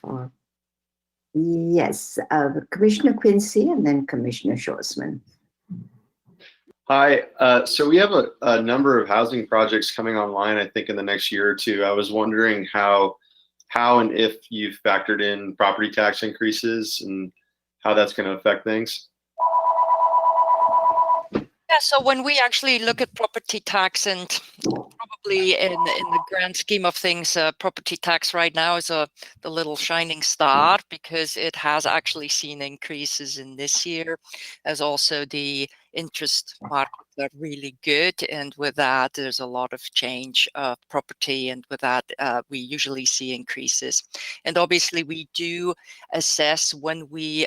Yes, Commissioner Quincy and then Commissioner Schwarzman. Hi, so we have a number of housing projects coming online, I think, in the next year or two. I was wondering how and if you've factored in property tax increases and how that's going to affect things. Yeah, so when we actually look at property tax, and probably in the grand scheme of things, property tax right now is the little shining star because it has actually seen increases in this year, as also the interest markets are really good, and with that there's a lot of change of property, and with that we usually see increases. And obviously we do assess when we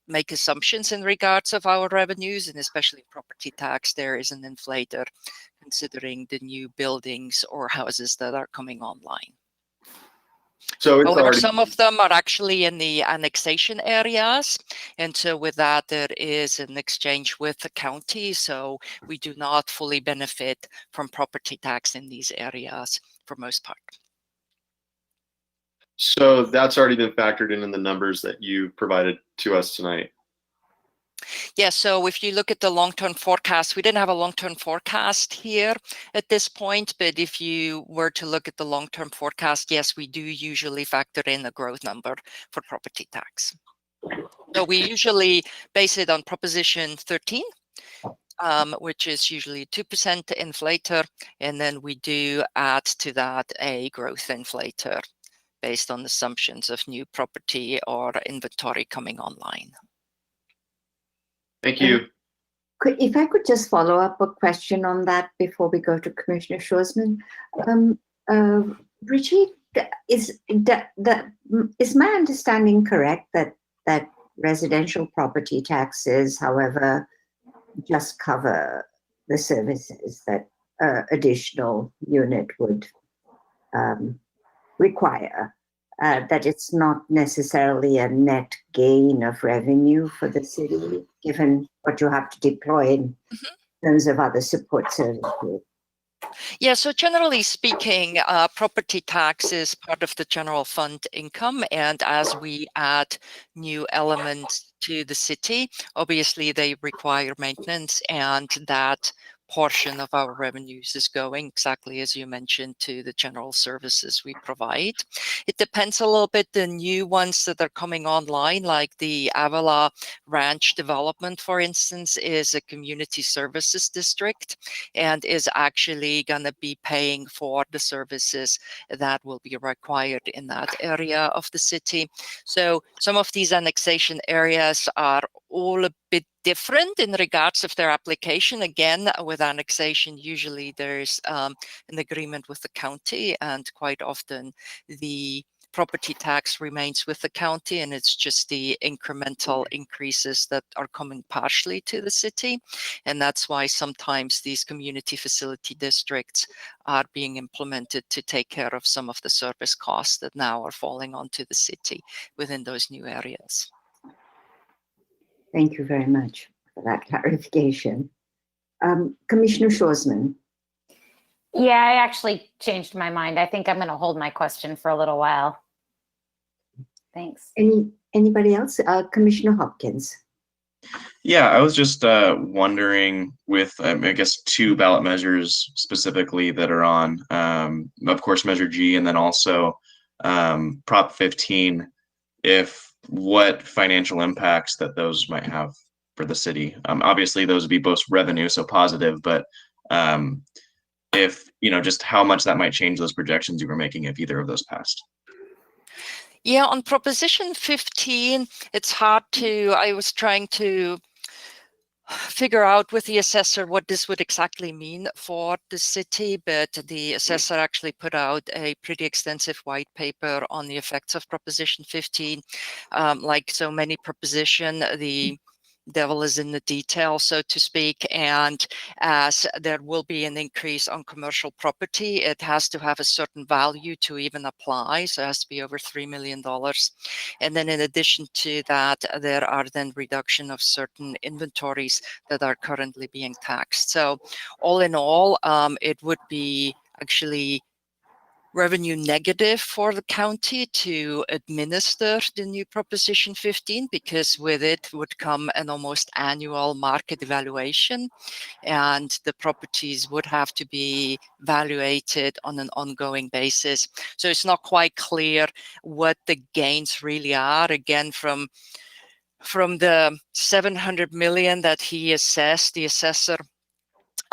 make assumptions in regards of our revenues, and especially property tax, there is an inflator considering the new buildings or houses that are coming online. So it's however, already... some of them are actually in the annexation areas. And so with that, there is an exchange with the county. So we do not fully benefit from property tax in these areas for most part. So that's already been factored in the numbers that you provided to us tonight. Yeah, so if you look at the long-term forecast, we didn't have a long-term forecast here at this point, but if you were to look at the long-term forecast, yes, we do usually factor in a growth number for property tax. So we usually base it on Proposition 13, which is usually 2% inflator, and then we do add to that a growth inflator based on assumptions of new property or inventory coming online. Thank you. If I could just follow up a question on that before we go to Commissioner Schwarzman. Brigitte, is my understanding correct that residential property taxes, however, just cover the services that additional unit would require? That it's not necessarily a net gain of revenue for the city, given what you have to deploy in terms of other support services? Yeah, so generally speaking, property tax is part of the general fund income. And as we add new elements to the city, obviously they require maintenance, and that portion of our revenues is going, exactly as you mentioned, to the general services we provide. It depends a little bit, the new ones that are coming online, like the Avila Ranch development, for instance, is a community services district and is actually going to be paying for the services that will be required in that area of the city. So some of these annexation areas are all a bit different in regards of their application. Again, with annexation, usually there's an agreement with the county, and quite often the property tax remains with the county, and it's just the incremental increases that are coming partially to the city. And that's why sometimes these community facility districts are being implemented to take care of some of the service costs that now are falling onto the city within those new areas. Thank you very much for that clarification. Commissioner Shorsman. Yeah, I actually changed my mind. I think I'm going to hold my question for a little while. Thanks. Anybody else? Commissioner Hopkins. Yeah, I was just wondering with, I guess, two ballot measures specifically that are on, of course, Measure G, and then also Prop 15, if what financial impacts that those might have for the city. Obviously, those would be both revenue, so positive, but if, just how much that might change those projections you were making if either of those passed. Yeah, on Proposition 15, it's hard to, I was trying to figure out with the assessor what this would exactly mean for the city, but the assessor actually put out a pretty extensive white paper on the effects of Proposition 15. Like so many proposition, the devil is in the detail, so to speak, and as there will be an increase on commercial property, it has to have a certain value to even apply, so it has to be over $3 million. And then in addition to that, there are then reduction of certain inventories that are currently being taxed. So all in all, it would be actually revenue negative for the county to administer the new Proposition 15, because with it would come an almost annual market evaluation, and the properties would have to be evaluated on an ongoing basis. So it's not quite clear what the gains really are. Again, from the 700 million that he assessed, the assessor,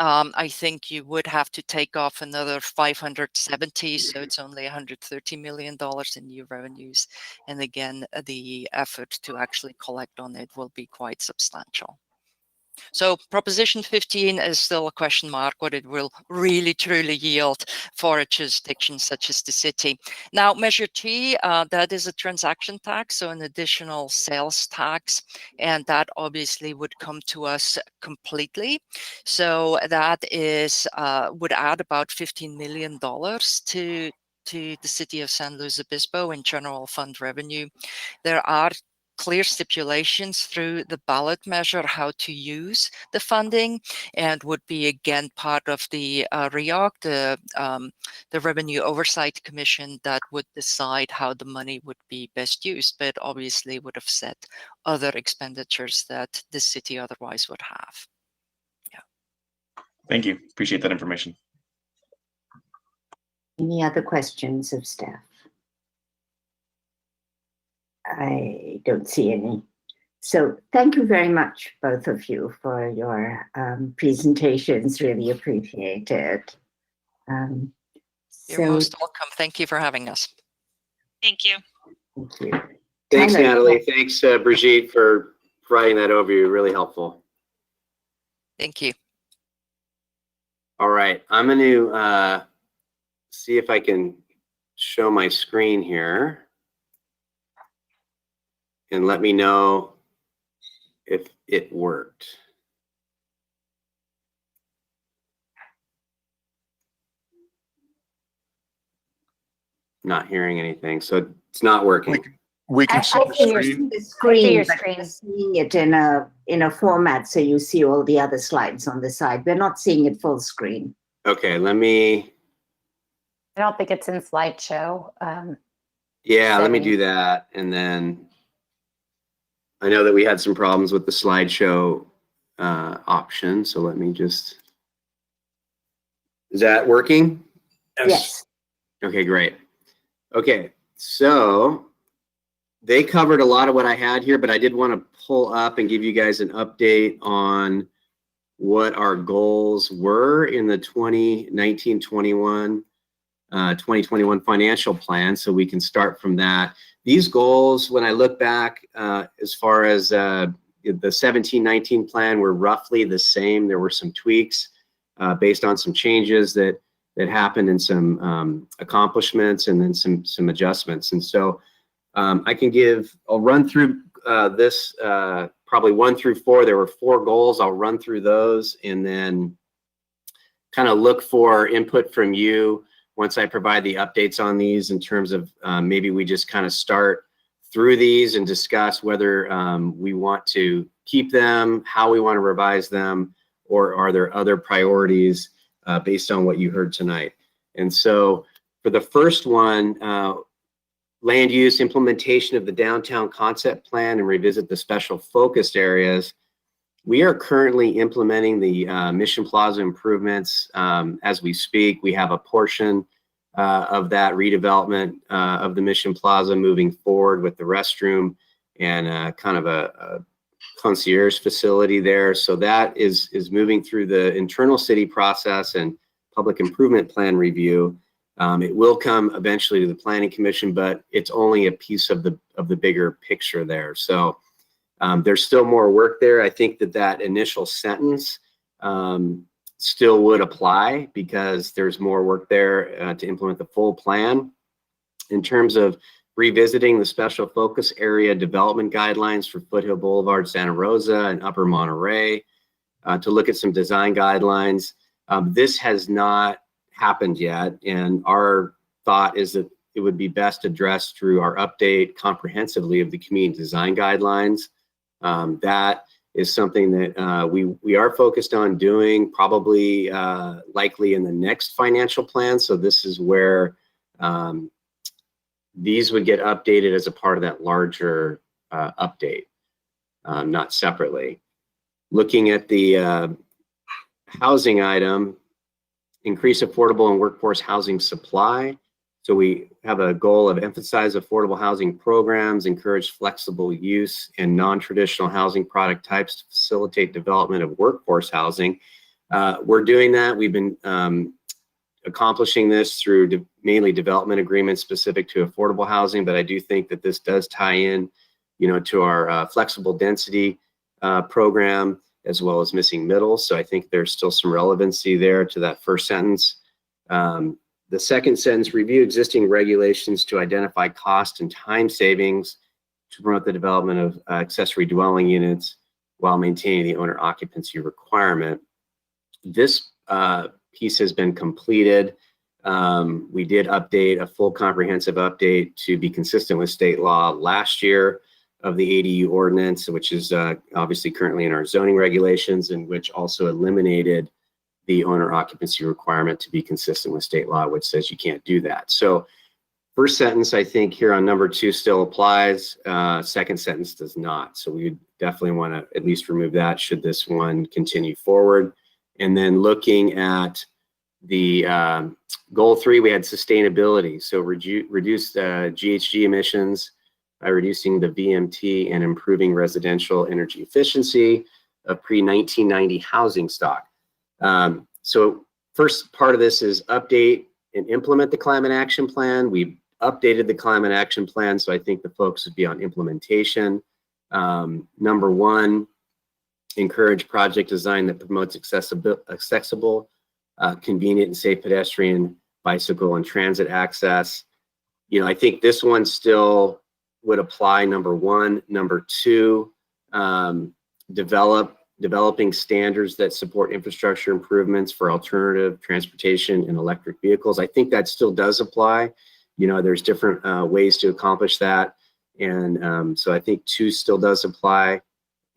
I think you would have to take off another 570, so it's only $130 million in new revenues. And again, the effort to actually collect on it will be quite substantial. So Proposition 15 is still a question mark what it will really truly yield for a jurisdiction such as the city. Now, Measure T, that is a transaction tax, so an additional sales tax, and that obviously would come to us completely. So that is would add about $15 million to the city of San Luis Obispo in general fund revenue. There are clear stipulations through the ballot measure how to use the funding, and would be again part of the REOC, the Revenue Oversight Commission, that would decide how the money would be best used, but obviously would have set other expenditures that the city otherwise would have. Yeah. Thank you. Appreciate that information. Any other questions of staff? I don't see any. So thank you very much, both of you, for your presentations. Really appreciate it. You're most welcome. Thank you for having us. Thank you. Thank you. Thanks, Tyler. Natalie. Thanks, Brigitte, for providing that overview. Really helpful. Thank you. All right, I'm going to see if I can show my screen here. And let me know if it worked. Not hearing anything, so it's not working. We can see the see screen. the screen, your but screen. we're seeing it in a format so you see all the other slides on the side. We're not seeing it full screen. Okay, let me. I don't think it's in slideshow. Yeah, let me settings. do that, and then. I know that we had some problems with the slideshow option, so let me just. Is that working? Yes. Okay, great. Okay, so they covered a lot of what I had here, but I did want to pull up and give you guys an update on what our goals were in the 2019-21, 2021 financial plan, so we can start from that. These goals, when I look back, as far as the 17-19 plan, were roughly the same. There were some tweaks based on some changes that happened, and some accomplishments, and then some adjustments. And so I'll run through this probably 1 through 4. There were 4 goals. I'll run through those and then kind of look for input from you once I provide the updates on these, in terms of maybe we just kind of start through these and discuss whether we want to keep them, how we want to revise them, or are there other priorities based on what you heard tonight? And so for the first one, land use implementation of the downtown concept plan and revisit the special focused areas. We are currently implementing the Mission Plaza improvements as we speak. We have a portion of that redevelopment of the Mission Plaza moving forward with the restroom and kind of a concierge facility there. So that is moving through the internal city process and public improvement plan review. It will come eventually to the Planning Commission, but it's only a piece of the bigger picture there. So there's still more work there. I think that initial sentence still would apply because there's more work there to implement the full plan. In terms of revisiting the special focus area development guidelines for Foothill Boulevard, Santa Rosa, and Upper Monterey, to look at some design guidelines. This has not happened yet, and our thought is that it would be best addressed through our update comprehensively of the community design guidelines. That is something that we are focused on doing, probably likely in the next financial plan. So this is where these would get updated as a part of that larger update, not separately. Looking at the housing item, increase affordable and workforce housing supply. So we have a goal of emphasize affordable housing programs, encourage flexible use and non-traditional housing product types to facilitate development of workforce housing. We're doing that. We've been accomplishing this through mainly development agreements specific to affordable housing, but I do think that this does tie in, to our flexible density program, as well as missing middle. So I think there's still some relevancy there to that first sentence. The second sentence, review existing regulations to identify cost and time savings to promote the development of accessory dwelling units while maintaining the owner occupancy requirement. This piece has been completed. We did update a full comprehensive update to be consistent with state law last year of the ADU ordinance, which is obviously currently in our zoning regulations, and which also eliminated the owner occupancy requirement to be consistent with state law, which says you can't do that. So first sentence, I think here on number 2 still applies. Second sentence does not. So we would definitely want to at least remove that should this one continue forward. And then looking at the goal 3, we had sustainability. So reduce GHG emissions by reducing the VMT and improving residential energy efficiency of pre-1990 housing stock. So first part of this is update and implement the climate action plan. We updated the climate action plan, so I think the focus would be on implementation. Number 1, encourage project design that promotes accessible, convenient and safe pedestrian, bicycle, and transit access. I think this one still would apply, number 1. Number 2, developing standards that support infrastructure improvements for alternative transportation and electric vehicles. I think that still does apply. There's different ways to accomplish that. And so I think 2 still does apply.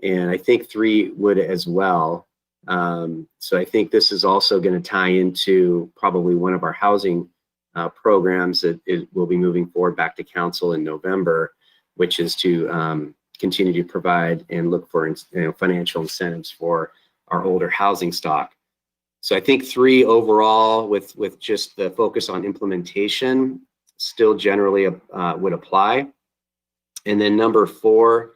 And I think 3 would as well. So I think this is also going to tie into probably one of our housing programs that will be moving forward back to council in November, which is to continue to provide and look for financial incentives for our older housing stock. So I think 3 overall, with just the focus on implementation, still generally would apply. And then number 4,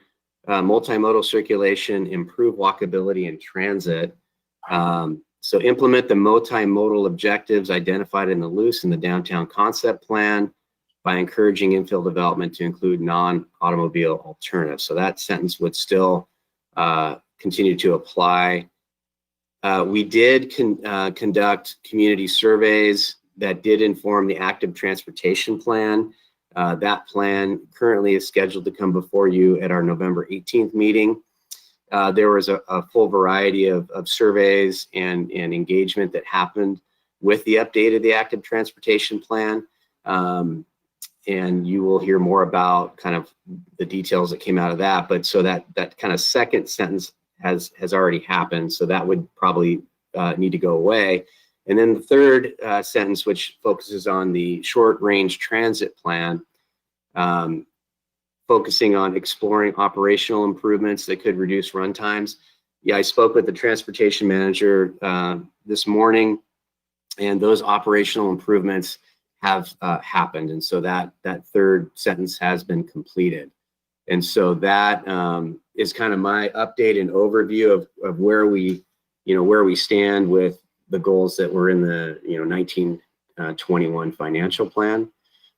multimodal circulation, improve walkability and transit. So implement the multimodal objectives identified in the loose in the downtown concept plan by encouraging infill development to include non-automobile alternatives. So that sentence would still continue to apply. We did conduct community surveys that did inform the active transportation plan. That plan currently is scheduled to come before you at our November 18th meeting. There was a full variety of surveys and engagement that happened with the update of the active transportation plan. and you will hear more about kind of the details that came out of that. But so that kind of second sentence has already happened. So that would probably need to go away. And then the third sentence, which focuses on the short range transit plan, focusing on exploring operational improvements that could reduce run times. Yeah, I spoke with the transportation manager this morning, and those operational improvements have happened. And so that third sentence has been completed. And so that is kind of my update and overview of where we stand with the goals that were in the 1921 financial plan.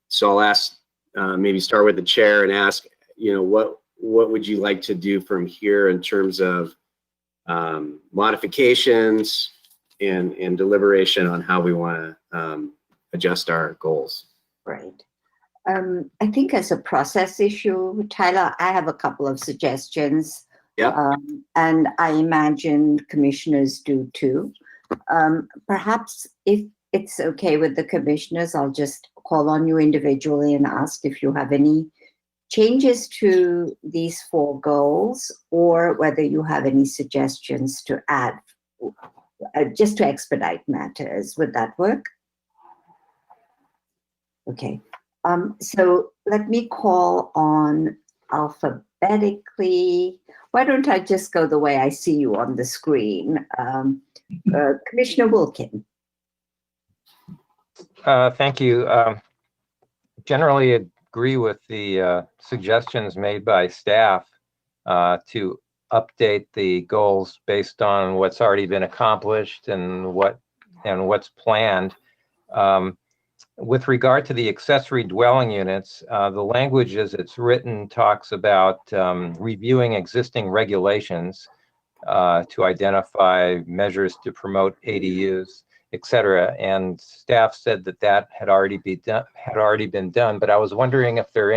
So I'll ask, maybe start with the chair and ask, what would you like to do from here in terms of modifications and deliberation on how we want to adjust our goals? Right. I think as a process issue, Tyler, I have a couple of suggestions. Yeah. And I imagine commissioners do too. Perhaps if it's okay with the commissioners, I'll just call on you individually and ask if you have any changes to these 4 goals, or whether you have any suggestions to add, just to expedite matters. Would that work? Okay. So let me call on alphabetically. Why don't I just go the way I see you on the screen? Commissioner Wilkin. Thank you. Generally agree with the suggestions made by staff to update the goals based on what's already been accomplished and what's planned. With regard to the accessory dwelling units, the language as it's written talks about reviewing existing regulations to identify measures to promote ADUs, et cetera. And staff said that had already been done. But I was wondering if there are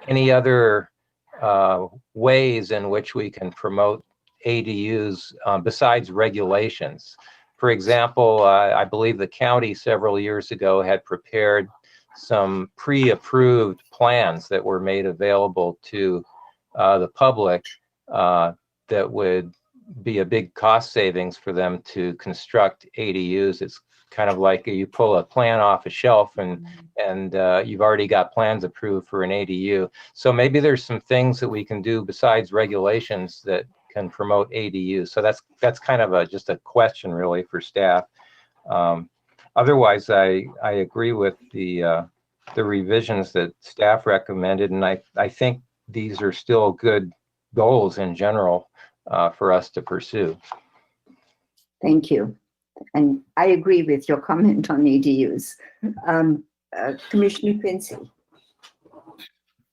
any other ways in which we can promote ADUs besides regulations. For example, I believe the county several years ago had prepared some pre-approved plans that were made available to the public that would be a big cost savings for them to construct ADUs. It's kind of like you pull a plan off a shelf and you've already got plans approved for an ADU. So maybe there's some things that we can do besides regulations that can promote ADUs. So that's kind of just a question really for staff. Otherwise, I agree with the revisions that staff recommended, and I think these are still good goals in general for us to pursue. Thank you. And I agree with your comment on ADUs. Commissioner Quincy.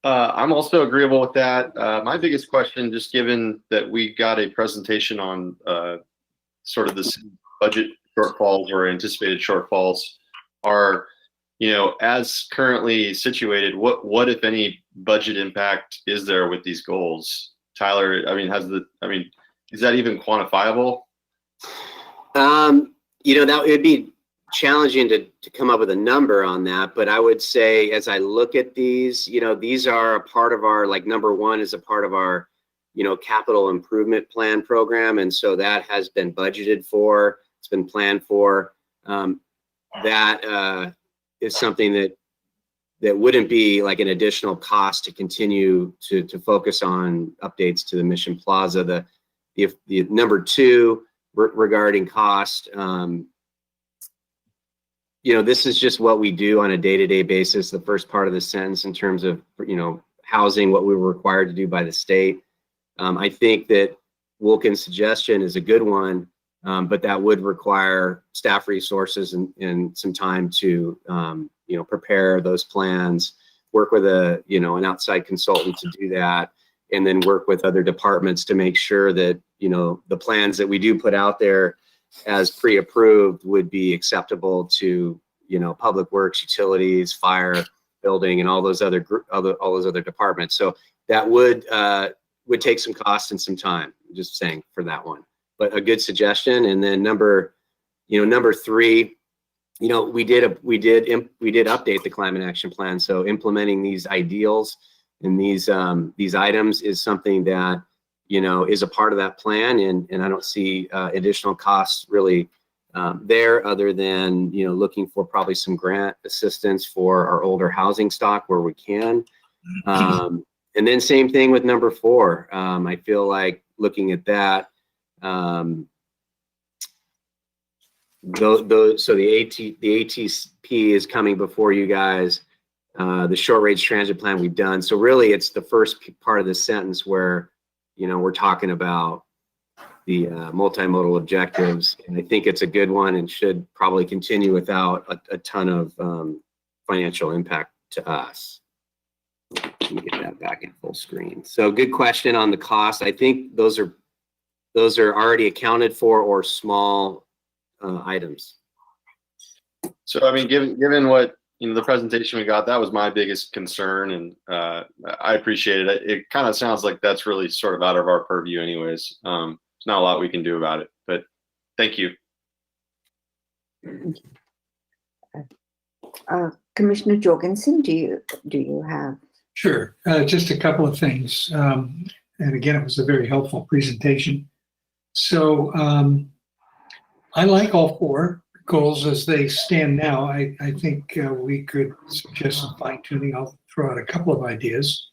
I'm also agreeable with that. My biggest question, just given that we got a presentation on sort of this budget shortfalls or anticipated shortfalls, are, as currently situated, what if any budget impact is there with these goals? Tyler, is that even quantifiable? That would be challenging to come up with a number on that, but I would say as I look at these, these are a part of our, like number 1 is a part of our, capital improvement plan program. And so that has been budgeted for, it's been planned for. That is something that wouldn't be like an additional cost to continue to focus on updates to the Mission Plaza. The number 2 regarding cost, this is just what we do on a day-to-day basis. The first part of the sentence in terms of, housing, what we were required to do by the state. I think that Wilkin's suggestion is a good one, but that would require staff resources and some time to, prepare those plans, work with an outside consultant to do that, and then work with other departments to make sure that, the plans that we do put out there as pre-approved would be acceptable to, public works, utilities, fire, building, and all those other departments. So that would take some cost and some time, just saying, for that one, but a good suggestion. And then number 3, we did update the climate action plan. So implementing these ideals and these items is something that, is a part of that plan. And I don't see additional costs really there, other than, looking for probably some grant assistance for our older housing stock where we can. And then same thing with number 4. I feel like looking at that, so the ATP is coming before you guys. The short range transit plan we've done. So really it's the first part of the sentence where, we're talking about the multimodal objectives. And I think it's a good one and should probably continue without a ton of financial impact to us. Let me get that back in full screen. So good question on the cost. I think those are already accounted for, or small items. So, I mean, given what, the presentation we got, that was my biggest concern, and I appreciate it. It kind of sounds like that's really sort of out of our purview anyways. There's not a lot we can do about it, but thank you. Commissioner Jorgensen, do you have? Sure, just a couple of things. And again, it was a very helpful presentation. So I like all 4 goals as they stand now. I think we could suggest some fine tuning. I'll throw out a couple of ideas.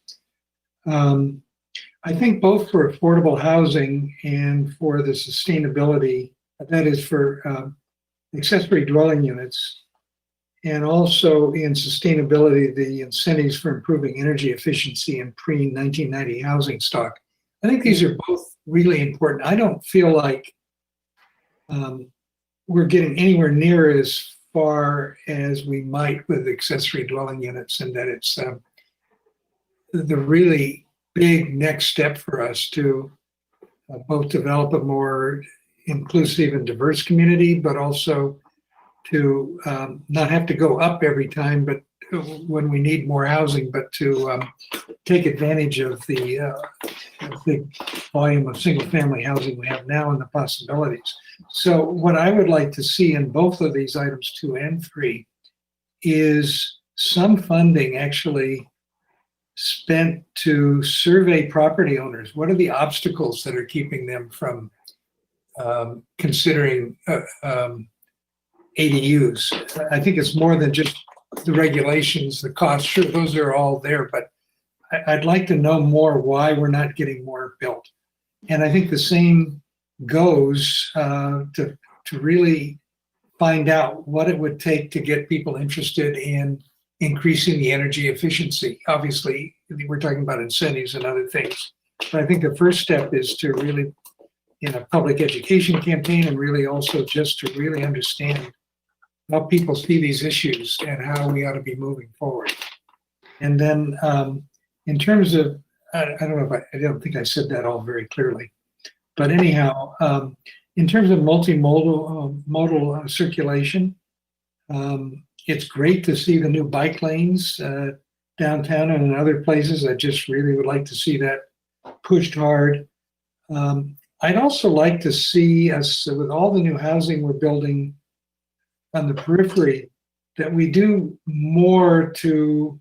I think both for affordable housing and for the sustainability, that is for accessory dwelling units, and also in sustainability, the incentives for improving energy efficiency in pre-1990 housing stock. I think these are both really important. I don't feel like we're getting anywhere near as far as we might with accessory dwelling units, and that it's the really big next step for us to both develop a more inclusive and diverse community, but also to not have to go up every time, but when we need more housing, but to take advantage of the big volume of single family housing we have now and the possibilities. So what I would like to see in both of these items 2 and 3 is some funding actually spent to survey property owners. What are the obstacles that are keeping them from considering ADUs? I think it's more than just the regulations, the costs. Sure, those are all there, but I'd like to know more why we're not getting more built. And I think the same goes to really find out what it would take to get people interested in increasing the energy efficiency. Obviously, we're talking about incentives and other things, but I think the first step is to really, in a public education campaign, and really also just to really understand how people see these issues and how we ought to be moving forward. And then in terms of, I don't think I said that all very clearly, but anyhow, in terms of multimodal circulation, it's great to see the new bike lanes downtown and in other places. I just really would like to see that pushed hard. I'd also like to see us, with all the new housing we're building on the periphery, that we do more to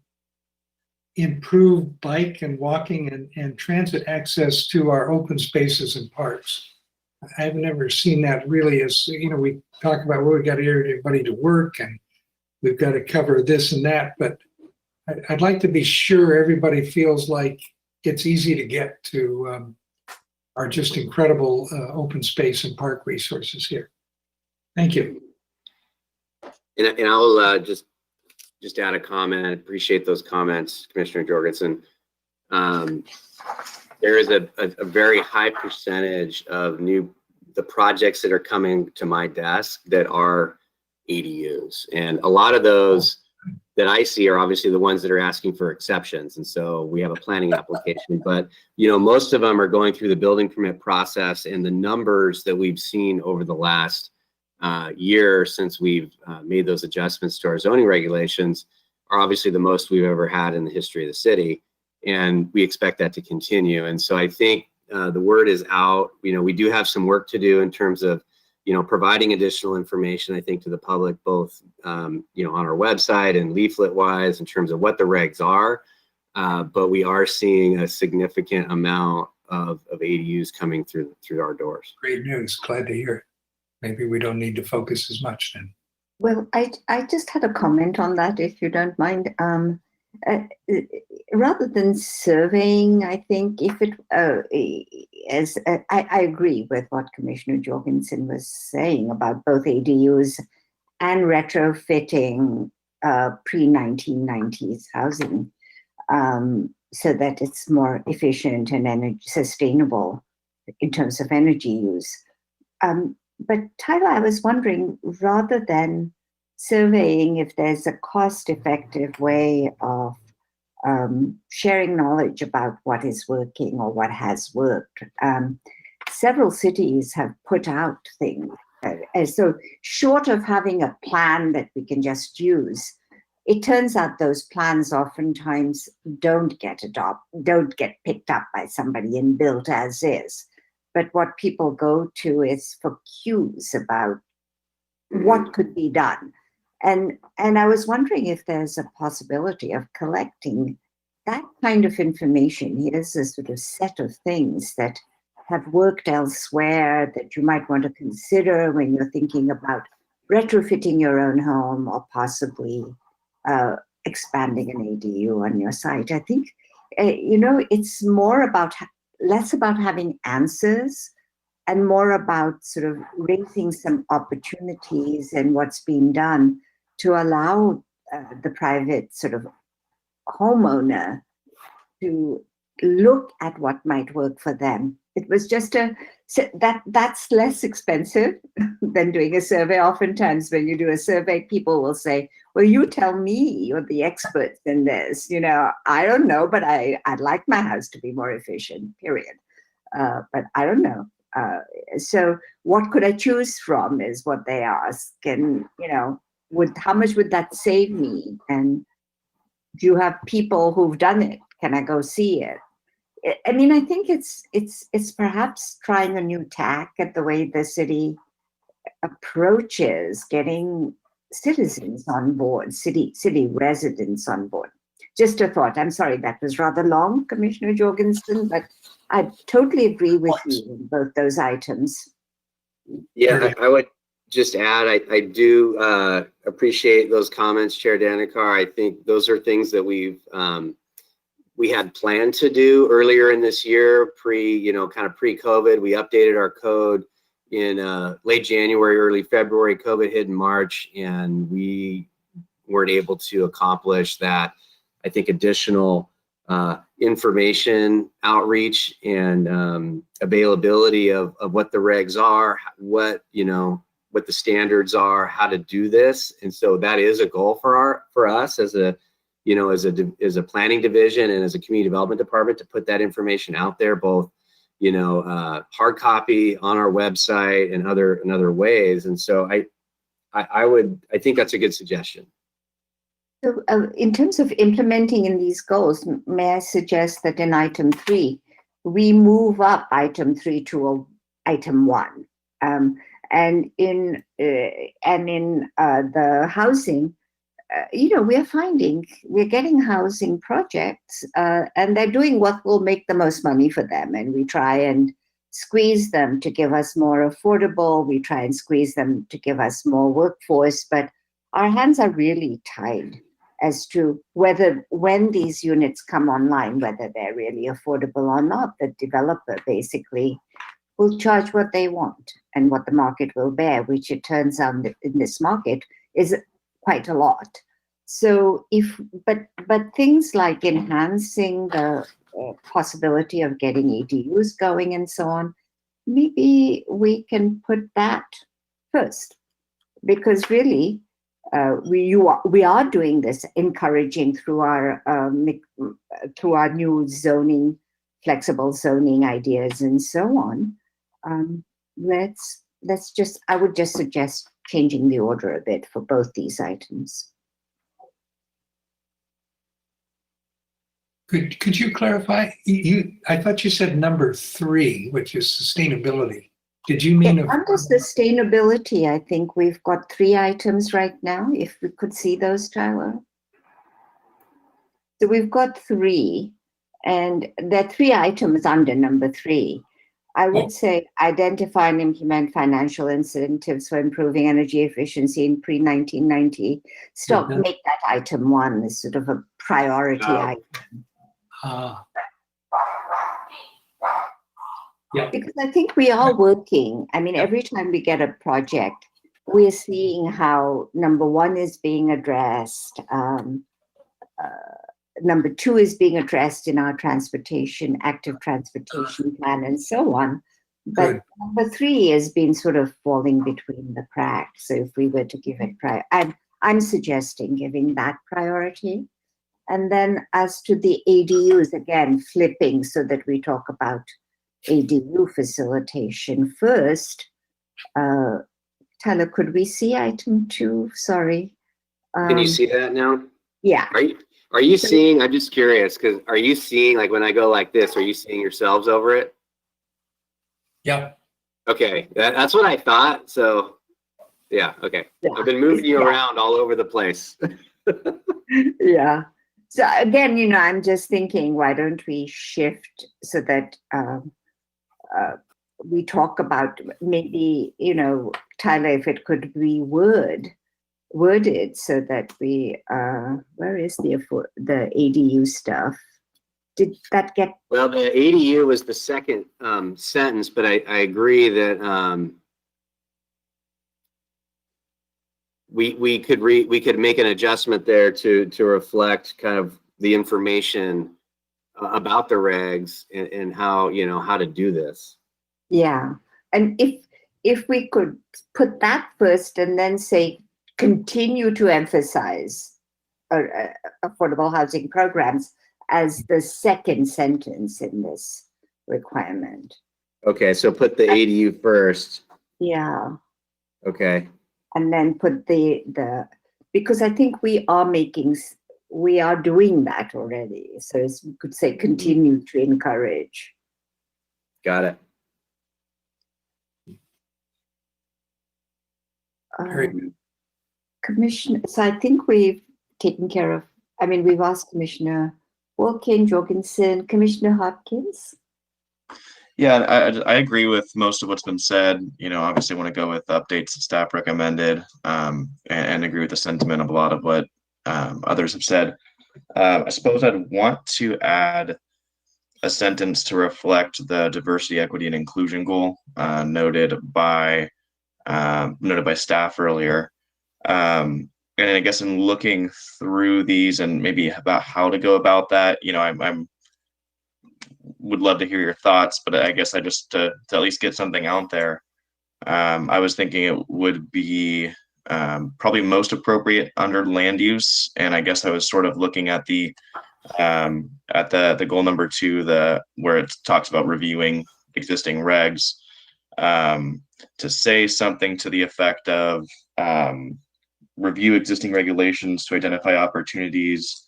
improve bike and walking and transit access to our open spaces and parks. I've never seen that really as, we talk about, well, we got to get everybody to work and we've got to cover this and that, but I'd like to be sure everybody feels like it's easy to get to our just incredible open space and park resources here. Thank you. And I'll just add a comment. I appreciate those comments, Commissioner Jorgensen. There is a very high percentage of the projects that are coming to my desk that are ADUs. And a lot of those that I see are obviously the ones that are asking for exceptions. And so we have a planning application, but most of them are going through the building permit process, and the numbers that we've seen over the last year since we've made those adjustments to our zoning regulations are obviously the most we've ever had in the history of the city. And we expect that to continue. And so I think the word is out. We do have some work to do in terms of providing additional information, I think, to the public, both, on our website and leaflet wise in terms of what the regs are. But we are seeing a significant amount of ADUs coming through our doors. Great news. Glad to hear it. Maybe we don't need to focus as much then. Well, I just had a comment on that, if you don't mind. Rather than surveying, I think if it, I agree with what Commissioner Jorgensen was saying about both ADUs and retrofitting pre-1990s housing, so that it's more efficient and energy sustainable in terms of energy use. But Tyler, I was wondering, rather than surveying if there's a cost-effective way of sharing knowledge about what is working or what has worked, several cities have put out things. So short of having a plan that we can just use, it turns out those plans oftentimes don't get picked up by somebody and built as is. But what people go to is for cues about what could be done. And I was wondering if there's a possibility of collecting that kind of information. Here's a sort of set of things that have worked elsewhere that you might want to consider when you're thinking about retrofitting your own home or possibly expanding an ADU on your site. I think, it's less about having answers and more about sort of raising some opportunities and what's being done to allow the private sort of homeowner to look at what might work for them. It was just that's less expensive than doing a survey. Oftentimes when you do a survey, people will say, well, you tell me, you're the experts in this. I don't know, but I'd like my house to be more efficient, period. But I don't know. So what could I choose from is what they ask. And, how much would that save me? And do you have people who've done it? Can I go see it? I mean, I think it's perhaps trying a new tack at the way the city approaches getting citizens on board, city residents on board. Just a thought. I'm sorry, that was rather long, Commissioner Jorgensen, but I totally agree with you in both those items. Yeah, I would just add, I do appreciate those comments, Chair Danikar. I think those are things that we had planned to do earlier in this year, pre-COVID. We updated our code in late January, early February. COVID hit in March, and we weren't able to accomplish that. I think additional information outreach and availability of what the regs are, what the standards are, how to do this. And so that is a goal for us as a planning division and as a community development department, to put that information out there, both hard copy on our website and other ways. And so I think that's a good suggestion. So in terms of implementing in these goals, may I suggest that in item 3, we move up item 3 to item 1. And in the housing, we're getting housing projects and they're doing what will make the most money for them. And we try and squeeze them to give us more affordable. We try and squeeze them to give us more workforce, but our hands are really tied as to when these units come online, whether they're really affordable or not. The developer basically will charge what they want and what the market will bear, which it turns out in this market is quite a lot. So but things like enhancing the possibility of getting ADUs going and so on, maybe we can put that first, because really we are doing this, encouraging through our new zoning, flexible zoning ideas and so on. I would just suggest changing the order a bit for both these items. Could you clarify? I thought you said number 3, which is sustainability. Did you mean? Under sustainability, I think we've got 3 items right now. If we could see those, Tyler. So we've got 3, and there are 3 items under number 3. I would say identify and implement financial incentives for improving energy efficiency in pre-1990. Stop, make that item 1 as sort of a priority item. Yeah. Because I think we are working. I mean, every time we get a project, we're seeing how number 1 is being addressed. Number 2 is being addressed in our transportation, active transportation plan, and so on. But number 3 has been sort of falling between the cracks. So if we were to give it I'm suggesting giving that priority. And then as to the ADUs, again, flipping so that we talk about ADU facilitation first. Tyler, could we see item 2? Sorry. Can you see that now? Yeah. Are you seeing, I'm just curious, because are you seeing, like when I go like this, are you seeing yourselves over it? Yeah. Okay, that's what I thought. So yeah, okay. Yeah. I've been moving you around all over the place. Yeah. So again, you know, I'm just thinking, why don't we shift so that we talk about maybe, you know, Tyler, if it could be worded so that we, where is the ADU stuff? Did that get? Well, the ADU was the second sentence, but I agree that we could make an adjustment there to reflect kind of the information about the regs and how, you know, how to do this. Yeah, and if we could put that first and then say continue to emphasize affordable housing programs as the second sentence in this requirement. Okay, so put the ADU first. Yeah. Okay. And then put the because I think we are doing that already. So we could say continue to encourage. Got it. Commissioner, so I think we've taken care of, I mean, we've asked Commissioner Wilkin, Jorgensen, Commissioner Hopkins. Yeah, I agree with most of what's been said. You know, obviously want to go with updates that staff recommended, and agree with the sentiment of a lot of what others have said. I suppose I'd want to add a sentence to reflect the diversity, equity, and inclusion goal noted by staff earlier. And I guess in looking through these and maybe about how to go about that, you know, I'm would love to hear your thoughts, but I guess I just to at least get something out there. I was thinking it would be probably most appropriate under land use, and I guess I was sort of looking at the goal number 2, where it talks about reviewing existing regs, to say something to the effect of review existing regulations to identify opportunities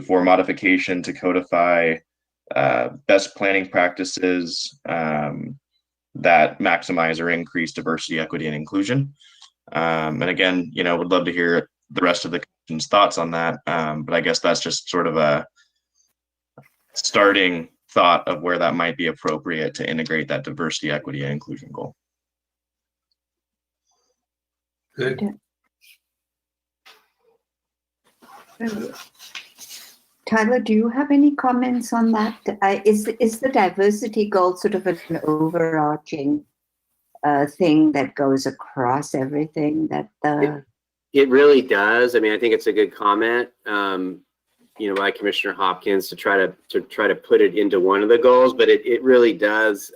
for modification to codify best planning practices that maximize or increase diversity, equity, and inclusion. And again, you know, would love to hear the rest of the commission's thoughts on that. But I guess that's just sort of a starting thought of where that might be appropriate to integrate that diversity, equity, and inclusion goal. Good. Tyler, do you have any comments on that? Is the diversity goal sort of an overarching thing that goes across everything that It really does. I mean, I think it's a good comment, you know, by Commissioner Hopkins to try to put it into one of the goals, but it really does.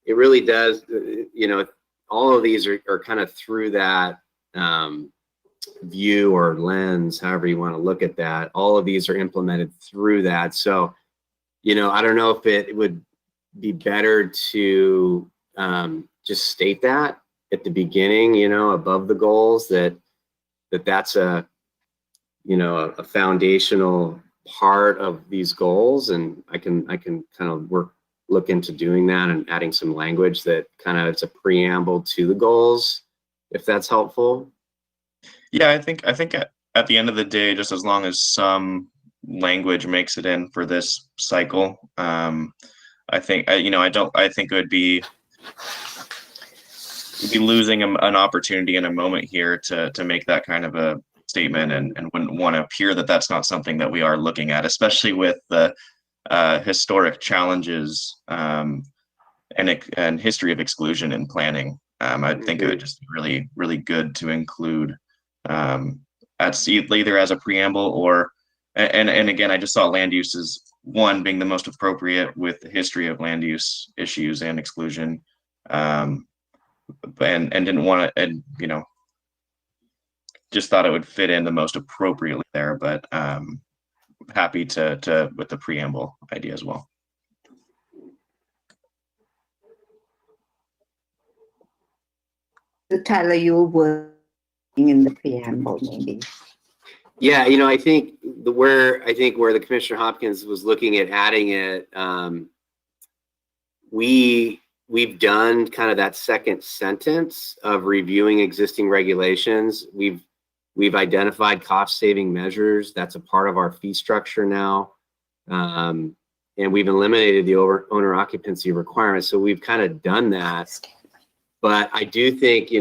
It really does. You know, all of these are kind of through that view or lens, however you want to look at that. All of these are implemented through that. So, you know, I don't know if it would be better to just state that at the beginning, you know, above the goals, that's a, you know, a foundational part of these goals, and I can kind of work look into doing that and adding some language that kind of it's a preamble to the goals, if that's helpful. Yeah, I think at the end of the day, just as long as some language makes it in for this cycle, I think I think it would be losing an opportunity in a moment here to make that kind of a statement, and wouldn't want to appear that that's not something that we are looking at, especially with the historic challenges and history of exclusion in planning. I think it would just be really, really good to include either as a preamble or, and again, I just saw land use as one being the most appropriate with the history of land use issues and exclusion, and didn't want to, and just thought it would fit in the most appropriately there, but happy to with the preamble idea as well. So Tyler, you were in the preamble, maybe. Yeah, I think where the Commissioner Hopkins was looking at adding it, we've done kind of that second sentence of reviewing existing regulations. We've identified cost-saving measures. That's a part of our fee structure now, and we've eliminated the owner occupancy requirement. So we've kind of done that. But I do think,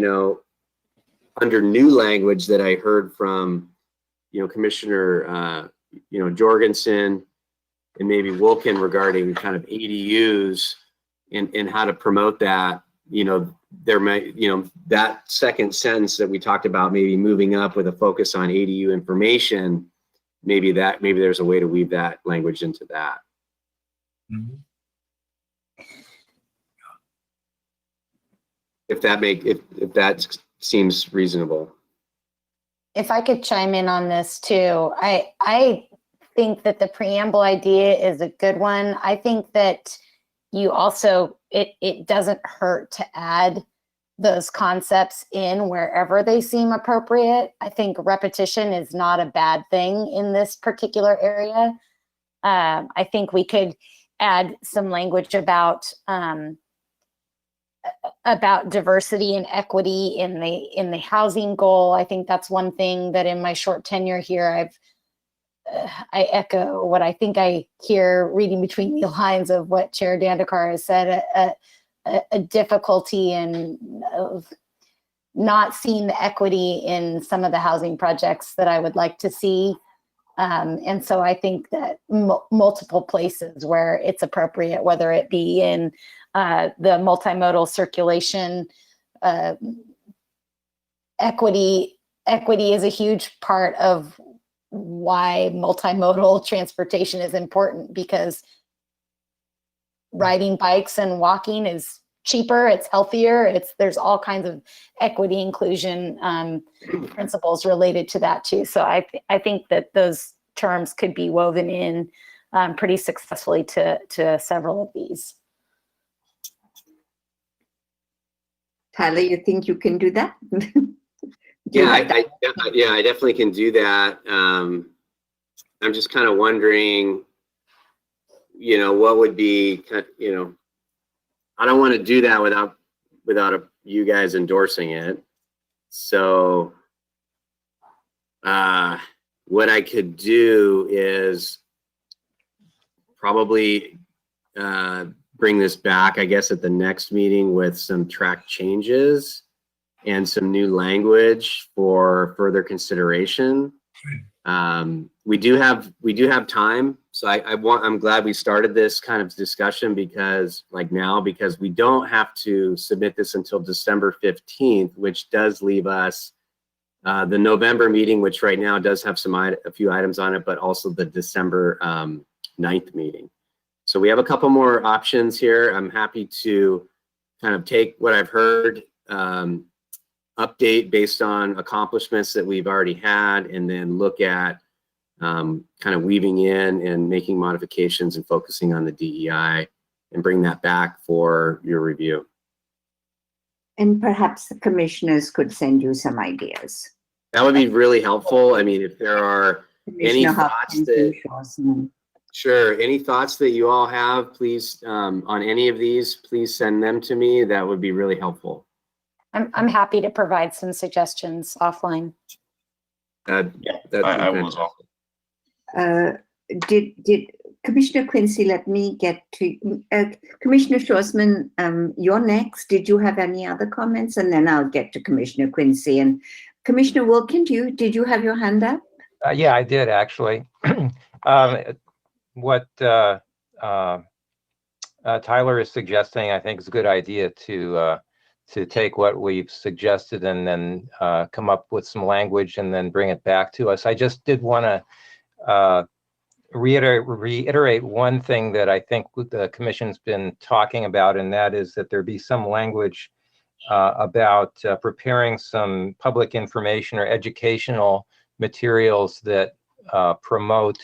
under new language that I heard from, Commissioner, Jorgensen and maybe Wilkin regarding kind of ADUs and how to promote that, there might, that second sentence that we talked about, maybe moving up with a focus on ADU information, maybe there's a way to weave that language into that. Mhm. If that seems reasonable. If I could chime in on this too, I think that the preamble idea is a good one. I think that you also, it doesn't hurt to add those concepts in wherever they seem appropriate. I think repetition is not a bad thing in this particular area. I think we could add some language about diversity and equity in the housing goal. I think that's one thing that in my short tenure here, I echo what I think I hear reading between the lines of what Chair Dandekar has said, a difficulty in not seeing the equity in some of the housing projects that I would like to see. And so I think that multiple places where it's appropriate, whether it be in the multimodal circulation, equity is a huge part of why multimodal transportation is important, because riding bikes and walking is cheaper, it's healthier, there's all kinds of equity inclusion principles related to that too. So I think that those terms could be woven in pretty successfully to several of these. Tyler, you think you can do that? I definitely can do that. I'm just kind of wondering, what would be, I don't want to do that without you guys endorsing it. So what I could do is probably bring this back, I guess, at the next meeting with some track changes and some new language for further consideration. We do have time, so I'm glad we started this kind of discussion because we don't have to submit this until December 15th, which does leave us the November meeting, which right now does have a few items on it, but also the December 9th meeting. So we have a couple more options here. I'm happy to kind of take what I've heard, update based on accomplishments that we've already had, and then look at kind of weaving in and making modifications and focusing on the DEI and bring that back for your review. And perhaps the commissioners could send you some ideas. That would be really helpful. I mean, if there are any Commissioner thoughts Hopkins, that, Shawson. Sure. Any thoughts that you all have, please, on any of these, please send them to me. That would be really helpful. I'm happy to provide some suggestions offline. That'd be I will as well. Did Commissioner Quincy, let me get to Commissioner Schwarzman, you're next. Did you have any other comments? And then I'll get to Commissioner Quincy. And Commissioner Wilkin, did you have your hand up? Yeah, I did actually. What Tyler is suggesting, I think, is a good idea to take what we've suggested and then come up with some language and then bring it back to us. I just did want to reiterate one thing that I think the Commission's been talking about, and that is that there be some language about preparing some public information or educational materials that promote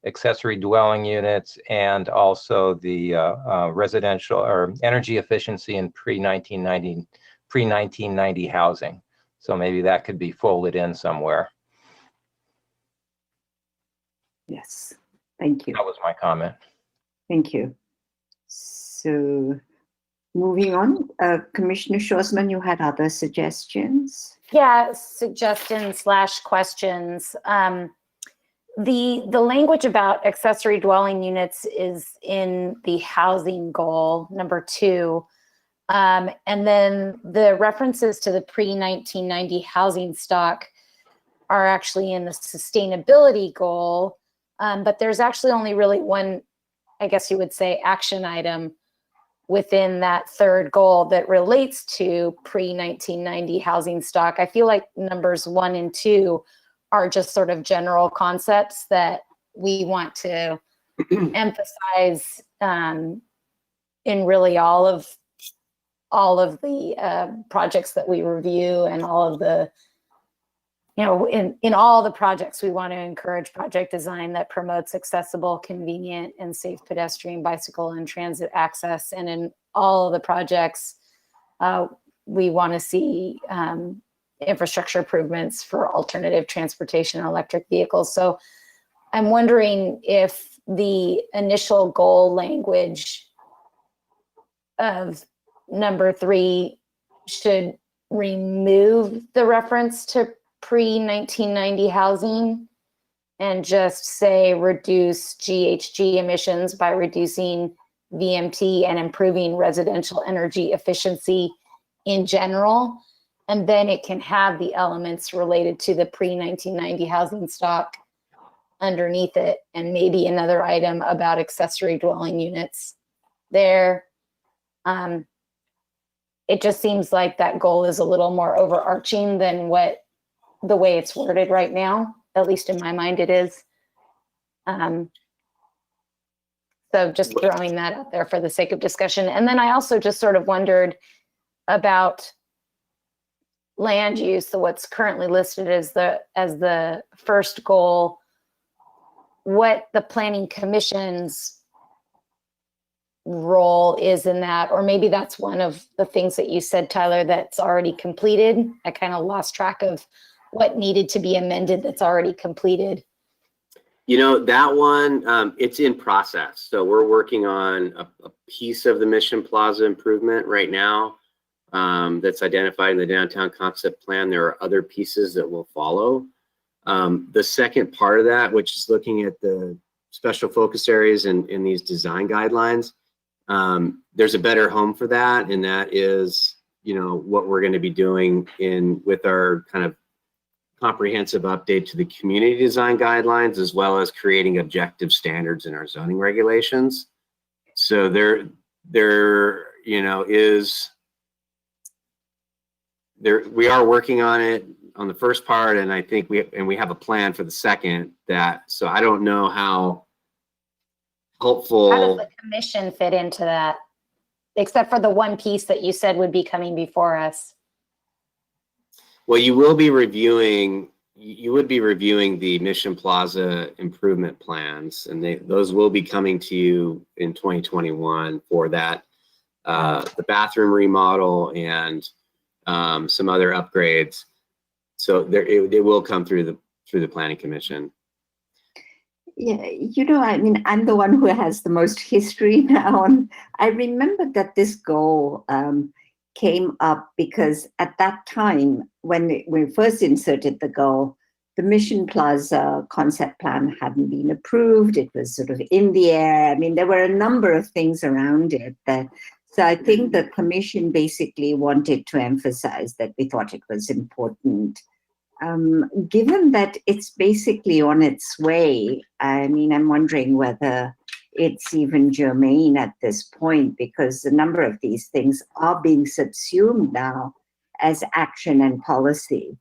accessory dwelling units and also the residential or energy efficiency in pre-1990 housing. So maybe that could be folded in somewhere. Yes, thank you. That was my comment. Thank you. So moving on, Commissioner Schwarzman, you had other suggestions? Yeah, suggestions / questions. The language about accessory dwelling units is in the housing goal, number 2. And then the references to the pre-1990 housing stock are actually in the sustainability goal. But there's actually only really one, I guess you would say, action item within that 3rd goal that relates to pre-1990 housing stock. I feel like numbers 1 and 2 are just sort of general concepts that we want to emphasize in really all of the projects that we review, and all of the, in all the projects, we want to encourage project design that promotes accessible, convenient, and safe pedestrian, bicycle, and transit access. And in all of the projects, we want to see infrastructure improvements for alternative transportation and electric vehicles. So I'm wondering if the initial goal language of number 3 should remove the reference to pre-1990 housing and just say reduce GHG emissions by reducing VMT and improving residential energy efficiency in general. And then it can have the elements related to the pre-1990 housing stock underneath it, and maybe another item about accessory dwelling units there. It just seems like that goal is a little more overarching than the way it's worded right now. At least in my mind it is. So just throwing that out there for the sake of discussion. And then I also just sort of wondered about land use, so what's currently listed as the first goal, what the Planning Commission's role is in that, or maybe that's one of the things that you said, Tyler, that's already completed. I kind of lost track of what needed to be amended that's already completed. That one, it's in process. So we're working on a piece of the Mission Plaza improvement right now. That's identified in the downtown concept plan. There are other pieces that will follow. The second part of that, which is looking at the special focus areas in these design guidelines, there's a better home for that, and that is, what we're going to be doing with our kind of comprehensive update to the community design guidelines, as well as creating objective standards in our zoning regulations. So we are working on it on the first part, and I think we have a plan for the second. So I don't know how helpful. How does the commission fit into that, except for the one piece that you said would be coming before us? Well, you would be reviewing the Mission Plaza improvement plans, and those will be coming to you in 2021 for that, the bathroom remodel and some other upgrades. So it will come through the Planning Commission. Yeah, I mean, I'm the one who has the most history now. And I remember that this goal came up because at that time, when we first inserted the goal, the Mission Plaza concept plan hadn't been approved. It was sort of in the air. I mean, there were a number of things around it so I think the commission basically wanted to emphasize that we thought it was important. Given that it's basically on its way, I mean, I'm wondering whether it's even germane at this point, because a number of these things are being subsumed now as action and policy.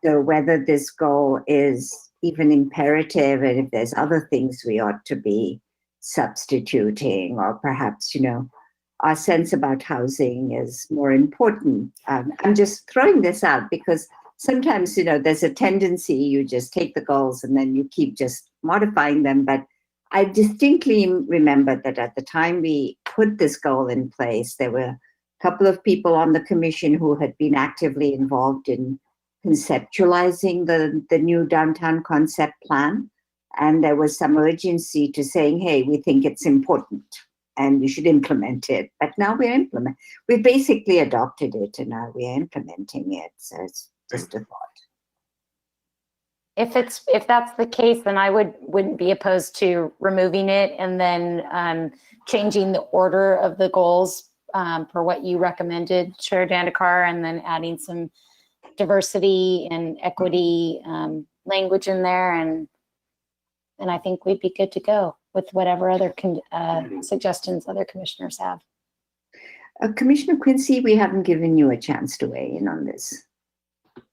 So whether this goal is even imperative, and if there's other things we ought to be substituting, or perhaps, our sense about housing is more important. I'm just throwing this out because sometimes, there's a tendency you just take the goals and then you keep just modifying them. But I distinctly remember that at the time we put this goal in place, there were a couple of people on the commission who had been actively involved in conceptualizing the new downtown concept plan. And there was some urgency to saying, hey, we think it's important and we should implement it. But now we basically adopted it and now we're implementing it. So it's just a thought. If that's the case, then I wouldn't be opposed to removing it and then changing the order of the goals for what you recommended, Chair Dandekar, and then adding some diversity and equity language in there, and I think we'd be good to go with whatever other suggestions other commissioners have. Commissioner Quincy, we haven't given you a chance to weigh in on this.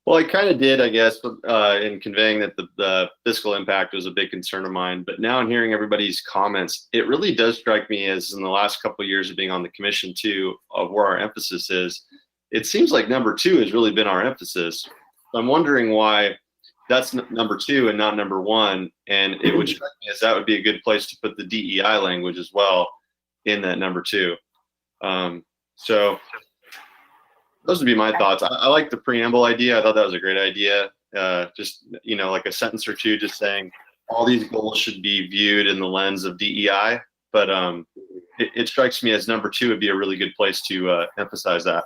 Well, I kind of did, I guess, in conveying that the fiscal impact was a big concern of mine. But now in hearing everybody's comments, it really does strike me as in the last couple of years of being on the commission too, of where our emphasis is. It seems like number 2 has really been our emphasis. I'm wondering why that's number 2 and not number 1. And it would strike me as that would be a good place to put the DEI language as well in that number 2. So those would be my thoughts. I like the preamble idea. I thought that was a great idea. Just, like a sentence or two, just saying all these goals should be viewed in the lens of DEI. But it strikes me as number 2 would be a really good place to emphasize that.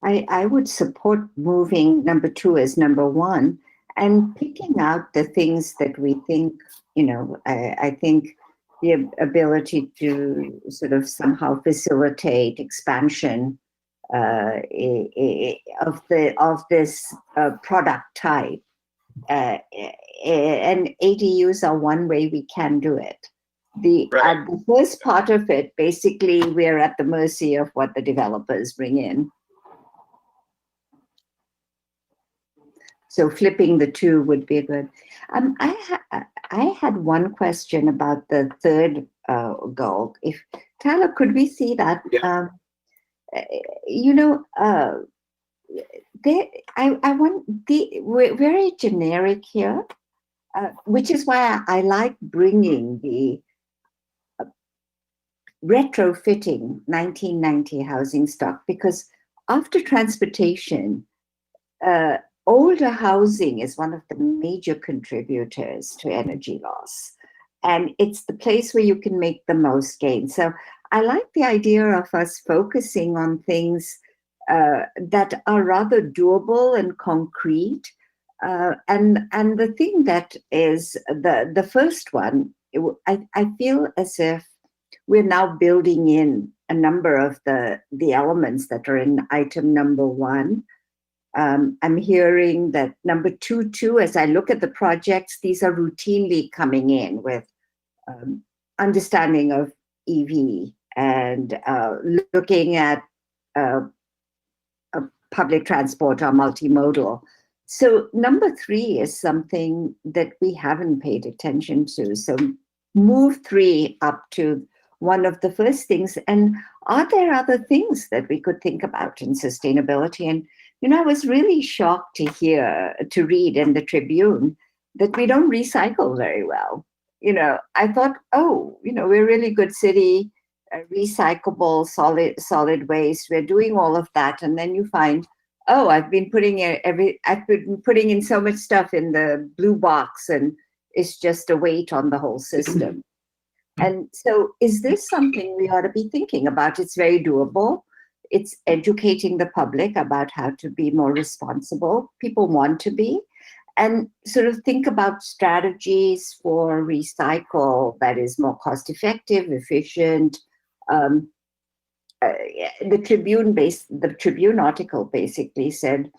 I would support moving number 2 as number 1 and picking out the things that we think, I think the ability to sort of somehow facilitate expansion of this product type. And ADUs are one way we can do it. The first part of it, basically, we're at the mercy of what the developers bring in. So flipping the 2 would be good. I had one question about the third goal. If Tyler, could we see that? Yeah. We're very generic here, which is why I like bringing the retrofitting 1990 housing stock, because after transportation, older housing is one of the major contributors to energy loss. And it's the place where you can make the most gain. So I like the idea of us focusing on things that are rather doable and concrete. And the thing that is the first one, I feel as if we're now building in a number of the elements that are in item number 1. I'm hearing that number 2 too, as I look at the projects, these are routinely coming in with understanding of EV and looking at public transport or multimodal. So number 3 is something that we haven't paid attention to. So move 3 up to one of the first things. And are there other things that we could think about in sustainability? And I was really shocked to read in the Tribune that we don't recycle very well. I thought, we're a really good city, recyclable, solid waste. We're doing all of that, and then you find, I've been putting in so much stuff in the blue box, and is just a weight on the whole system. And so is this something we ought to be thinking about? It's very doable. It's educating the public about how to be more responsible. People want to be. And sort of think about strategies for recycle that is more cost effective, efficient. The Tribune article basically said,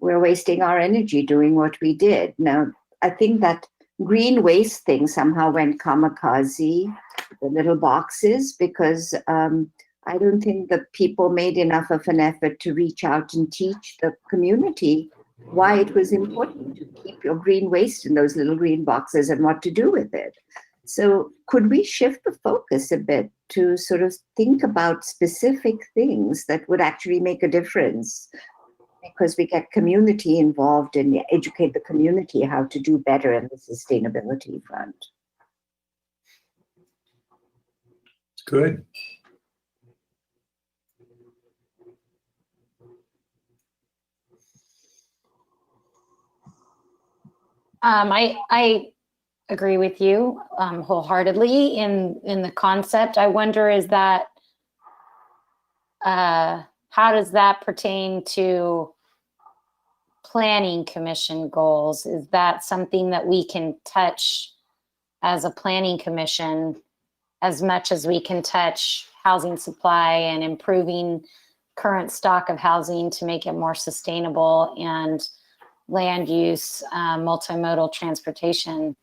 we're wasting our energy doing what we did. Now, I think that green waste thing somehow went kamikaze, the little boxes, because I don't think the people made enough of an effort to reach out and teach the community why it was important to keep your green waste in those little green boxes and what to do with it. So could we shift the focus a bit to sort of think about specific things that would actually make a difference? Because we get community involved and educate the community how to do better in the sustainability front. Good. I agree with you wholeheartedly in the concept. I wonder, is that how does that pertain to planning commission goals? Is that something that we can touch as a planning commission as much as we can touch housing supply and improving current stock of housing to make it more sustainable, and land use, multimodal transportation?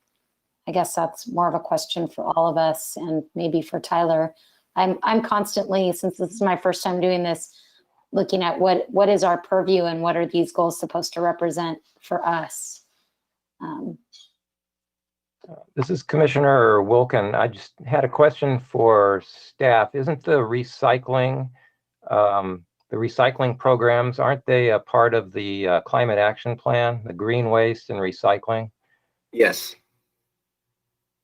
I guess that's more of a question for all of us, and maybe for Tyler. I'm constantly, since this is my first time doing this, looking at what is our purview and what are these goals supposed to represent for us. This is Commissioner Wilkin. I just had a question for staff. Isn't the recycling programs, aren't they a part of the climate action plan, the green waste and recycling? Yes.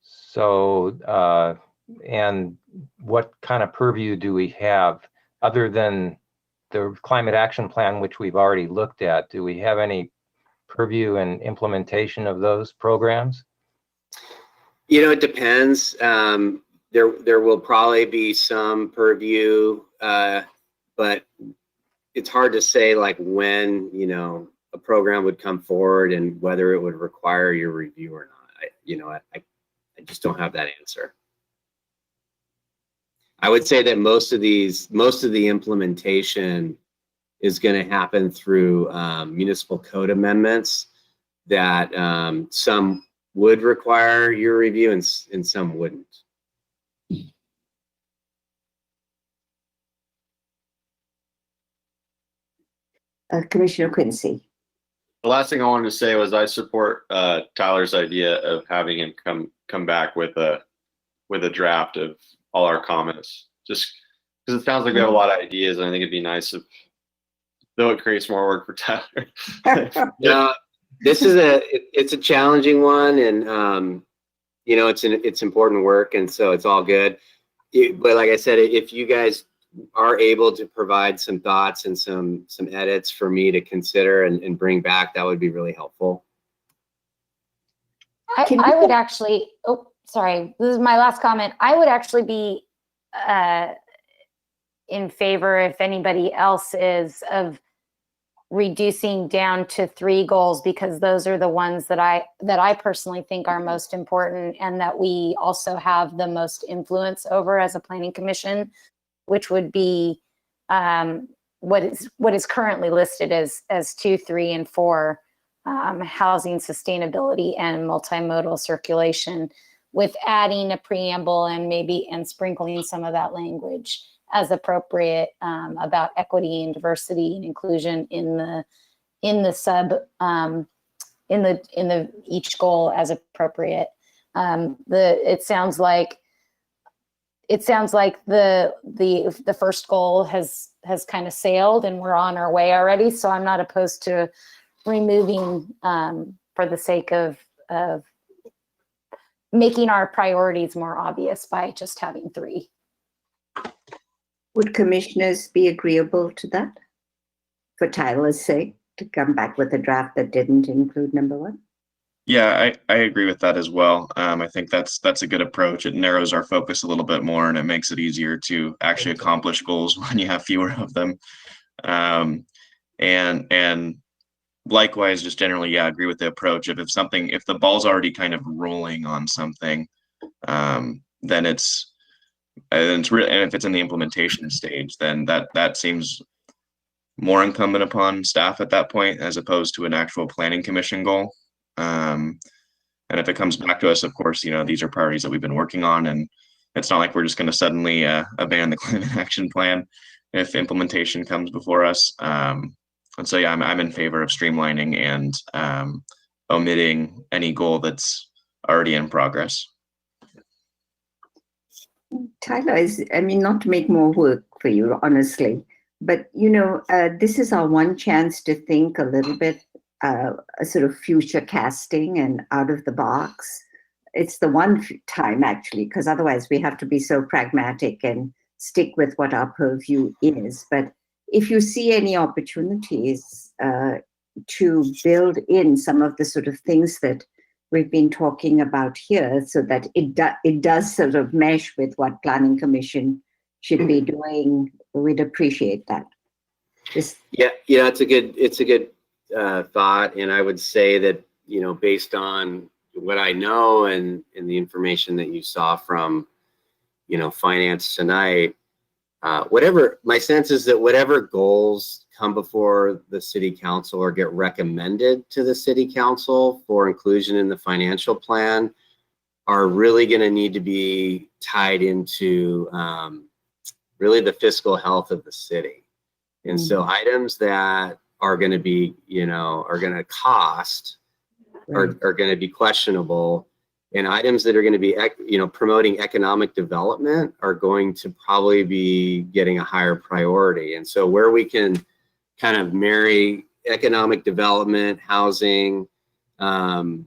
So, and what kind of purview do we have other than the climate action plan, which we've already looked at? Do we have any purview and implementation of those programs? You know, it depends. There will probably be some purview, but it's hard to say like when, you know, a program would come forward and whether it would require your review or not. I just don't have that answer. I would say that most of the implementation is going to happen through municipal code amendments that some would require your review and some wouldn't. Commissioner Quincy. The last thing I wanted to say was I support Tyler's idea of having him come back with a draft of all our comments, just because it sounds like we have a lot of ideas, and I think it'd be nice if, though it creates more work for Tyler. Yeah, this is it's a challenging one, and you know, it's important work, and so it's all good. But like I said, if you guys are able to provide some thoughts and some edits for me to consider and bring back, that would be really helpful. I would actually, oh, sorry, this is my last comment. I would actually be in favor, if anybody else is, of reducing down to 3 goals, because those are the ones that I personally think are most important and that we also have the most influence over as a planning commission, which would be what is currently listed as 2, 3, and 4, housing sustainability and multimodal circulation, with adding a preamble and sprinkling some of that language as appropriate about equity and diversity and inclusion in the sub in the each goal as appropriate. It sounds like the first goal has kind of sailed and we're on our way already. So I'm not opposed to removing for the sake of making our priorities more obvious by just having 3. Would commissioners be agreeable to that? For Tyler's sake, to come back with a draft that didn't include number 1? Yeah, I agree with that as well. I think that's a good approach. It narrows our focus a little bit more, and it makes it easier to actually accomplish goals when you have fewer of them. And likewise, just generally, yeah, I agree with the approach of if the ball's already kind of rolling on something, then it's really, and if it's in the implementation stage, then that seems more incumbent upon staff at that point as opposed to an actual planning commission goal. And if it comes back to us, of course, these are priorities that we've been working on, and it's not like we're just going to suddenly abandon the climate action plan if implementation comes before us. And so, yeah, I'm in favor of streamlining and omitting any goal that's already in progress. Tyler, not to make more work for you, honestly, but, this is our one chance to think a little bit, a sort of future casting and out of the box. It's the one time, actually, because otherwise we have to be so pragmatic and stick with what our purview is. But if you see any opportunities to build in some of the sort of things that we've been talking about here, so that it does sort of mesh with what Planning Commission should be doing, we'd appreciate that. Yeah, it's a good thought, and I would say that based on what I know and the information that you saw from finance tonight, my sense is that whatever goals come before the city council or get recommended to the city council for inclusion in the financial plan are really going to need to be tied into really the fiscal health of the city. And so items that are going to be, are going to cost, are going to be questionable, and items that are going to be, promoting economic development are going to probably be getting a higher priority. And so where we can kind of marry economic development, housing, and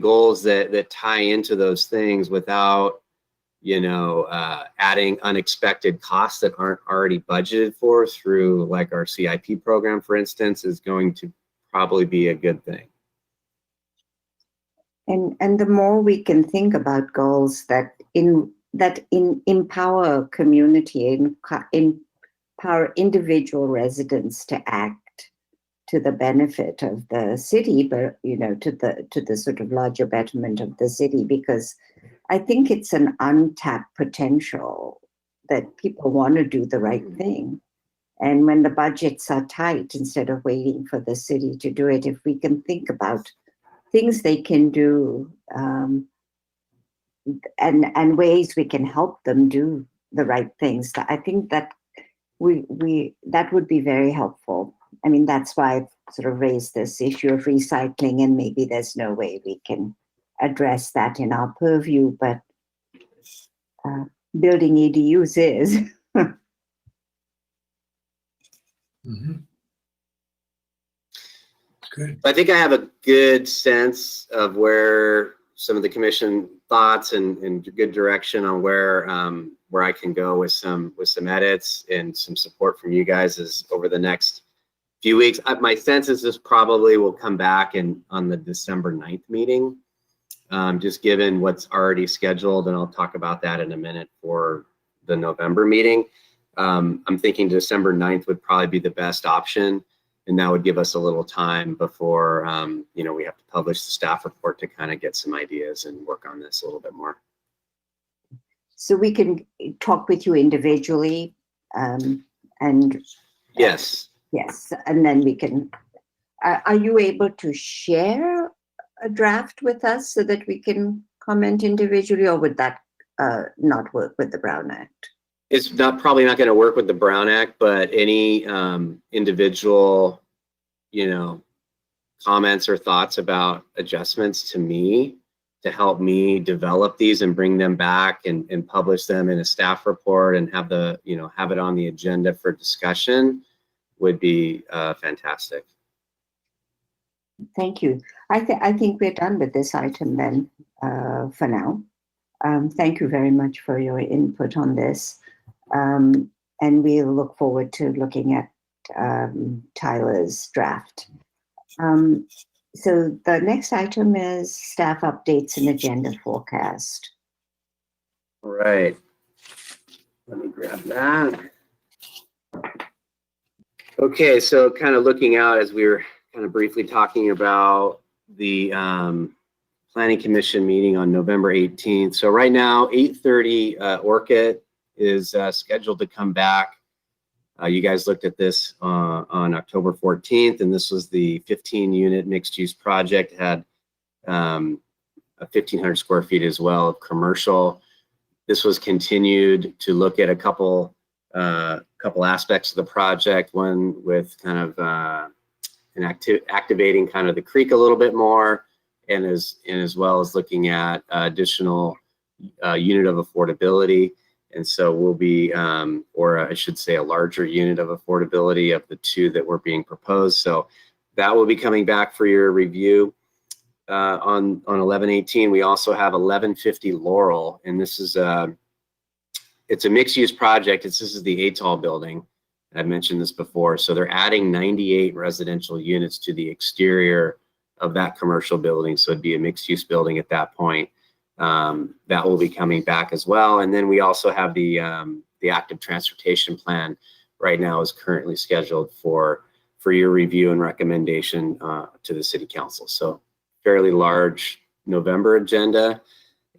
goals that tie into those things without adding unexpected costs that aren't already budgeted for through like our CIP program, for instance, is going to probably be a good thing. And the more we can think about goals that empower community, empower individual residents to act to the benefit of the city, but to the sort of larger betterment of the city, because I think it's an untapped potential that people want to do the right thing. And when the budgets are tight, instead of waiting for the city to do it, if we can think about things they can do and ways we can help them do the right things, I think that that would be very helpful. I mean, that's why I've sort of raised this issue of recycling, and maybe there's no way we can address that in our purview, but building EDUs is. Good. I think I have a good sense of where some of the commission thoughts and good direction on where I can go with some edits and some support from you guys is over the next few weeks. My sense is this probably will come back on the December 9th meeting, just given what's already scheduled, and I'll talk about that in a minute for the November meeting. I'm thinking December 9th would probably be the best option, and that would give us a little time before we have to publish the staff report to kind of get some ideas and work on this a little bit more. So we can talk with you individually, and yes, and then we can. Are you able to share a draft with us so that we can comment individually, or would that not work with the Brown Act? It's probably not going to work with the Brown Act, but any individual, comments or thoughts about adjustments to me to help me develop these and bring them back and publish them in a staff report and have it on the agenda for discussion would be fantastic. Thank you. I think we're done with this item then for now. Thank you very much for your input on this. And we'll look forward to looking at Tyler's draft. So the next item is staff updates and agenda forecast. All right. Let me grab that. Okay, so kind of looking out as we were kind of briefly talking about the Planning Commission meeting on November 18th. So right now, 8:30, Orchid is scheduled to come back. You guys looked at this on October 14th, and this was the 15-unit mixed-use project. It had 1,500 square feet as well of commercial. This was continued to look at a couple aspects of the project. One with kind of activating kind of the creek a little bit more, and as well as looking at additional unit of affordability. And so we'll be, or I should say, a larger unit of affordability of the two that were being proposed. So that will be coming back for your review on 11/18. We also have 1150 Laurel, and this is it's a mixed-use project. This is the Atoll building. I've mentioned this before. So they're adding 98 residential units to the exterior of that commercial building. So it'd be a mixed-use building at that point. That will be coming back as well. And then we also have the active transportation plan right now is currently scheduled for your review and recommendation to the city council. So fairly large November agenda.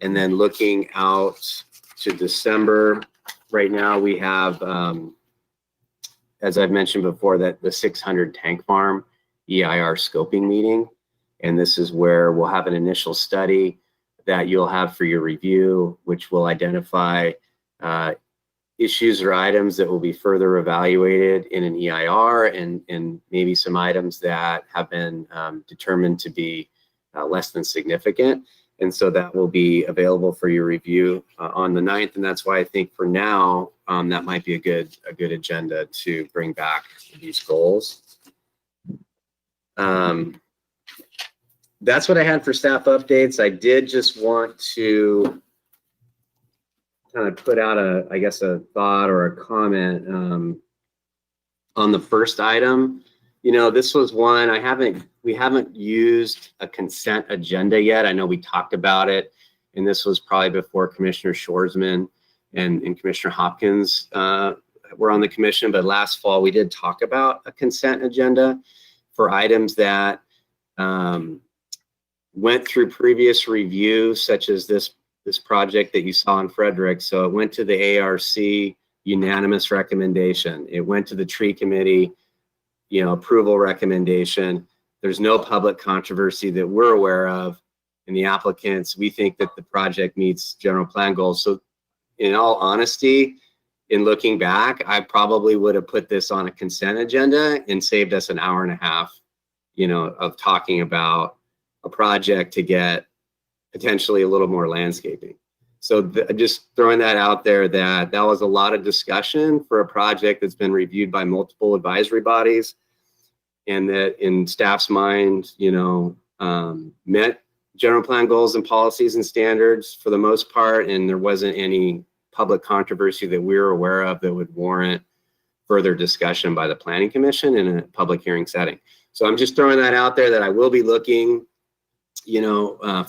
And then looking out to December, right now we have, as I've mentioned before, that the 600 tank farm EIR scoping meeting. And this is where we'll have an initial study that you'll have for your review, which will identify issues or items that will be further evaluated in an EIR, and maybe some items that have been determined to be less than significant. And so that will be available for your review on the 9th. And that's why I think for now, that might be a good agenda to bring back these goals. That's what I had for staff updates. I did just want to kind of put out I guess a thought or a comment on the first item. You know, this was one we haven't used a consent agenda yet. I know we talked about it, and this was probably before Commissioner Shoresman and Commissioner Hopkins were on the commission. But last fall we did talk about a consent agenda for items that went through previous review, such as this project that you saw in Frederick. So it went to the ARC unanimous recommendation. It went to the tree committee, approval recommendation. There's no public controversy that we're aware of. And the applicants, we think that the project meets general plan goals. So in all honesty, in looking back, I probably would have put this on a consent agenda and saved us an hour and a half, of talking about a project to get potentially a little more landscaping. So just throwing that out there, that was a lot of discussion for a project that's been reviewed by multiple advisory bodies, and that in staff's mind, met general plan goals and policies and standards for the most part, and there wasn't any public controversy that we were aware of that would warrant further discussion by the Planning Commission in a public hearing setting. So I'm just throwing that out there, that I will be looking,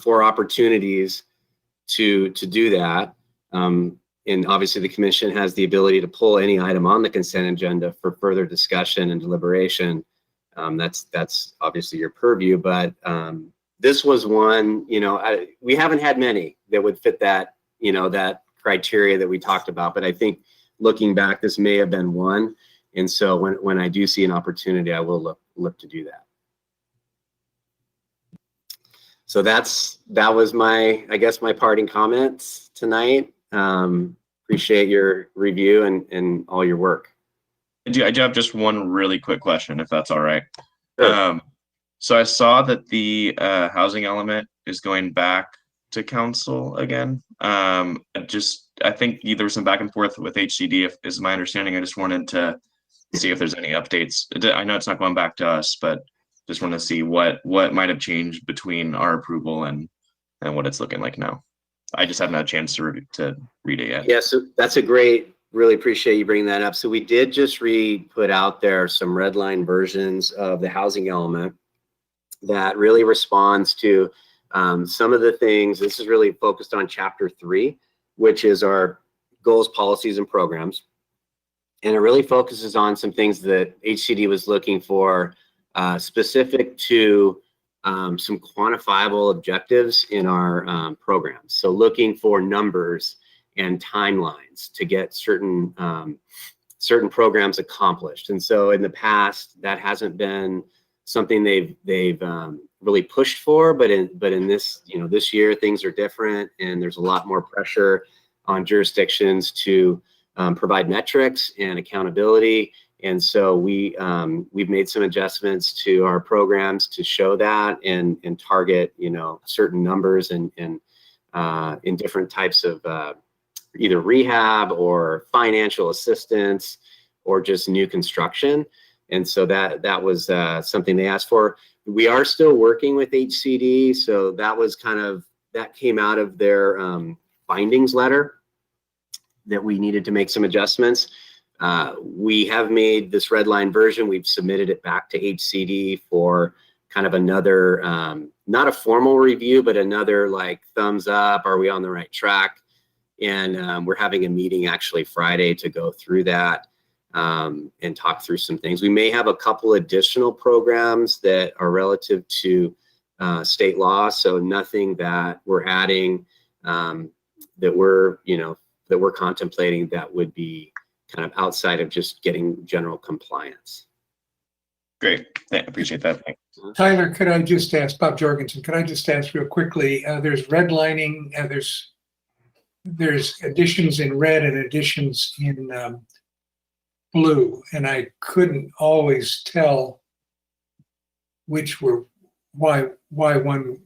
for opportunities to do that. And obviously the commission has the ability to pull any item on the consent agenda for further discussion and deliberation. That's obviously your purview, but this was one, we haven't had many that would fit that, that criteria that we talked about, but I think looking back, this may have been one. And so when I do see an opportunity, I will look to do that. So that was my parting comments tonight. Appreciate your review and all your work. I do have just one really quick question, if that's all right. Sure. So I saw that the housing element is going back to council again. I think there was some back and forth with HCD, is my understanding. I just wanted to see if there's any updates. I know it's not going back to us, but just want to see what might have changed between our approval and what it's looking like now. I just haven't had a chance to read it yet. Yeah, so that's really appreciate you bringing that up. So we did just put out there some red line versions of the housing element. that really responds to some of the things. This is really focused on Chapter 3, which is our goals, policies, and programs. And it really focuses on some things that HCD was looking for, specific to some quantifiable objectives in our programs. So looking for numbers and timelines to get certain programs accomplished. And so in the past, that hasn't been something they've really pushed for, but in this, this year things are different, and there's a lot more pressure on jurisdictions to provide metrics and accountability. And so we've made some adjustments to our programs to show that and target, certain numbers and in different types of either rehab or financial assistance or just new construction. And so that was something they asked for. We are still working with HCD. So that was that came out of their findings letter that we needed to make some adjustments. We have made this red line version. We've submitted it back to HCD for kind of another, not a formal review, but another like thumbs up. Are we on the right track? And we're having a meeting actually Friday to go through that and talk through some things. We may have a couple additional programs that are relative to state law. So nothing that we're adding that we're contemplating that would be kind of outside of just getting general compliance. Great, I appreciate that. Thanks. Tyler, could I just ask, Bob Jorgensen, could I just ask real quickly, there's redlining, there's additions in red and additions in blue, and I couldn't always tell which were, why one,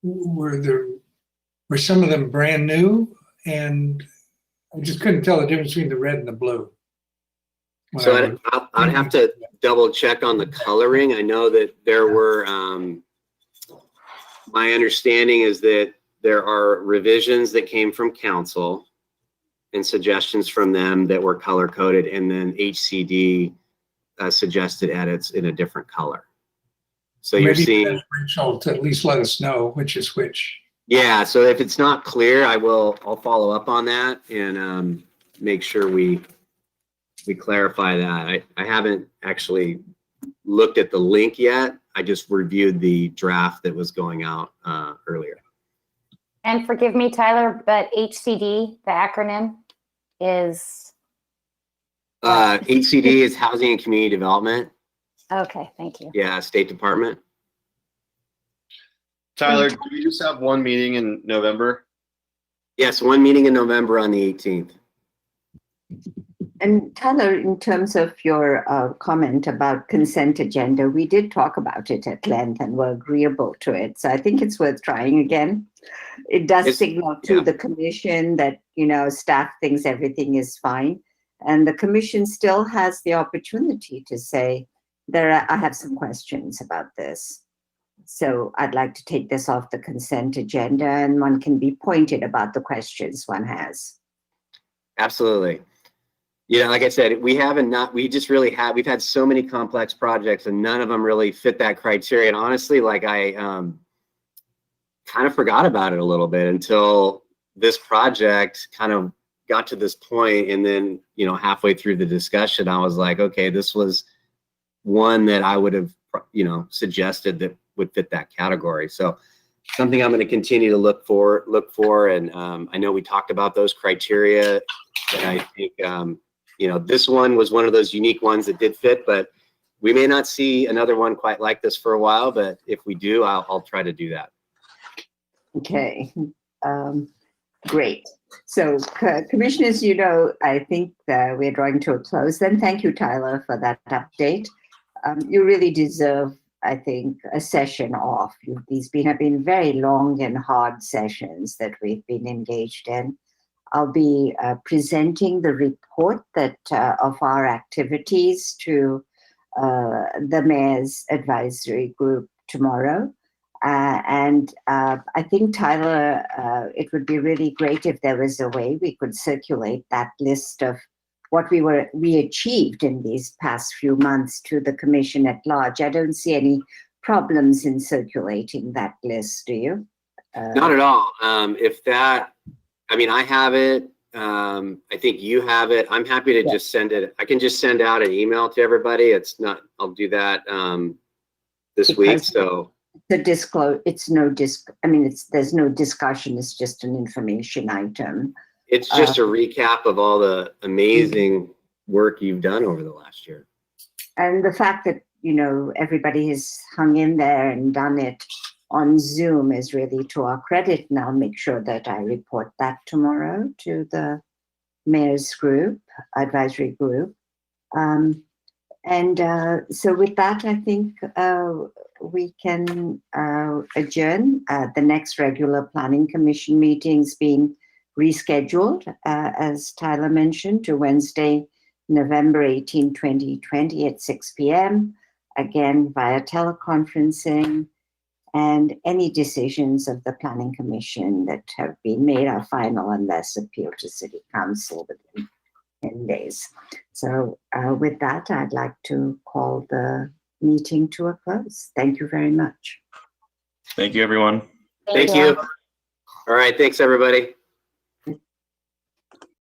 were some of them brand new, and I just couldn't tell the difference between the red and the blue. So I'd have to double check on the coloring. I know that there were, my understanding is that there are revisions that came from council and suggestions from them that were color coded, and then HCD suggested edits in a different color. So you're seeing, Rachel, to at least let us know which is which. Yeah, so if it's not clear, I'll follow up on that and make sure we clarify that. I haven't actually looked at the link yet. I just reviewed the draft that was going out earlier. And forgive me, Tyler, but HCD, the acronym is? HCD is Housing and Community Development. Okay, thank you. Yeah, State Department. Tyler, do we just have one meeting in November? Yes, one meeting in November on the 18th. And Tyler, in terms of your comment about consent agenda, we did talk about it at length and were agreeable to it. So I think it's worth trying again. It does signal to the commission that, staff thinks everything is fine. And the commission still has the opportunity to say, I have some questions about this. So I'd like to take this off the consent agenda, and one can be pointed about the questions one has. Absolutely. Like I said, we've had so many complex projects and none of them really fit that criteria. And honestly, like I kind of forgot about it a little bit until this project kind of got to this point. And then, halfway through the discussion, I was like, okay, this was one that I would have, suggested that would fit that category. So something I'm going to continue to look for. And I know we talked about those criteria, and I think, this one was one of those unique ones that did fit, but we may not see another one quite like this for a while, but if we do, I'll try to do that. Okay, great. So commissioners, I think we're drawing to a close then. Thank you, Tyler, for that update. You really deserve, I think, a session off. These have been very long and hard sessions that we've been engaged in. I'll be presenting the report of our activities to the Mayor's Advisory Group tomorrow. And I think, Tyler, it would be really great if there was a way we could circulate that list of what we achieved in these past few months to the commission at large. I don't see any problems in circulating that list, do you? Not at all. I mean, I have it. I think you have it. I'm happy to just send it. I can just send out an email to everybody. I'll do that this week. So it's no there's no discussion. It's just an information item. It's just a recap of all the amazing work you've done over the last year. And the fact that, everybody has hung in there and done it on Zoom is really to our credit. And I'll make sure that I report that tomorrow to the mayor's group, advisory group. So with that, I think we can adjourn. The next regular planning commission meeting's being rescheduled, as Tyler mentioned, to Wednesday, November 18, 2020 at 6 p.m., again via teleconferencing. And any decisions of the Planning Commission that have been made are final unless appealed to City Council within 10 days. So with that, I'd like to call the meeting to a close. Thank you very much. Thank you, everyone. Thank you. All right. Thanks, everybody.